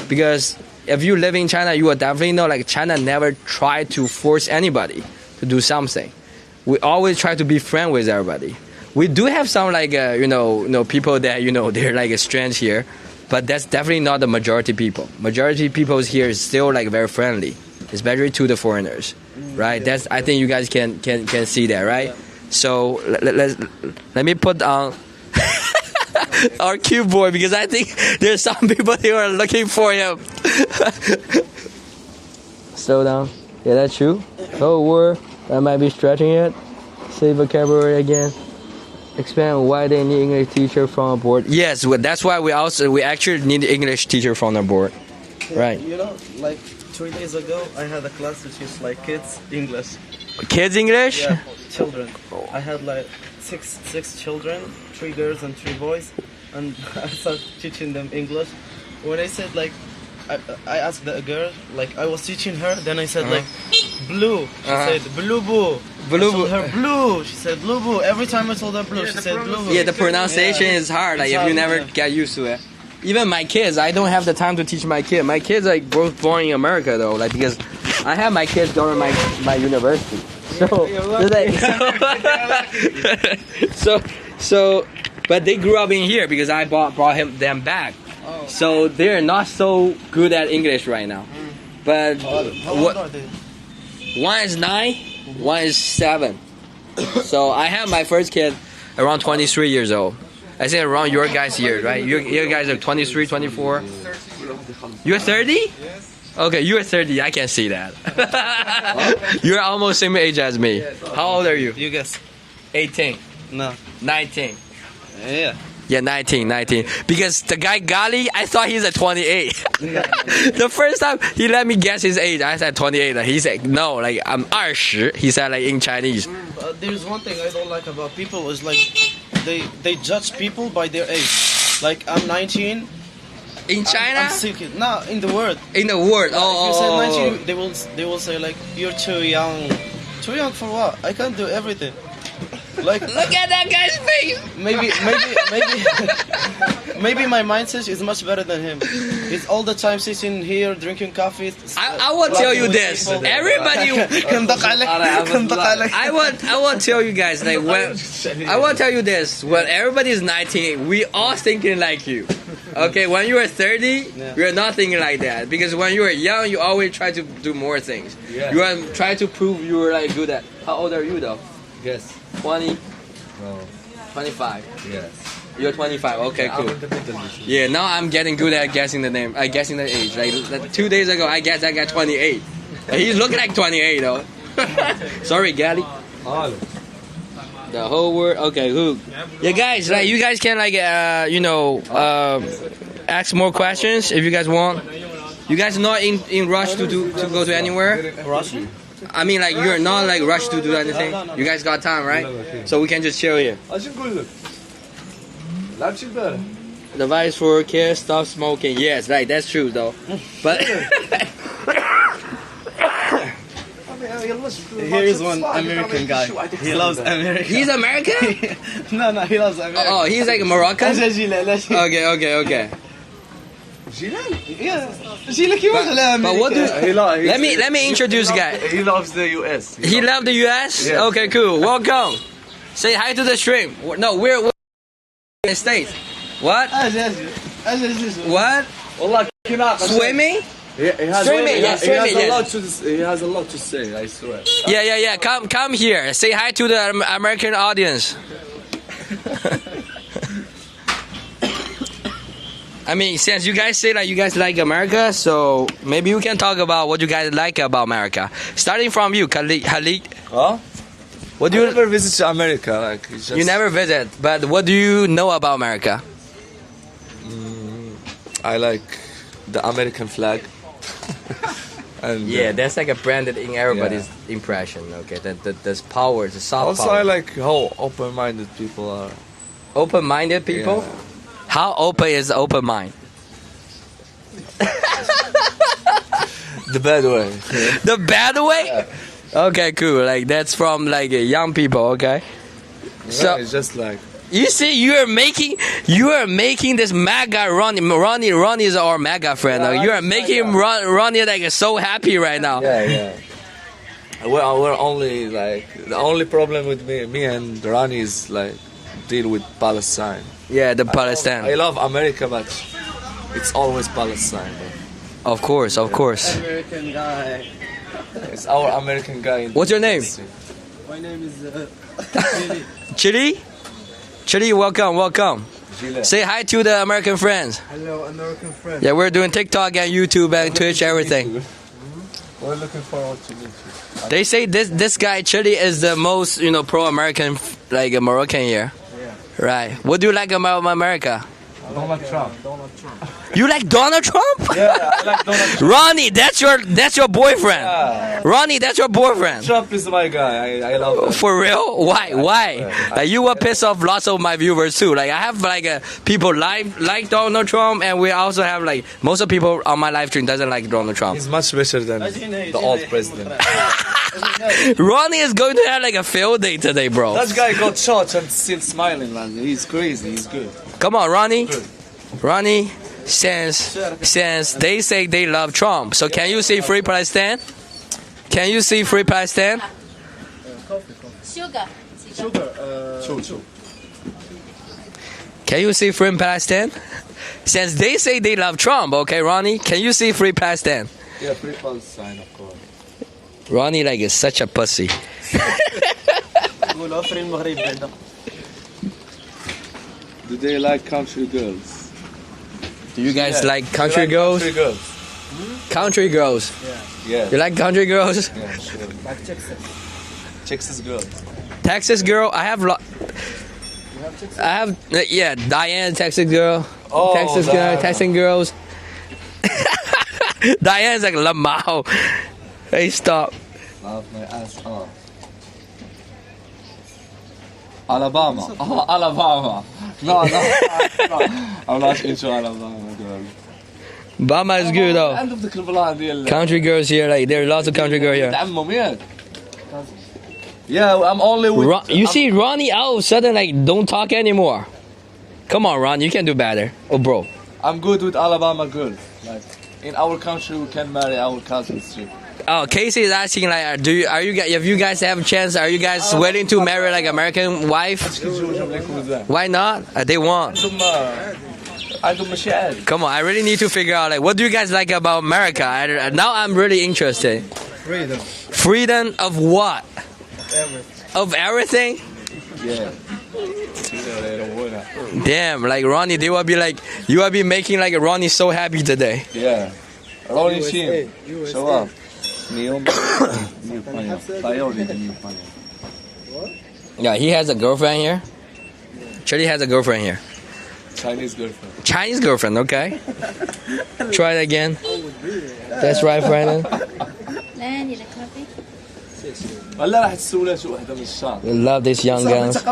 Because if you live in China, you will definitely know like China never tried to force anybody to do something. We always try to be friends with everybody. We do have some like people that they're like strange here. But that's definitely not the majority people. Majority people here is still like very friendly, especially to the foreigners, right? That's, I think you guys can see that, right? Yeah. So let me put on our cute boy, because I think there's some people who are looking for him. Slow down. Yeah, that's true. Oh, word. I might be stretching it. Say vocabulary again. Explain why they need English teacher from aboard. Yes, well, that's why we actually need English teacher from aboard. Right. Like 3 days ago, I had a class which is like kids English. Kids English? Yeah, children. I had like six children, 3 girls and 3 boys, and I started teaching them English. When I said like, I asked the girl, like I was teaching her, then I said like, blue. She said blue boo. Blue boo. Her blue. She said blue boo. Every time I told her blue, she said blue boo. Yeah, the pronunciation is hard. Like if you never get used to it. Even my kids, I don't have the time to teach my kids. My kids are both born in America though, like because I have my kids going to my university. So, but they grew up in here because I brought them back. So they're not so good at English right now. But how old are they? One is 9, one is 7. So I have my first kid around 23 years old. I think around your guys' year, right? You guys are 23, 24. You're 30? Yes. Okay, you're 30. I can see that. You're almost same age as me. How old are you? You guess. 18. No. 19. Yeah. Yeah, 19. Because the guy Gali, I thought he's at 28. The first time he let me guess his age, I said 28. He said no, like I'm 20. He said like in Chinese. There's one thing I don't like about people is like they judge people by their age. Like I'm 19. In China? I'm sick. No, in the world. In the world. If you say 19, they will say like you're too young. Too young for what? I can't do everything. Like look at that guy's face. Maybe my mindset is much better than him. He's all the time sitting here drinking coffee. I will tell you this. People. Everybody. I will tell you guys like when I will tell you this. When everybody is 19, we all thinking like you. Okay, when you are 30, we are not thinking like that. Because when you are young, you always try to do more things. Yeah. You are trying to prove you are like good at. How old are you though? Yes. 20? No. 25? Yes. You're 25, okay, cool. Yeah, now I'm getting good at guessing the name, guessing the age. Like 2 days ago, I guessed I got 28. He's looking like 28 though. Sorry, Gali. The whole word, okay, who? Yeah, guys, like you guys can like, ask more questions if you guys want. You guys not in rush to go to anywhere? Rush? I mean, like, you're not like rushed to do anything. No. You guys got time, right? Okay. So we can just chill here. عشان نقول لك لعبت البارح Advice for kids: stop smoking. Yes, right. That's true, though. But Here's one American guy. He loves America. he's American. No, he loves America. Oh, he's like Moroccan. Okay. Yeah. But what do? Let me introduce the guy. He loves the US. He loved the U.S. Yes. Okay, cool. Welcome. Say hi to the stream. No, we're in the States. What? What? والله كنا Swimming? He has Streaming, yeah, streaming, a yes. lot to he has a lot to say, I swear. Yeah. Come here. Say hi to the American audience. I mean, since you guys say that you guys like America, so maybe we can talk about what you guys like about America. Starting from you, Khalid. Huh? What do You you? never visit America, like it's just, You never visit, but what do you know about America? I like the American flag. And Yeah, that's like a branded in everybody's impression. Okay, there's power, the soft also power. I like how open-minded people are. Open-minded people. Yeah. How open is the open mind? The bad way. The bad way? Okay, cool. Like that's from like young people. Okay. So It's just like you see, you are making this MAGA Ronnie is our MAGA friend. Now. You are making Ronnie like so happy right now. yeah. We're only like the only problem with me and Rani is like deal with Palestine. Yeah, the Palestine. I love America, but it's always Palestine. Of course. American guy. It's our American guy. What's your name? My name is Chili. Chili, welcome. Gile. Say hi to the American friends. Hello, American friend. Yeah, we're doing TikTok and YouTube and Twitch, everything. We're looking forward to meet you. They say this guy Chili is the most pro-American like Moroccan here. Yeah. Right. What do you like about America? Donald Trump. You like Donald Trump? Yeah, I like Donald Trump. Ronnie, that's your boyfriend. Yeah. Ronnie, that's your boyfriend. Trump is my guy. I love him. For real? Why? Like, you will piss off lots of my viewers too. Like I have like people like Donald Trump, and we also have like most of people on my live stream doesn't like Donald Trump. He's much better than the old president. Ronnie is going to have like a field day today, bro. That guy got shot and still smiling, man. He's crazy. He's good. Come on, Ronnie. Ronnie, since they say they love Trump, so can you see Free Palestine? Can you see Free Palestine? Sugar. Can you see Free Palestine? Since they say they love Trump, okay, Ronnie, can you see Free Palestine? Yeah, free Palestine, of course. Ronnie like is such a pussy. Do they like country girls? Do you guys like country They like girls? Country girls. Country girls. Yeah. You like country girls? Yeah, sure. Like Texas girls. Texas girl. I have Diane, Texas girl. Oh, Texas girl, Diana. Texan girls. Diane's like Lamau. Hey, stop. Laugh my ass off. Alabama. Oh, Alabama. No. I'm not into Alabama, girl. Bama is good though. عندهم ذيك البلان ديال Country girls here, like there are lots of country girls here. عمهم ياك. Yeah, I'm only with. You see, Ronnie all of a sudden like don't talk anymore. Come on, Ron, you can do better. Oh, bro. I'm good with Alabama girls. Like in our country, we can marry our cousins too. Oh, Casey is asking like, if you guys have a chance, are you guys willing to marry like American wife? Why not? They won't. عندهم مشاعر. Come on, I really need to figure out like what do you guys like about America? Now I'm really interested. Freedom. Freedom of what? Everything. Of everything? Yeah. Damn, like Ronnie, they will be like, you will be making like Ronnie so happy today. Yeah. Ronnie team. USA. Show up. Yeah, he has a girlfriend here. Charlie has a girlfriend here. Chinese girlfriend. Chinese girlfriend, okay. Try it again. That's right, Brandon. 来，你的咖啡。هلا راح تسولها شو وحده من الشام. Love this young guys.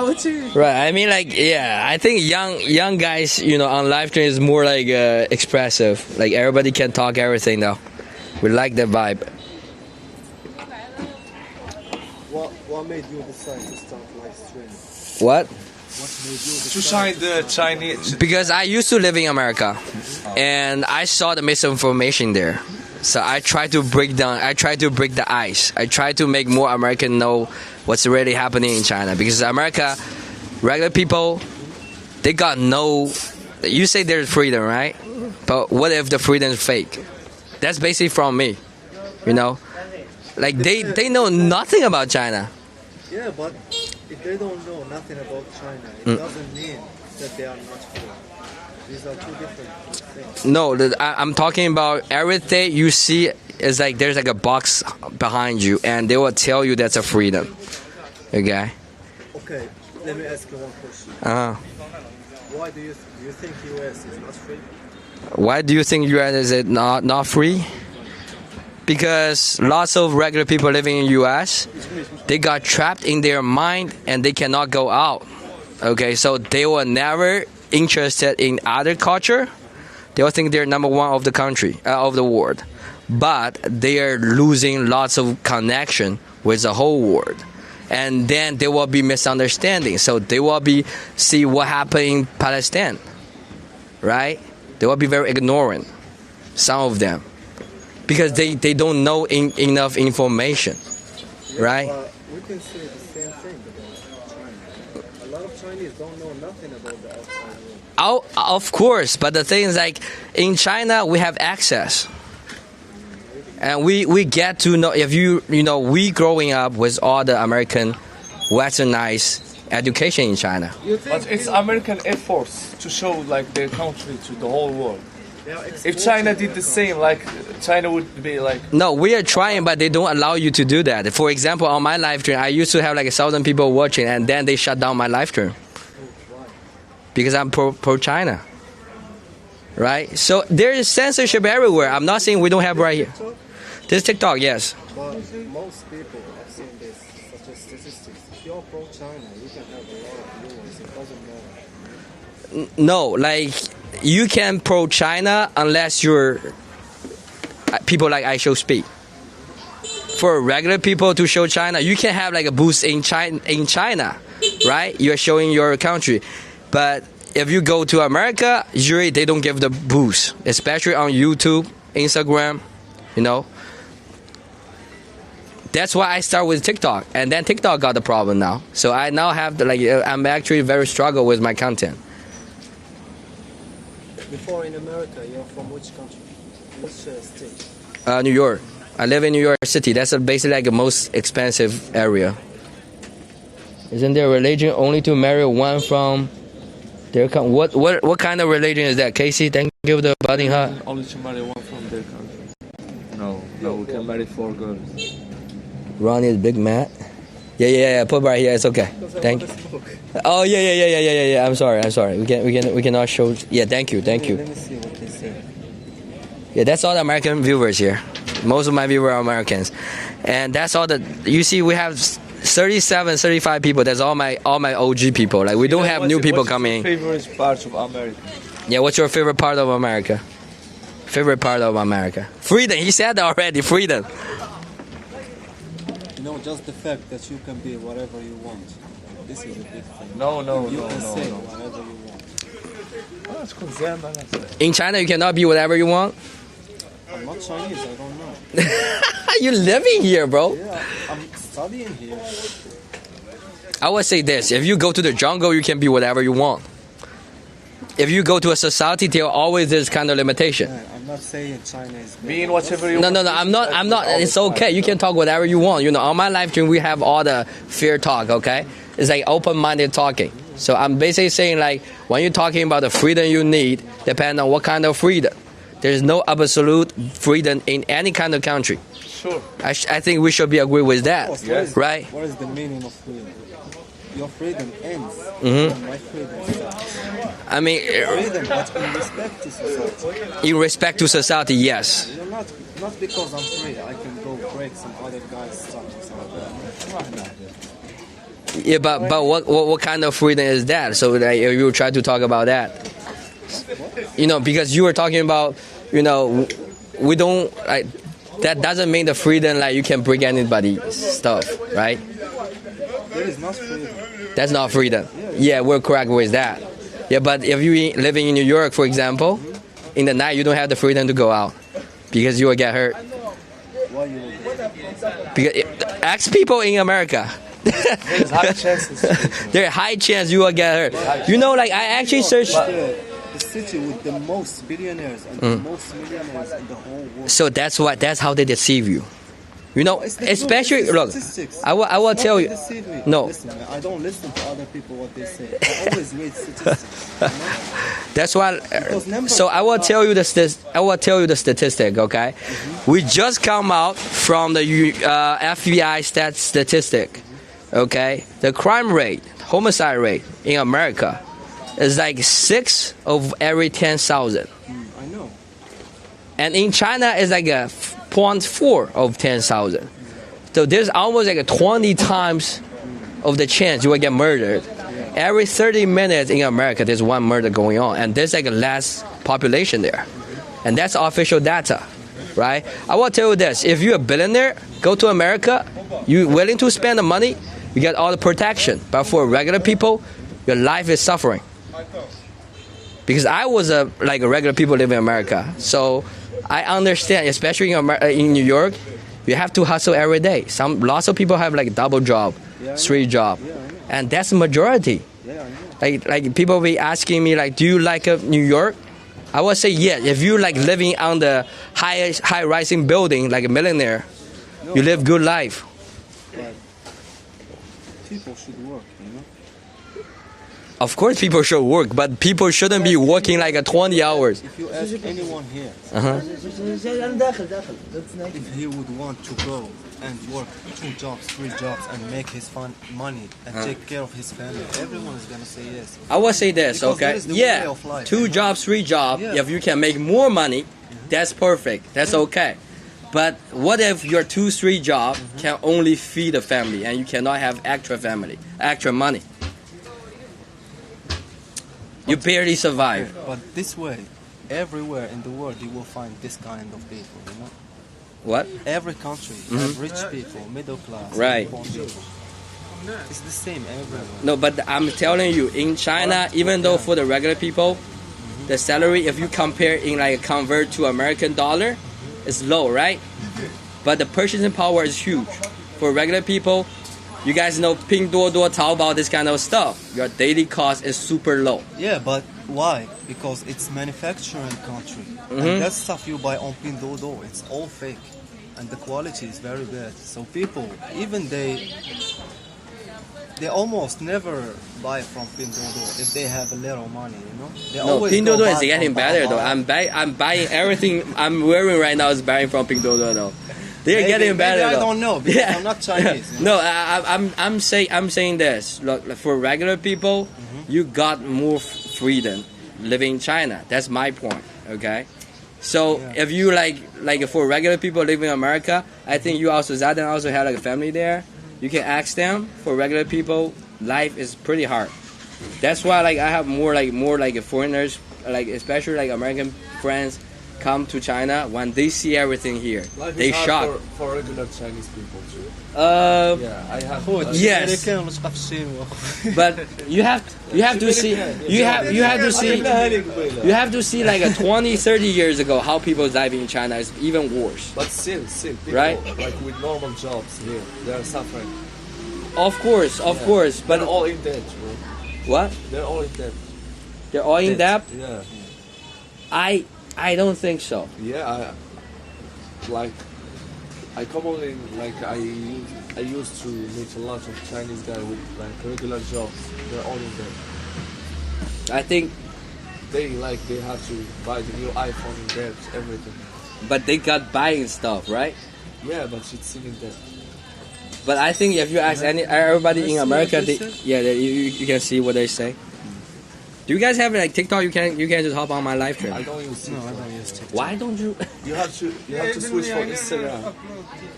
Right. I mean, like, yeah. I think young guys, you know, on live stream is more like expressive. Like everybody can talk everything though. We like that vibe. What made you decide to start live streaming? What? What made you To decide? shine the Chinese. Because I used to live in America, and I saw the misinformation there. So I try to break the ice. I try to make more American know what's really happening in China. Because America, regular people, they got no. You say there's freedom, right? But what if the freedom is fake? That's basically from me, you know. Like they know nothing about China. Yeah, but if they don't know nothing about China, it doesn't mean that they are not free. These are two different things. No, I'm talking about everything you see is like there's like a box behind you, and they will tell you that's a freedom. Okay. Okay, let me ask you one question. Why do you think US is not free? Why do you think US is it not free? Because lots of regular people living in US, they got trapped in their mind and they cannot go out. Okay, so they were never interested in other culture. They will think they're number one of the country, of the world. But they are losing lots of connection with the whole world. And then there will be misunderstanding. So they will see what happened in Palestine, right? They will be very ignorant, some of them. Because they don't know enough information, right? We can say the same thing about China. A lot of Chinese don't know nothing about the outside world. Oh, of course, but the thing is, like, in China we have access, and we get to know. If you know, we growing up with all the American westernized education in China. But it's American efforts to show like their country to the whole world. If China did the same, like China would be like. No, we are trying, but they don't allow you to do that. For example, on my live stream, I used to have like 1,000 people watching, and then they shut down my live stream because I'm pro China, right? So there is censorship everywhere. I'm not saying we don't have right here. This TikTok, yes. But most people have seen this, such as statistics. If you're pro-China, you can have a lot of viewers. It doesn't matter. No, like you can pro China unless you're people like I show speak. For regular people to show China, you can have like a boost in China, right? You're showing your country. But if you go to America, usually they don't give the boost, especially on YouTube, Instagram, you know. That's why I start with TikTok, and then TikTok got the problem now. So I now have I'm actually very struggle with my content. Before in America, you're from which country? Which state? New York. I live in New York City. That's basically like the most expensive area. Isn't there a religion only to marry one from their country? What kind of religion is that, Casey? Thank you for the budding heart. Only to marry one from their country. No, we can marry 4 girls. Ronnie is big mad. Yeah. Put right here. It's okay. Thank you. Oh yeah. I'm sorry. We cannot show. Yeah, thank you. Let me see what they say. Yeah, that's all the American viewers here. Most of my viewers are Americans, and that's all the. You see, we have 37, 35 people. That's all my OG people. Like we don't have new people coming. What's your favorite part of America? Yeah, what's your favorite part of America? Favorite part of America? Freedom. He said that already. Freedom. You know, just the fact that you can be whatever you want. This is a big thing. No. You can say whatever you want. In China, you cannot be whatever you want. I'm not Chinese, I don't know. You're living here, bro. Yeah, I'm studying here. I would say this: if you go to the jungle, you can be whatever you want. If you go to a society, there always is kind of limitation. Yeah, I'm not saying China is bad. Being whatever you want. No. I'm not. It's okay. You can talk whatever you want. You know, on my live stream, we have all the fair talk. Okay, it's like open-minded talking. So I'm basically saying like when you're talking about the freedom you need, depending on what kind of freedom. There's no absolute freedom in any kind of country. Sure. I think we should be agree with that, Yes. right? What is the meaning of freedom? Your freedom ends when my freedom starts. I mean, Freedom, but in respect to society. in respect to society, yes. You're not Not because I'm free, I can go break some other guy's stuff or something like that. Yeah, but what kind of freedom is that? So that you try to talk about that. You know, because you were talking about, you know, we don't like that doesn't mean the freedom like you can break anybody's stuff, right? That is not freedom. That's not freedom. Yeah, we're correct with that. Yeah, but if you living in New York, for example, in the night you don't have the freedom to go out because you will get hurt. Why you? Because ask people in America. There's high chances. There's a high chance you will get hurt. You know, like I actually searched. The city with the most billionaires and the most millionaires in the whole world. So that's how they deceive you. You know, especially look. I will tell you. No. Listen, man, I don't listen to other people what they say. I always read statistics. You know? That's why. So I will tell you the statistic. Okay, we just come out from the FBI statistic. Okay, the crime rate, homicide rate in America is like 6 of every 10,000. I know. And in China, it's like a 0.4 of 10,000. So there's almost like a 20 times of the chance you will get murdered. Every 30 minutes in America, there's one murder going on, and there's like a less population there, and that's official data, right? I will tell you this: if you're a billionaire, go to America, you're willing to spend the money, you get all the protection. But for regular people, your life is suffering. Because I was a regular people living in America, so I understand, especially in New York, you have to hustle every day. Lots of people have like double job, 3 job, and that's the majority. Like people be asking me like, do you like New York? I would say yes. If you like living on the high rising building like a millionaire, you live good life. But people should work, you know. Of course, people should work, but people shouldn't be working like 20 hours. If you ask anyone here, if he would want to go and work 2 jobs, 3 jobs, and make his money and take care of his family, everyone is gonna say yes. I would say this, Because that okay? is the way Yeah, of life, 2 you know? jobs, 3 jobs. Yeah. If you can make more money, that's perfect. That's okay. But what if your 2, 3 job can only feed a family and you cannot have extra money? You barely survive. But this way, everywhere in the world, you will find this kind of people, you know. What? Every country have rich people, middle class, Right. poor people. It's the same everywhere. No, but I'm telling you, in China, even though for the regular people, the salary, if you compare convert to American dollar, is low, right? But the purchasing power is huge. For regular people, you guys know Pinduoduo, Taobao, this kind of stuff. Your daily cost is super low. Yeah, but why? Because it's manufacturing country. And that stuff you buy on Pinduoduo, it's all fake. And the quality is very bad. So people, even they almost never buy from Pinduoduo if they have a little money, you know? They No, always Pinduoduo go is buy getting from better though. Taobao. I'm buying everything I'm wearing right now is buying from Pinduoduo though. They're getting better Maybe though. I don't know because I'm not Chinese. You know? No, I'm saying this. Look, for regular people, you got more freedom living in China. That's my point. Okay, so if you like for regular people living in America, I think you also Zaden also had like a family there. You can ask them. For regular people, life is pretty hard. That's why I have more foreigners, especially American friends, come to China. When they see everything here, Life they is hard shock. for regular Chinese people too. Yeah, I have. Yes, but you have to see like 20-30 years ago how people living in China is even worse. But still, people, Right? like with normal jobs here, they are suffering. Of course, but They're all in debt, bro. what? They're all in debt. They're all in debt? Yeah. I don't think so. Yeah, I commonly I used to meet a lot of Chinese guys with regular jobs. They're all in debt. I think, They have to buy the new iPhone in debt, everything. but they got buying stuff, right? Yeah, but it's still in debt. But I think if you ask everybody in America, you can see what they say. Do you guys have like TikTok? You can just hop on my live stream. I don't use TikTok. No, I don't use TikTok. Why don't you? You have to switch for Instagram.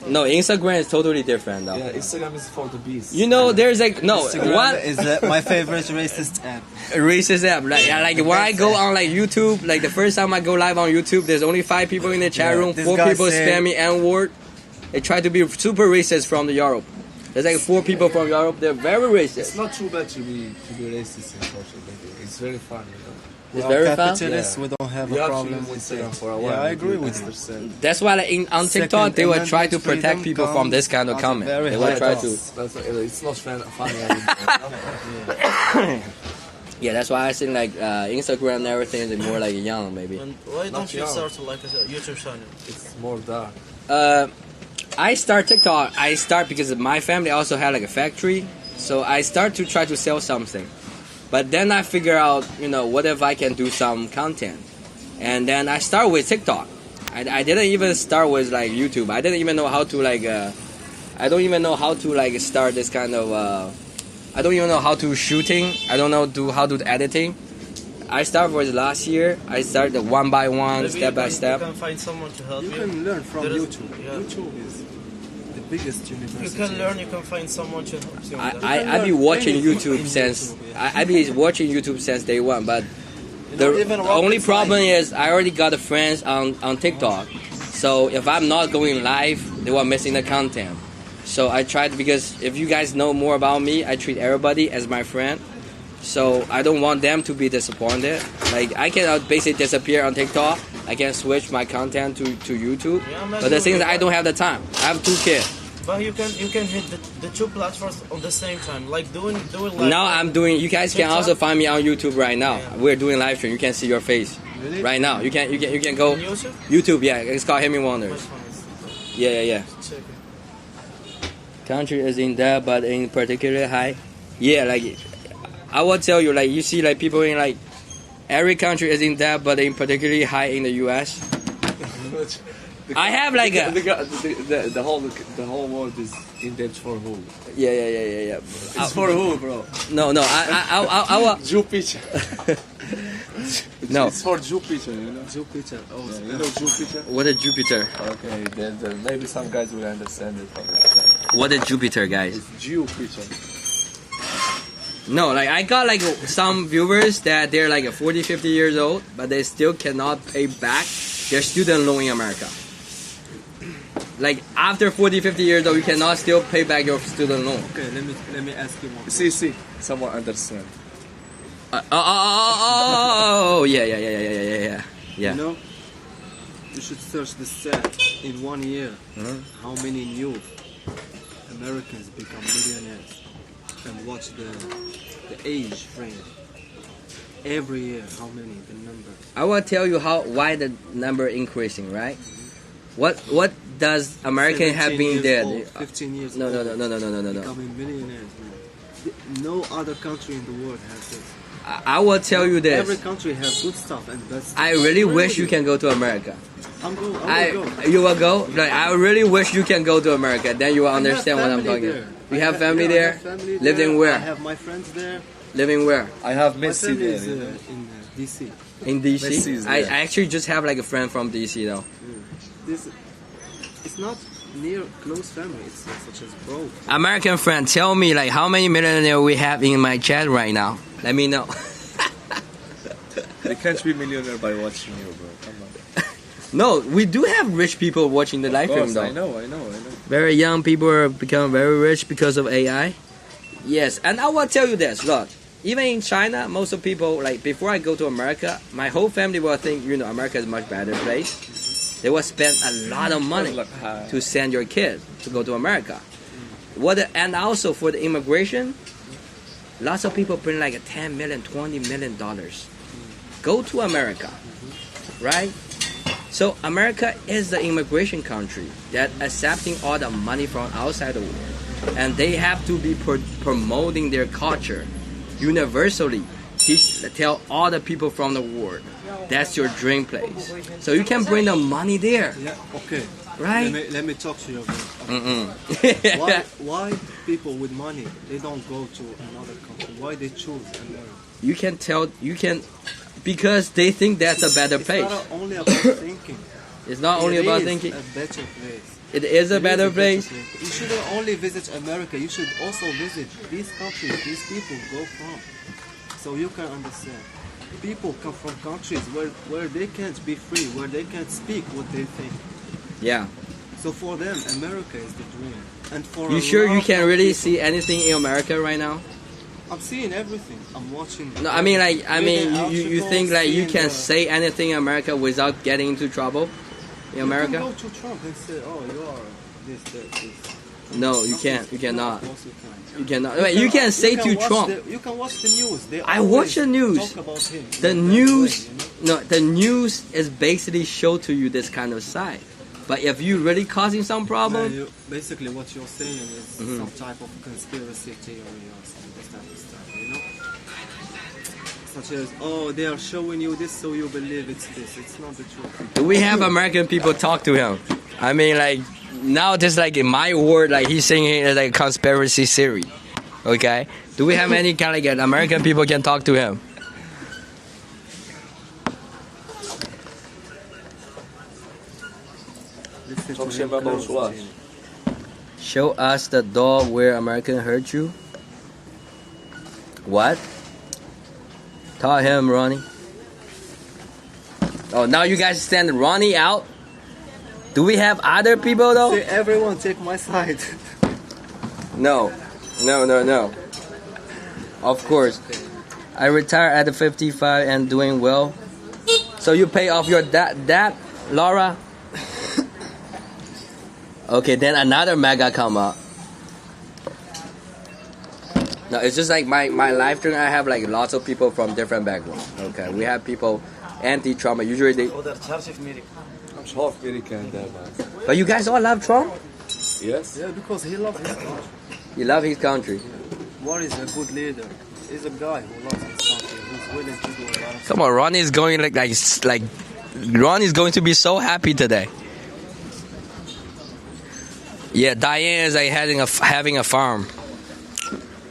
No, Instagram is totally different though. Yeah, Instagram is for the beast. You know, there's like no Instagram what is my favorite racist app. racist app. Like when I go on like YouTube, like the first time I go live on YouTube, there's only 5 people in the chat room. this 4 guy people said- spam me N-word. They try to be super racist from the Europe. There's like 4 people from Europe. They're very It's racist. not too bad to be racist in social media. It's very fun, you know. It's We are very fun. capitalists. Yeah. We don't have You a have to problem use with Instagram it. for a while. Yeah, I agree with you. you. That's why like, on TikTok Second they will try to Amendment protect freedom people from this kind of comes at a comment. very They will high try cost. to. It's not funny anymore. Yeah, that's why I think like Instagram and everything is more like young maybe. And why Not don't you young. start like a YouTube channel? It's more dark. I start TikTok. I start because my family also had like a factory, so I start to try to sell something. But then I figure out, you know, what if I can do some content, and then I start with TikTok. I didn't even start with like YouTube. I didn't even know how to like. I don't even know how to like start this kind of. I don't even know how to shooting. I don't know how to editing. I started with last year. I started one by one, Maybe step by step. You can find someone to help You you. can learn from There is- YouTube. yeah. YouTube is the biggest university. You can learn. You can find someone to help you. with that. I be watching anything YouTube in since YouTube, yeah. I be watching YouTube since day one, but You the know, even only rocket problem science- is I already got a friends on TikTok, so if I'm not going live, they were missing the content. So I tried because if you guys know more about me, I treat everybody as my friend. So I don't want them to be disappointed. Like I can basically disappear on TikTok. I can switch my content to YouTube. Yeah, But the thing is, I don't have the time. I have 2 kids. But you can hit the 2 platforms on the same time, like doing like. Now I'm doing. You guys can TikTok? also find me on YouTube right now. Yeah. We're doing live stream. You can see your face Really? right now. You can go On YouTube. YouTube. Yeah, it's called himmywonders. Which one is Yeah. check it. Country is in debt, but in particular high. Yeah, like I will tell you, like you see, like people in like every country is in debt, but in particularly high in the U.S. I have like a the whole world is in debt for who? yeah. It's for who, bro? No. I will. Jupiter. No. It's for Jupiter, you know. Jupiter. Oh, Yeah, you know Jupiter. What is Jupiter? Okay, then maybe some guys will understand it. But What is Jupiter, guys? it's Jupiter. No, like I got like some viewers that they're like 40, 50 years old, but they still cannot pay back their student loan in America. Like after 40, 50 years old, you cannot still pay back your student loan. Okay, let me ask you one. See, someone understand. Yeah. You know, you should search the stat in 1 year. How many new Americans become millionaires, and watch the age range. Every year, how many? The number. I will tell you why the number increasing, right? What does American have 17 been years dead? old, 15 years No. old, becoming millionaires, man. No other country in the world has this. I will tell you Every this. country has good stuff and bad stuff. I really Agree wish with you can go to America. I will go. You will go? Like, I really wish you can go to America. Then you will I have understand what I'm family talking there. about. You have family I there? have family Lived there. in where? I have my friends there. Living where? I have My Messi family there. is you know. in DC. In DC? Messi is I there. actually just have like a friend from DC though. This, it's not near close family. It's such as bro. American friend, tell me like how many millionaires we have in my chat right now. Let me know. They can't be millionaire by watching you, bro. Come on. No, we do have rich people watching the live Of stream course, though. I know. Very young people are becoming very rich because of AI. Yes, and I will tell you this. Look, even in China, most of people, like before I go to America, my whole family will think, you know, America is a much better place. They will spend a lot of money to send your kid to go to America. And also for the immigration, lots of people bring like a $10 million, $20 million. Go to America, right? So America is the immigration country that accepting all the money from outside the world, and they have to be promoting their culture universally. Tell all the people from the world that's your dream place. So you can bring the money there, Yeah. Okay. right? Let me talk to you about why people with money they don't go to another country? Why they choose America? you can tell, you can, because they think that's a better place. It's not only about thinking. It's not only about thinking. It is a better place. It is a better place. You shouldn't only visit America. You should also visit these countries these people go from, so you can understand. People come from countries where they can't be free, where they can't speak what they think. Yeah. So for them, America is the dream. And for You sure you can really see anything in America right now? I'm seeing everything. I'm watching. No, I mean you think like you can say anything in America without getting into trouble in America? You can go to Trump and say, "Oh, you are this, that, this." No, you can't. You cannot. Of course you can. You cannot. Wait, you can say to Trump. You can watch the news. They I watch the news. Talk about him. The news, no, the news is basically show to you this kind of side. But if you really causing some problem, basically what you're saying is some type of conspiracy theory or something, this type of stuff, you know? Such as, oh, they are showing you this so you believe it's this. It's not the truth. do we have American people talk to him? I mean, like, now just like in my word, like he's saying it like a conspiracy theory. Okay? Do we have any kind of like American people can talk to him? Show us the door where American hurt you. What? Tell him, Ronnie. Oh, now you guys stand Ronnie out? Do we have other people though? Say, everyone take my side. No. Of course. I retired at 55 and doing well. So you pay off your debt, Laura? Okay, then another mega come up. No, it's just like my lifetime. I have like lots of people from different backgrounds. Okay, we have people anti-Trump. Usually they. I'm half American there, man. But you guys all love Trump? Yes. Yeah, because he loves his country. You love his country. What is a good leader? He's a guy who loves his country, who's willing to do a lot of. Come on, Ronnie is going like Ronnie is going to be so happy today. Yeah, Diane is like having a farm.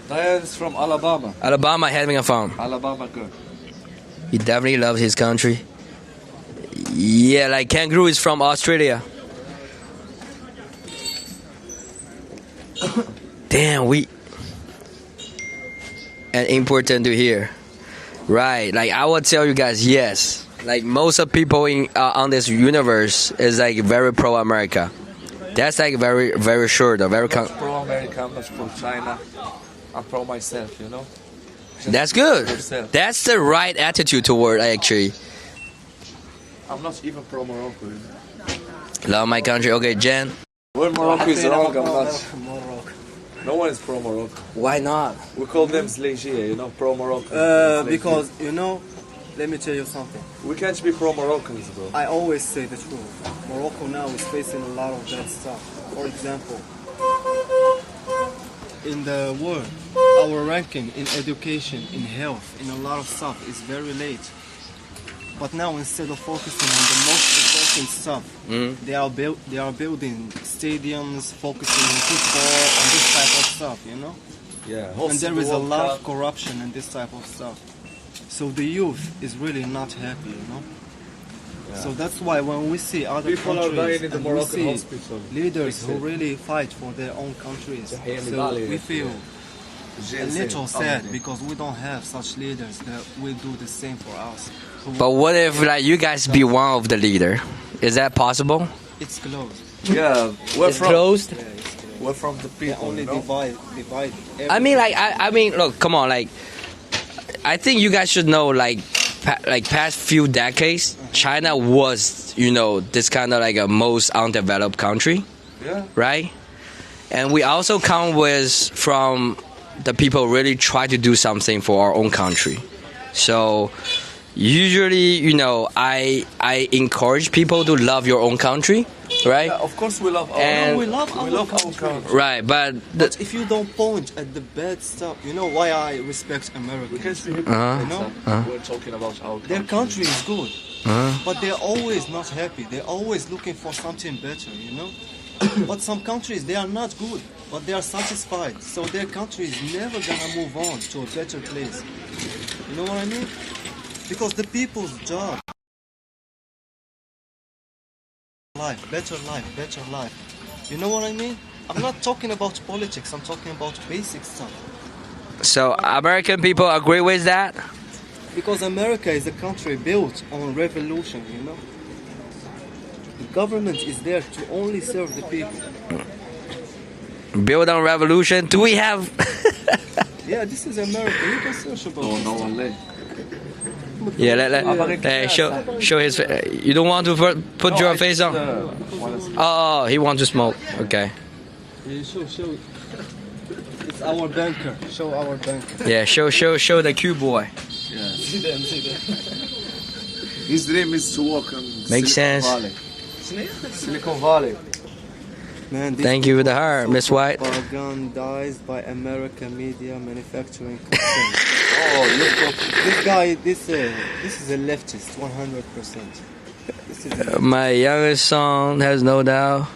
Diane is from Alabama. Alabama having a farm. Alabama girl. He definitely loves his country. Yeah, like Kangaroo is from Australia. Damn, and important to hear. Right, like I will tell you guys, yes. Like most of people on this universe is like very pro-America. That's like very, very sure though. Very pro-America, I'm not pro-China. I'm pro myself, you know. That's good. Yourself. That's the right attitude toward actually. I'm not even pro-Morocco. You know? Love my country. Okay, Jen. Well, Morocco is wrong. I'm not. Morocco. No one is pro-Morocco. Why not? We call them Zlegia, you know, pro-Morocco. Because, you know, let me tell you something. We can't be pro-Moroccans, bro. I always say the truth. Morocco now is facing a lot of bad stuff. For example, in the world, our ranking in education, in health, in a lot of stuff is very late. But now instead of focusing on the most important stuff, they are building stadiums, focusing on football, on this type of stuff, you know? Yeah. And there is a lot of corruption in this type of stuff. So the youth is really not happy, you know? Yeah. So that's why when we see other people countries are dying in the and Moroccan we see hospital, leaders who really fight for their own countries, so we feel a little sad because we don't have such leaders that will do the same for us. But what if like you guys be one of the leader? Is that possible? It's closed. Yeah, It's closed. Yeah, it's closed. we're from the They people. only You know? divide. I mean, like I mean, look, come on, like I think you guys should know, like past few decades, China was, you know, this kind of like a most undeveloped country, Yeah. right? And we also come from the people really try to do something for our own country. So usually, you know, I encourage people to love your own country, right? Yeah, of course we love our And- we love our country. Right, but But if you don't point at the bad stuff, you know why I respect We Americans. can't be Uh-huh. You know, We're talking about our country. their country is good, but they're always not happy. They're always looking for something better, you know. But some countries, they are not good, but they are satisfied. So their country is never gonna move on to a better place. You know what I mean? Because the people's job. Better life. You know what I mean? I'm not talking about politics, I'm talking about basic stuff. So American people agree with that? Because America is a country built on revolution, you know? The government is there to only serve the people. Build on revolution. Do we have? Yeah, this is America. You can search about this. No one left. Yeah, show his. You don't want to put your face on? Oh, he wants to smoke. Okay. Yeah, show. It's our banker. Show our banker. Yeah, show the cute boy. Yeah. See them. His dream is to work in Makes Silicon sense. Valley. Silicon Valley. Man, Thank you for the heart, Miss White. Propagandized by American media manufacturing company. Oh, look. This guy, this is a leftist, 100%. This is My youngest son has no doubt.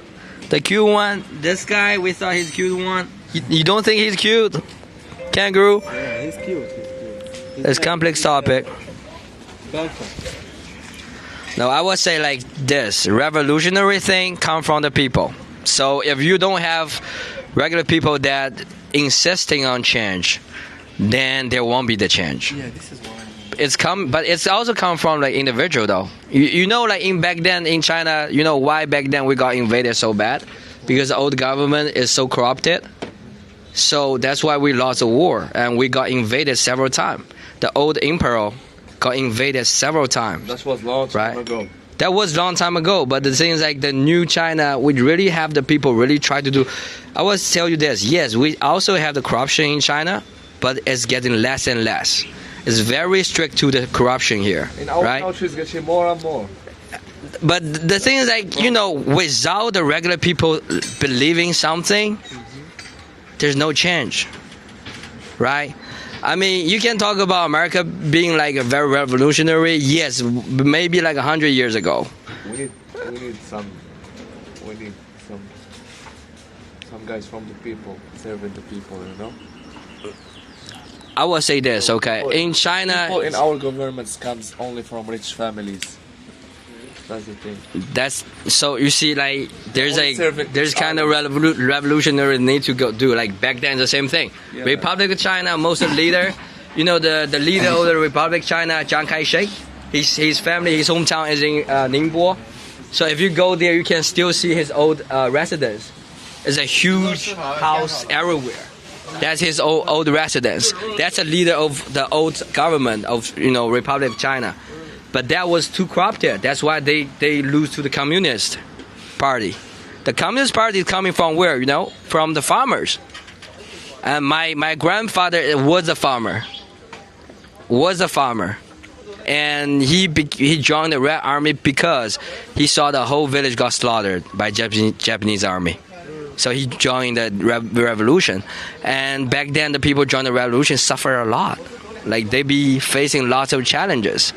The cute one, this guy, we thought he's cute one. You don't think he's cute? Kangaroo? yeah, he's cute. It's complex topic. Banker. No, I would say like this. Revolutionary thing come from the people. So if you don't have regular people that insisting on change, then there won't be the change. Yeah, this is why. But it's also come from like individual though. You know, like back then in China, you know why back then we got invaded so bad? Because the old government is so corrupted. So that's why we lost the war and we got invaded several times. The old emperor got invaded several times. That was long time ago. That was long time ago, but the thing is like the new China, we really have the people really try to do. I will tell you this, yes, we also have the corruption in China, but it's getting less and less. It's very strict to the corruption here, In our right? country, it's getting more and more. But the thing is like, you know, without the regular people believing something, there's no change, right? I mean, you can talk about America being like a very revolutionary. Yes, maybe like 100 years ago. We need some guys from the people, serving the people, you know? I will say this, okay? In China, People in our governments comes only from rich families. That's the thing. that's so you see like there's Only serving there's kind of revolutionary need to go do like back then the same thing. Yeah. Republic of China, most of the leader, you know the leader of the Republic of China, Chiang Kai-shek, his family, his hometown is in Ningbo. So if you go there, you can still see his old residence. It's a huge house everywhere. That's his old residence. That's a leader of the old government of Republic of China. But that was too corrupted. That's why they lose to the Communist Party. The Communist Party is coming from where? From the farmers. And my grandfather was a farmer. And he joined the Red Army because he saw the whole village got slaughtered by Japanese army. So he joined the revolution. And back then, the people joined the revolution suffer a lot. Like they be facing lots of challenges.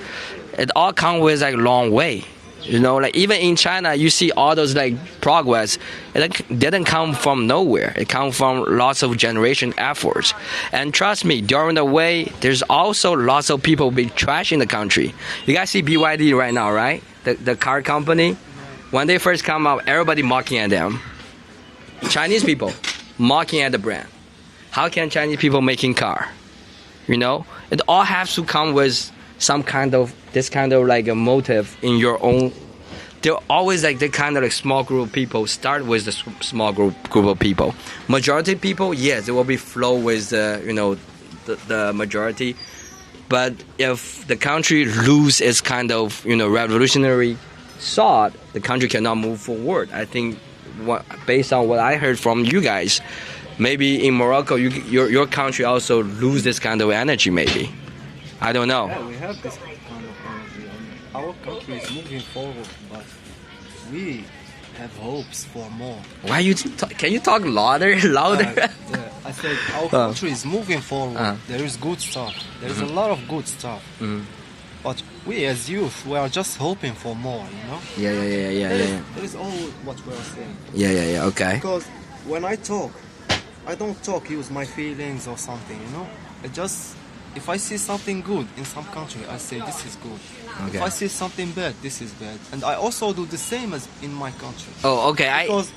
It all comes with like long way. Like even in China, you see all those like progress. It didn't come from nowhere. It comes from lots of generation efforts. And trust me, during the way, there's also lots of people be trashing the country. You guys see BYD right now, right? The car company. When they first come out, everybody mocking at them. Chinese people mocking at the brand. How can Chinese people making car? It all has to come with some kind of like a motive in your own. They're always like the kind of like small group of people. Start with the small group of people. Majority of people, yes, it will be flow with the majority. But if the country lose its kind of revolutionary thought, the country cannot move forward. I think based on what I heard from you guys, maybe in Morocco, your country also lose this kind of energy. Maybe. I don't know. Yeah, we have this kind of energy. Our country is moving forward, but we have hopes for more. Why can you talk louder? I said our country is moving forward. There is good stuff. There is a lot of good stuff. But we as youth, we are just hoping for more, Yeah. That is all what we are saying. Yeah, okay. Because when I talk, I don't use my feelings or something, If I see something good in some country, I say this is good. Okay. If I see something bad, this is bad. And I also do the same as in my country. Oh, okay. Because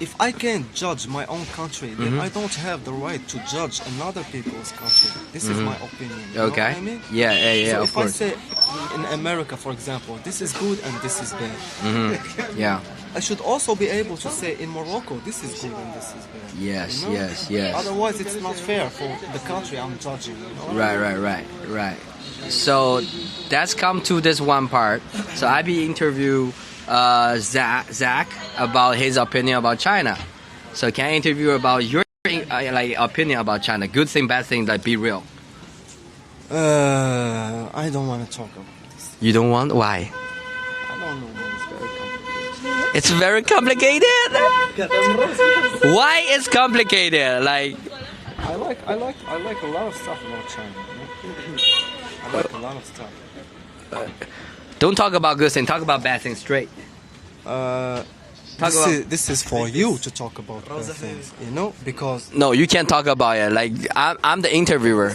if I can't judge my own country, then I don't have the right to judge another people's country. This is my opinion. You know Okay. what I mean? Yeah, So of if course. I say in America, for example, this is good and this is bad, Yeah. I should also be able to say in Morocco, this is good and this is bad. Yes, you know? yes. Otherwise, it's not fair for the country I'm judging. You know? Right. So that's come to this one part. So I be interview Zach about his opinion about China. So can I interview about your like opinion about China? Good thing, bad thing. Like be real. I don't want to talk about this. You don't want? Why? I don't know. It's very complicated. It's very complicated. Why is complicated? Like I like a lot of stuff about China. You know? I like a lot of stuff. don't talk about good thing. Talk about bad things straight. This is for you to talk about bad things, you know, because No, you can't talk about it. Like I'm the interviewer.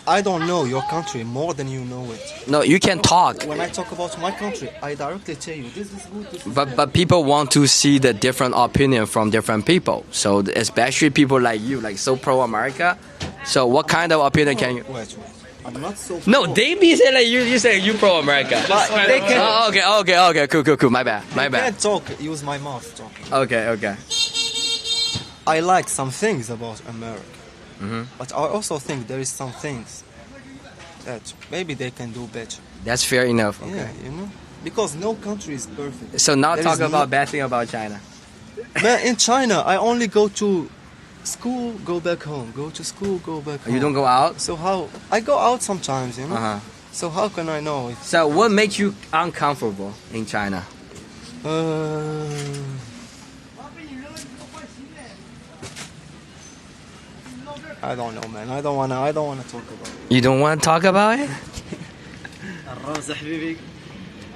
I don't know your country more than you know it. No, you can talk. When I talk about my country, I directly tell you this is good. This is But people want to see the different opinion from different people. So especially people like you, like so pro America. So what kind of opinion can you? Wait. I'm not so. No, they be saying like you say you pro America. But they can. Oh, okay, cool. My bad. I can't talk. Use my mouth talking. Okay. I like some things about America, but I also think there is some things that maybe they can do better. That's fair enough. Okay. Yeah, you know, because no country is perfect. So now There talk is about bad thing about China. But in China, I only go to school, go back home. Go to school, go back home. You don't go out. So how? I go out sometimes, you know. Uh-huh. So how can I know? So what makes you uncomfortable in China? I don't know, man. I don't wanna talk about it. You don't want to talk about it?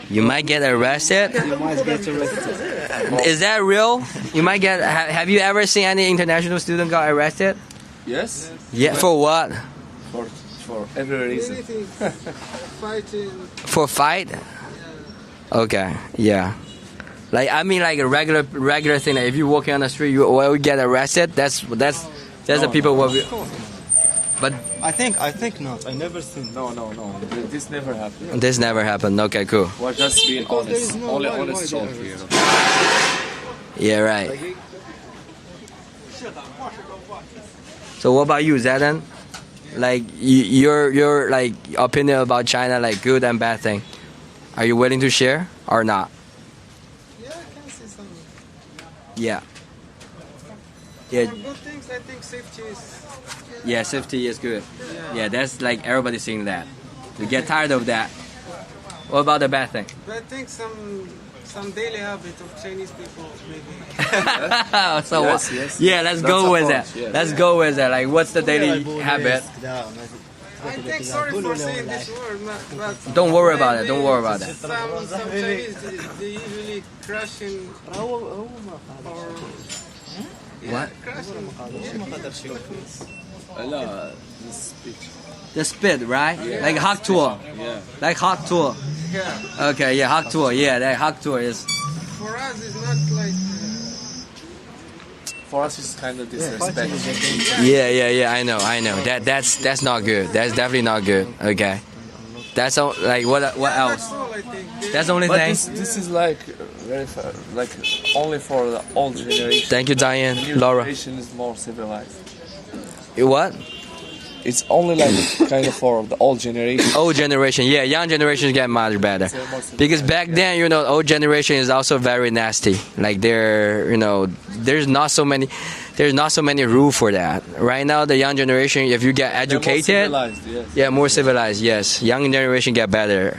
You might get arrested. You might get arrested. Is that real? You might get. Have you ever seen any international student got arrested? Yes, Yeah. For what? for every reason. Fighting. For fight? Okay. Yeah. Like I mean, like a regular thing. Like if you walking on the street, you will get arrested. That's the people what we. But I think not. I never seen. No. This never happened. this never happened. Okay, cool. We're just being Because there is honest. no Only why honest they talk arrest here. Yeah, right. So what about you, Zadan? Like your like opinion about China, like good and bad thing. Are you willing to share or not? Yeah, I can see some. Yeah. Yeah. For good things, I think safety is. Yeah, safety is good. Yeah, that's like everybody's saying that. We get tired of that. What about the bad thing? But I think some daily habit of Chinese people maybe. So Yes, what? yes. Yeah, let's That's go a with point, that. yes. Let's go with that. Like, what's the daily habit? I think sorry for saying this word, but Don't worry about it. Don't worry about that. some Chinese they usually crash in or What? This speech. The spit, right? Like hot tour. Yeah. Like hot tour. yeah. Okay, yeah, hot tour. Yeah, that hot tour is. For us it's not like For us, it's kind of disrespect. Yeah. I know. That's not good. That's definitely not good. Okay. That's all. Like what else? that's all I think. That's the only But thing. this is like very far, like only for the old generation. Thank you, The Diane, new Laura. generation is more civilized. What? It's only like kind of for the old generation. Old generation. Yeah, young generation get much better. Because back then, old generation is also very nasty. Like there's not so many rules for that. Right now, the young generation, if you get They're more educated, civilized, yes. yeah, more civilized. Yes, young generation get better.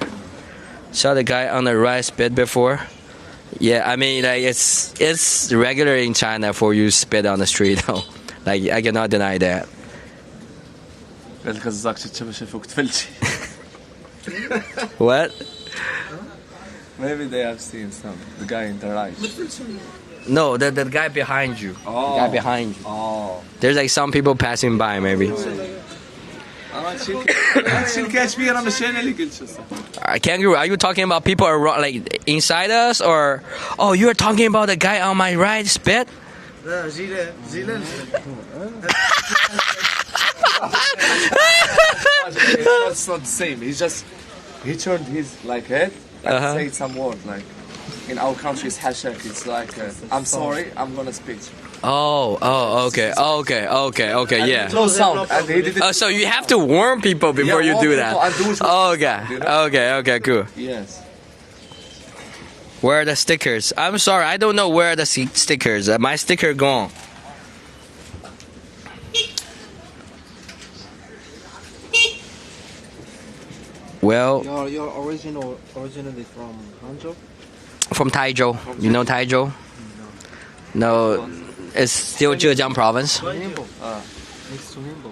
Saw the guy on the right spit before. Yeah, I mean, like it's regular in China for you spit on the street. Though, like I cannot deny that. قال لك الزاك شافوك تفلشي. What? Maybe they have seen the guy in the right. No, the guy behind you. Oh. The guy behind you. Oh. There's like some people passing by maybe. Kangaroo, are you talking about people around, like inside us, or oh, you're talking about the guy on my right spit? It's not the same. He turned his like head and said some word like in our country it's hashak. It's like I'm sorry, I'm gonna speak. Okay, yeah. No sound. And he did it. So you have to warn people before you do that. Okay, cool. Yes. Where are the stickers? I'm sorry, I don't know where are the stickers. My sticker gone. Well, You're originally from Hangzhou? from Taizhou. You know Taizhou? No, it's still Zhejiang province. Ningbo. Next to Ningbo.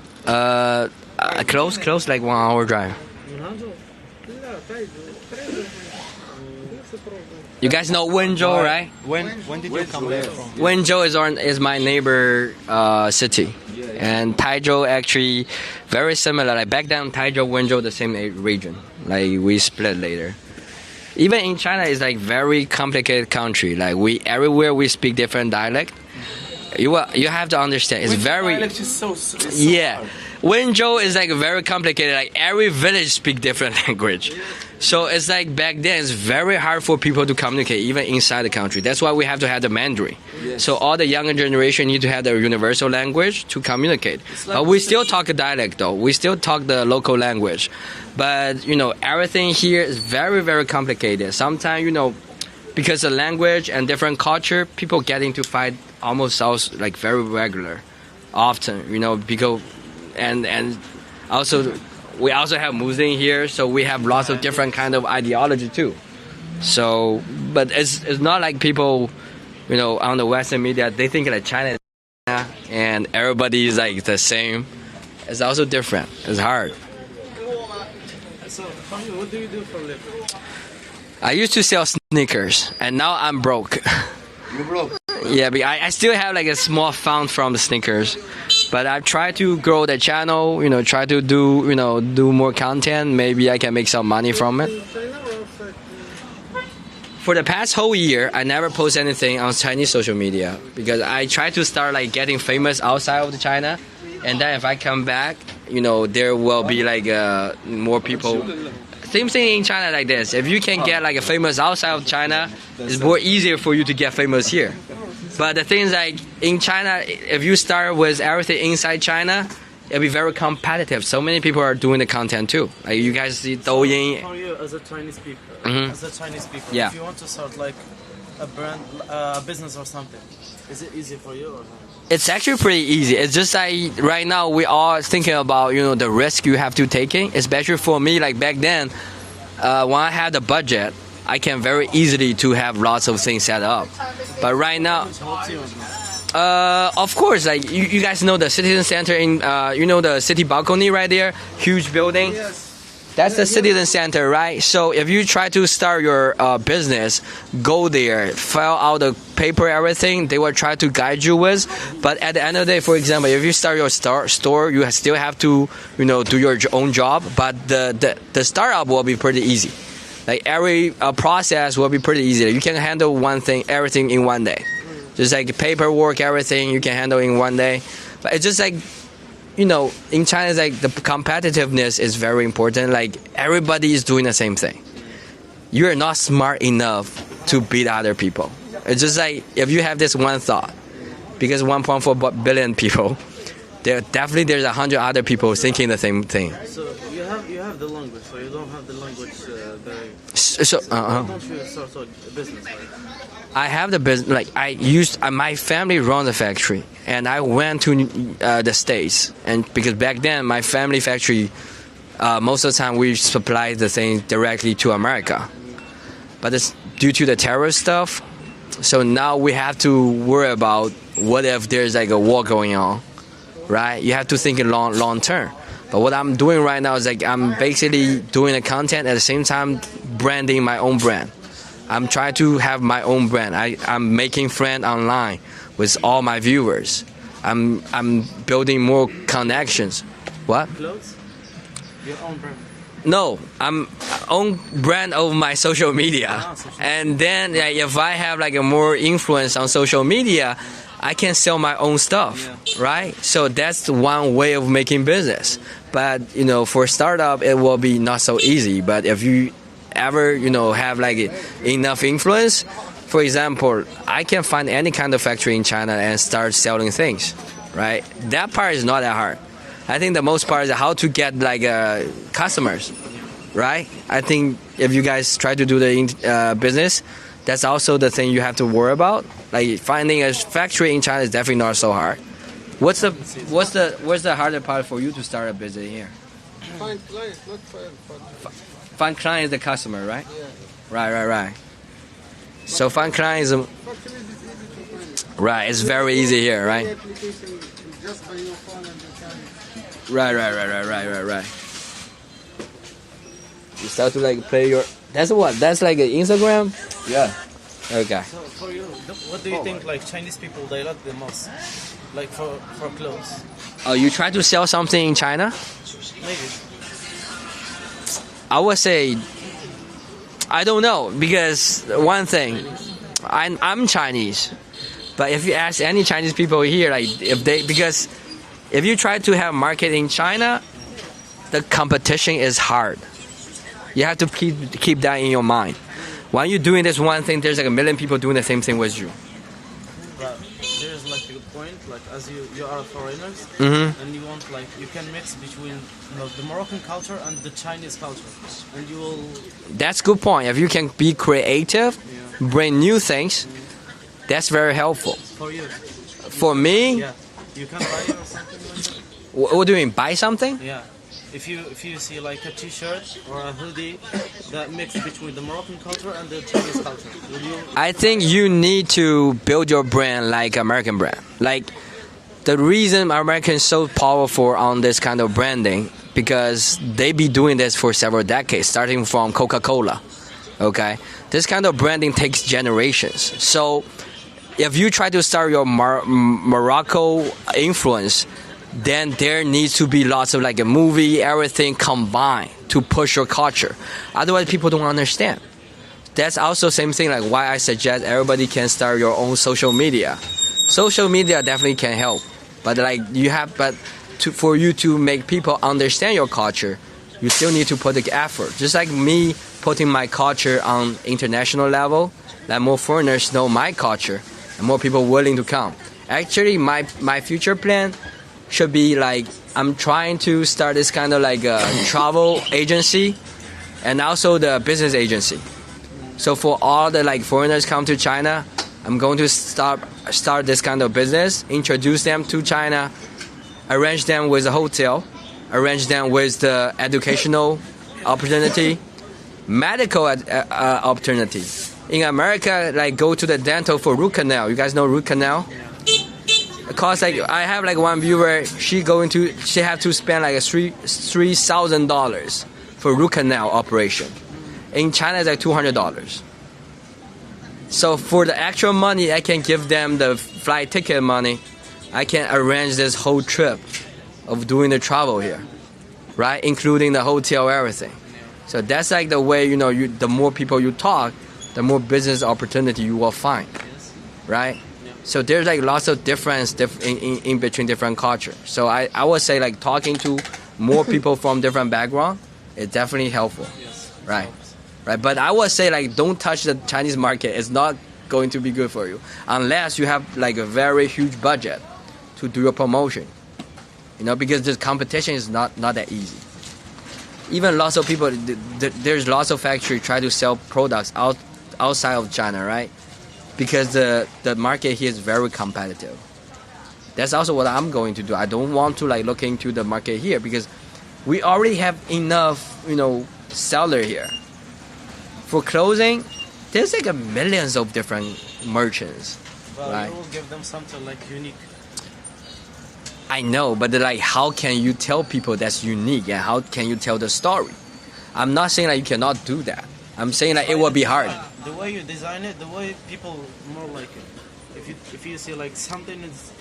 Close, like 1 hour drive. You guys know Wenzhou, right? When did you come here from? Wenzhou is my neighbor city, and Taizhou actually very similar. Like back then, Taizhou, Wenzhou, the same region. Like we split later. Even in China, it's like very complicated country. Like everywhere we speak different dialect. You have to understand. It's very Dialect is so yeah. hard. Wenzhou is like very complicated. Like every village speak different language. So it's like back then it's very hard for people to communicate even inside the country. That's why we have to have the Mandarin. Yes. So all the younger generation need to have the universal language to communicate. like We still talk a dialect though. We still talk the local language. But everything here is very, very complicated. Sometimes, because the language and different culture, people get into fight almost sounds like very regular. Often, because and also we also have Muslim here, so we have lots of different kind of ideology too. So, but it's not like people, on the Western media, they think like China is and everybody is like the same. It's also different. It's hard. So, what do you do for a living? I used to sell sneakers, and now I'm broke. You broke. Yeah, but I still have like a small fund from the sneakers, but I try to grow the channel. Try to do more content. Maybe I can make some money from it. For the past whole year, I never post anything on Chinese social media because I try to start like getting famous outside of China, and then if I come back, there will be like more people. Same thing in China like this. If you can get like a famous outside of China, it's more easier for you to get famous here. But the thing is like in China, if you start with everything inside China, it'll be very competitive. So many people are doing the content too. Like you guys see Douyin. For you as a Chinese speaker, Yeah. if you want to start like a brand, a business or something, is it easy for you or not? It's actually pretty easy. It's just like right now we are thinking about the risk you have to taking. Especially for me, like back then, when I had the budget, I can very easily to have lots of things set up. But right now, of course, like you guys know the citizen center in the city balcony right there, huge building. That's the citizen center, right? So if you try to start your business, go there, fill out the paper, everything, they will try to guide you with. But at the end of the day, for example, if you start your store, you still have to, do your own job. But the startup will be pretty easy. Like every process will be pretty easy. You can handle everything in one day. Just like paperwork, everything you can handle in one day. But it's just like, in China, it's like the competitiveness is very important. Like everybody is doing the same thing. You're not smart enough to beat other people. It's just like if you have this one thought, because 1.4 billion people, there's 100 other people thinking the same thing. So you have the language, so you don't have the language very. Why don't you start a business? Like? I have the business. Like I used, my family runs the factory, and I went to the States, and because back then my family factory, most of the time we supply the thing directly to America, but it's due to the terrorist stuff. So now we have to worry about what if there's like a war going on, right? You have to think long term. But what I'm doing right now is like I'm basically doing the content at the same time branding my own brand. I'm trying to have my own brand. I'm making friends online with all my viewers. I'm building more connections. What? Clothes? Your own brand. No, I'm own brand of my social media. And then if I have like a more influence on social media, I can sell my own stuff, right? So that's one way of making business. But for startup, it will be not so easy. But if you ever have like enough influence, for example, I can find any kind of factory in China and start selling things, right? That part is not that hard. I think the most part is how to get like customers, right? I think if you guys try to do the business, that's also the thing you have to worry about. Like finding a factory in China is definitely not so hard. What's the harder part for you to start a business here? Find clients, not find. Find clients, the customer, right? Yeah. Right. So find clients, Factories is easy to find. right? It's very easy here, The right? application just by your phone and you can. Right. You start to like play your. That's what. That's like an Instagram. Yeah. Okay. So for you, what do you think like Chinese people they like the most? Like for clothes? Oh, you try to sell something in China? Maybe. I would say. I don't know, because one thing, I'm Chinese, but if you ask any Chinese people here, like because if you try to have market in China, the competition is hard. You have to keep that in your mind. When you're doing this one thing, there's like a million people doing the same thing with you. But there's like a good point, like as you are foreigners, and you want like you can mix between the Moroccan culture and the Chinese culture, and you will. That's a good point. If you can be creative, bring new things, that's very helpful. For you. For me, Yeah, you can buy or something like that. what do you mean? Buy something? Yeah. If you see like a T-shirt or a hoodie that mix between the Moroccan culture and the Chinese culture, will you? I think you need to build your brand like American brand. Like the reason Americans so powerful on this kind of branding, because they be doing this for several decades, starting from Coca-Cola. Okay, this kind of branding takes generations. So if you try to start your Morocco influence, then there needs to be lots of like a movie, everything combined to push your culture. Otherwise, people don't understand. That's also same thing like why I suggest everybody can start your own social media. Social media definitely can help, but like for you to make people understand your culture, you still need to put the effort. Just like me putting my culture on international level, that more foreigners know my culture and more people willing to come. Actually, my future plan should be like I'm trying to start this kind of like a travel agency and also the business agency. So for all the like foreigners come to China, I'm going to start this kind of business, introduce them to China, arrange them with a hotel, arrange them with the educational opportunity, medical opportunity. In America, like go to the dental for root canal. You guys know root canal? It costs like I have like one viewer. She have to spend like $3,000 for root canal operation. In China, it's like $200. So for the actual money, I can give them the flight ticket money. I can arrange this whole trip of doing the travel here, right? Including the hotel, everything. So that's like the way the more people you talk, the more business opportunity you will find, right? So there's like lots of difference in between different cultures. So I would say like talking to more people from different background is definitely helpful, right? But I would say like don't touch the Chinese market. It's not going to be good for you unless you have like a very huge budget to do your promotion. Because the competition is not that easy. Even lots of people, there's lots of factories try to sell products outside of China, right? Because the market here is very competitive. That's also what I'm going to do. I don't want to like look into the market here because we already have enough, seller here. For clothing, there's like millions of different merchants. Well, right? you will give them something like unique. I know, but like, how can you tell people that's unique and how can you tell the story? I'm not saying that you cannot do that. I'm saying that it will be hard. the way you design it, the way people more like it. If you see like something it's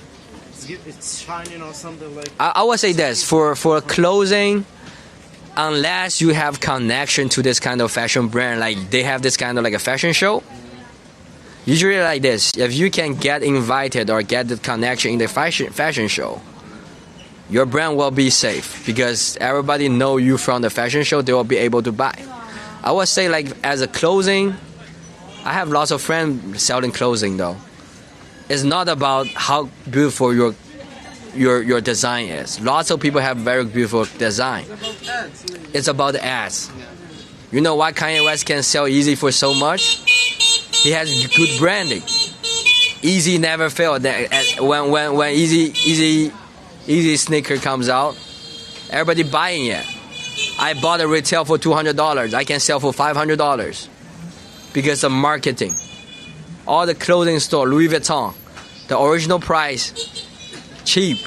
shining or something like. I would say this for clothing, unless you have connection to this kind of fashion brand, like they have this kind of like a fashion show. Usually like this, if you can get invited or get the connection in the fashion show, your brand will be safe because everybody know you from the fashion show. They will be able to buy. I would say like as a clothing, I have lots of friends selling clothing though. It's not about how beautiful your design is. Lots of people have very beautiful design. It's about the ads. You know why Kanye West can sell Easy for so much? He has good branding. Easy never failed. When Easy sneaker comes out, everybody buying it. I bought a retail for $200. I can sell for $500 because of marketing. All the clothing store, Louis Vuitton, the original price, cheap.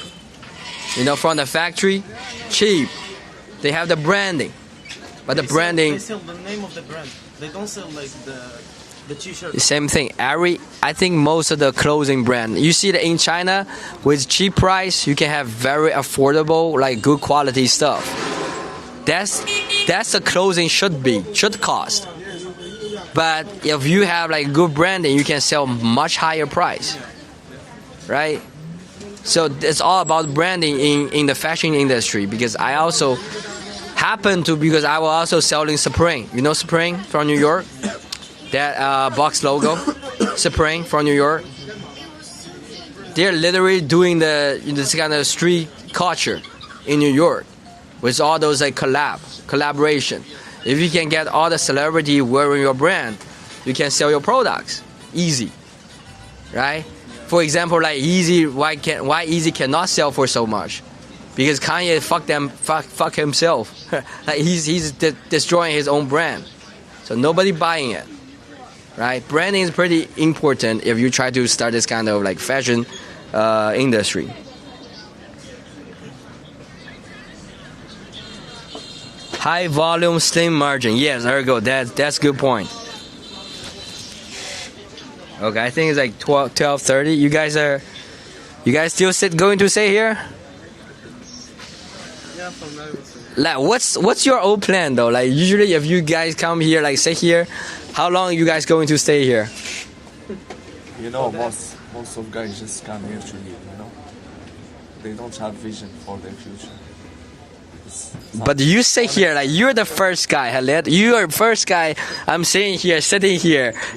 You know, from the factory, cheap. They have the branding, but the branding. They sell the name of the brand. They don't sell like the t-shirt. Same thing. I think most of the clothing brand, you see that in China, with cheap price, you can have very affordable, like good quality stuff. That's the clothing should cost. But if you have like good branding, you can sell much higher price, right? So it's all about branding in the fashion industry. Because I also because I was also selling Supreme. You know Supreme from New York? That box logo, Supreme from New York. They're literally doing this kind of street culture in New York with all those like collaboration. If you can get all the celebrity wearing your brand, you can sell your products easy, right? For example, like Easy, why Easy cannot sell for so much? Because Kanye fuck himself. Like he's destroying his own brand, so nobody buying it, right? Branding is pretty important if you try to start this kind of like fashion industry. High volume, slim margin. Yes, there we go. That's a good point. Okay, I think it's like 12:30. You guys still going to stay here? Yeah, for now. Like, what's your old plan though? Like, usually if you guys come here, like stay here, how long are you guys going to stay here? You know, most of guys just come here to live. You know, they don't have vision for their future. But you stay here, like you're the first guy, Khaled. You are the first guy. I'm sitting here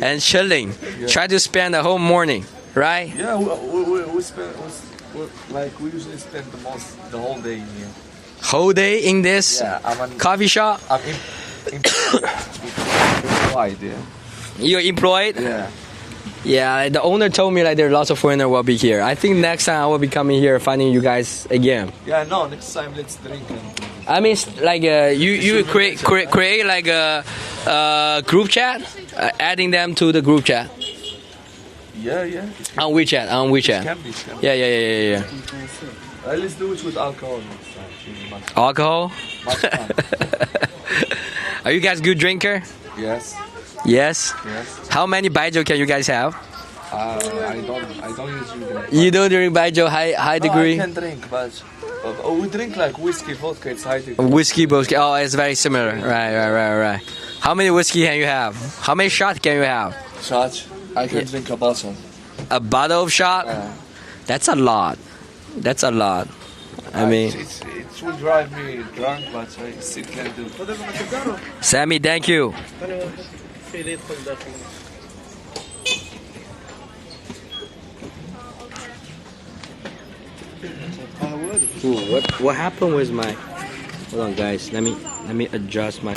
and chilling. Yeah. Try to spend the whole morning, right? Yeah, we usually spend the whole day in here. Whole day in this coffee shop? I'm employed, yeah. You're employed? Yeah. Yeah, the owner told me like there are lots of foreigners will be here. I think next time I will be coming here finding you guys again. Yeah, no, next time let's drink. I mean, like you create like a group chat, adding them to the group chat. Yeah. On WeChat. It can be. Yeah. Let's do it with alcohol next time. Alcohol? Much fun. Are you guys good drinker? Yes. Yes. How many baijiu can you guys have? I don't usually drink. You don't drink baijiu high degree? No, I can drink, but we drink like whiskey, vodka. It's high degree. Whiskey, vodka. Oh, it's very similar. Right. How many whiskey can you have? How many shots can you have? Shots? I can drink a bottle. A bottle of shot? Yeah. That's a lot. I mean, it will drive me drunk, but I still can do. Sammy, thank you. Ooh, what happened with my? Hold on, guys. Let me adjust my.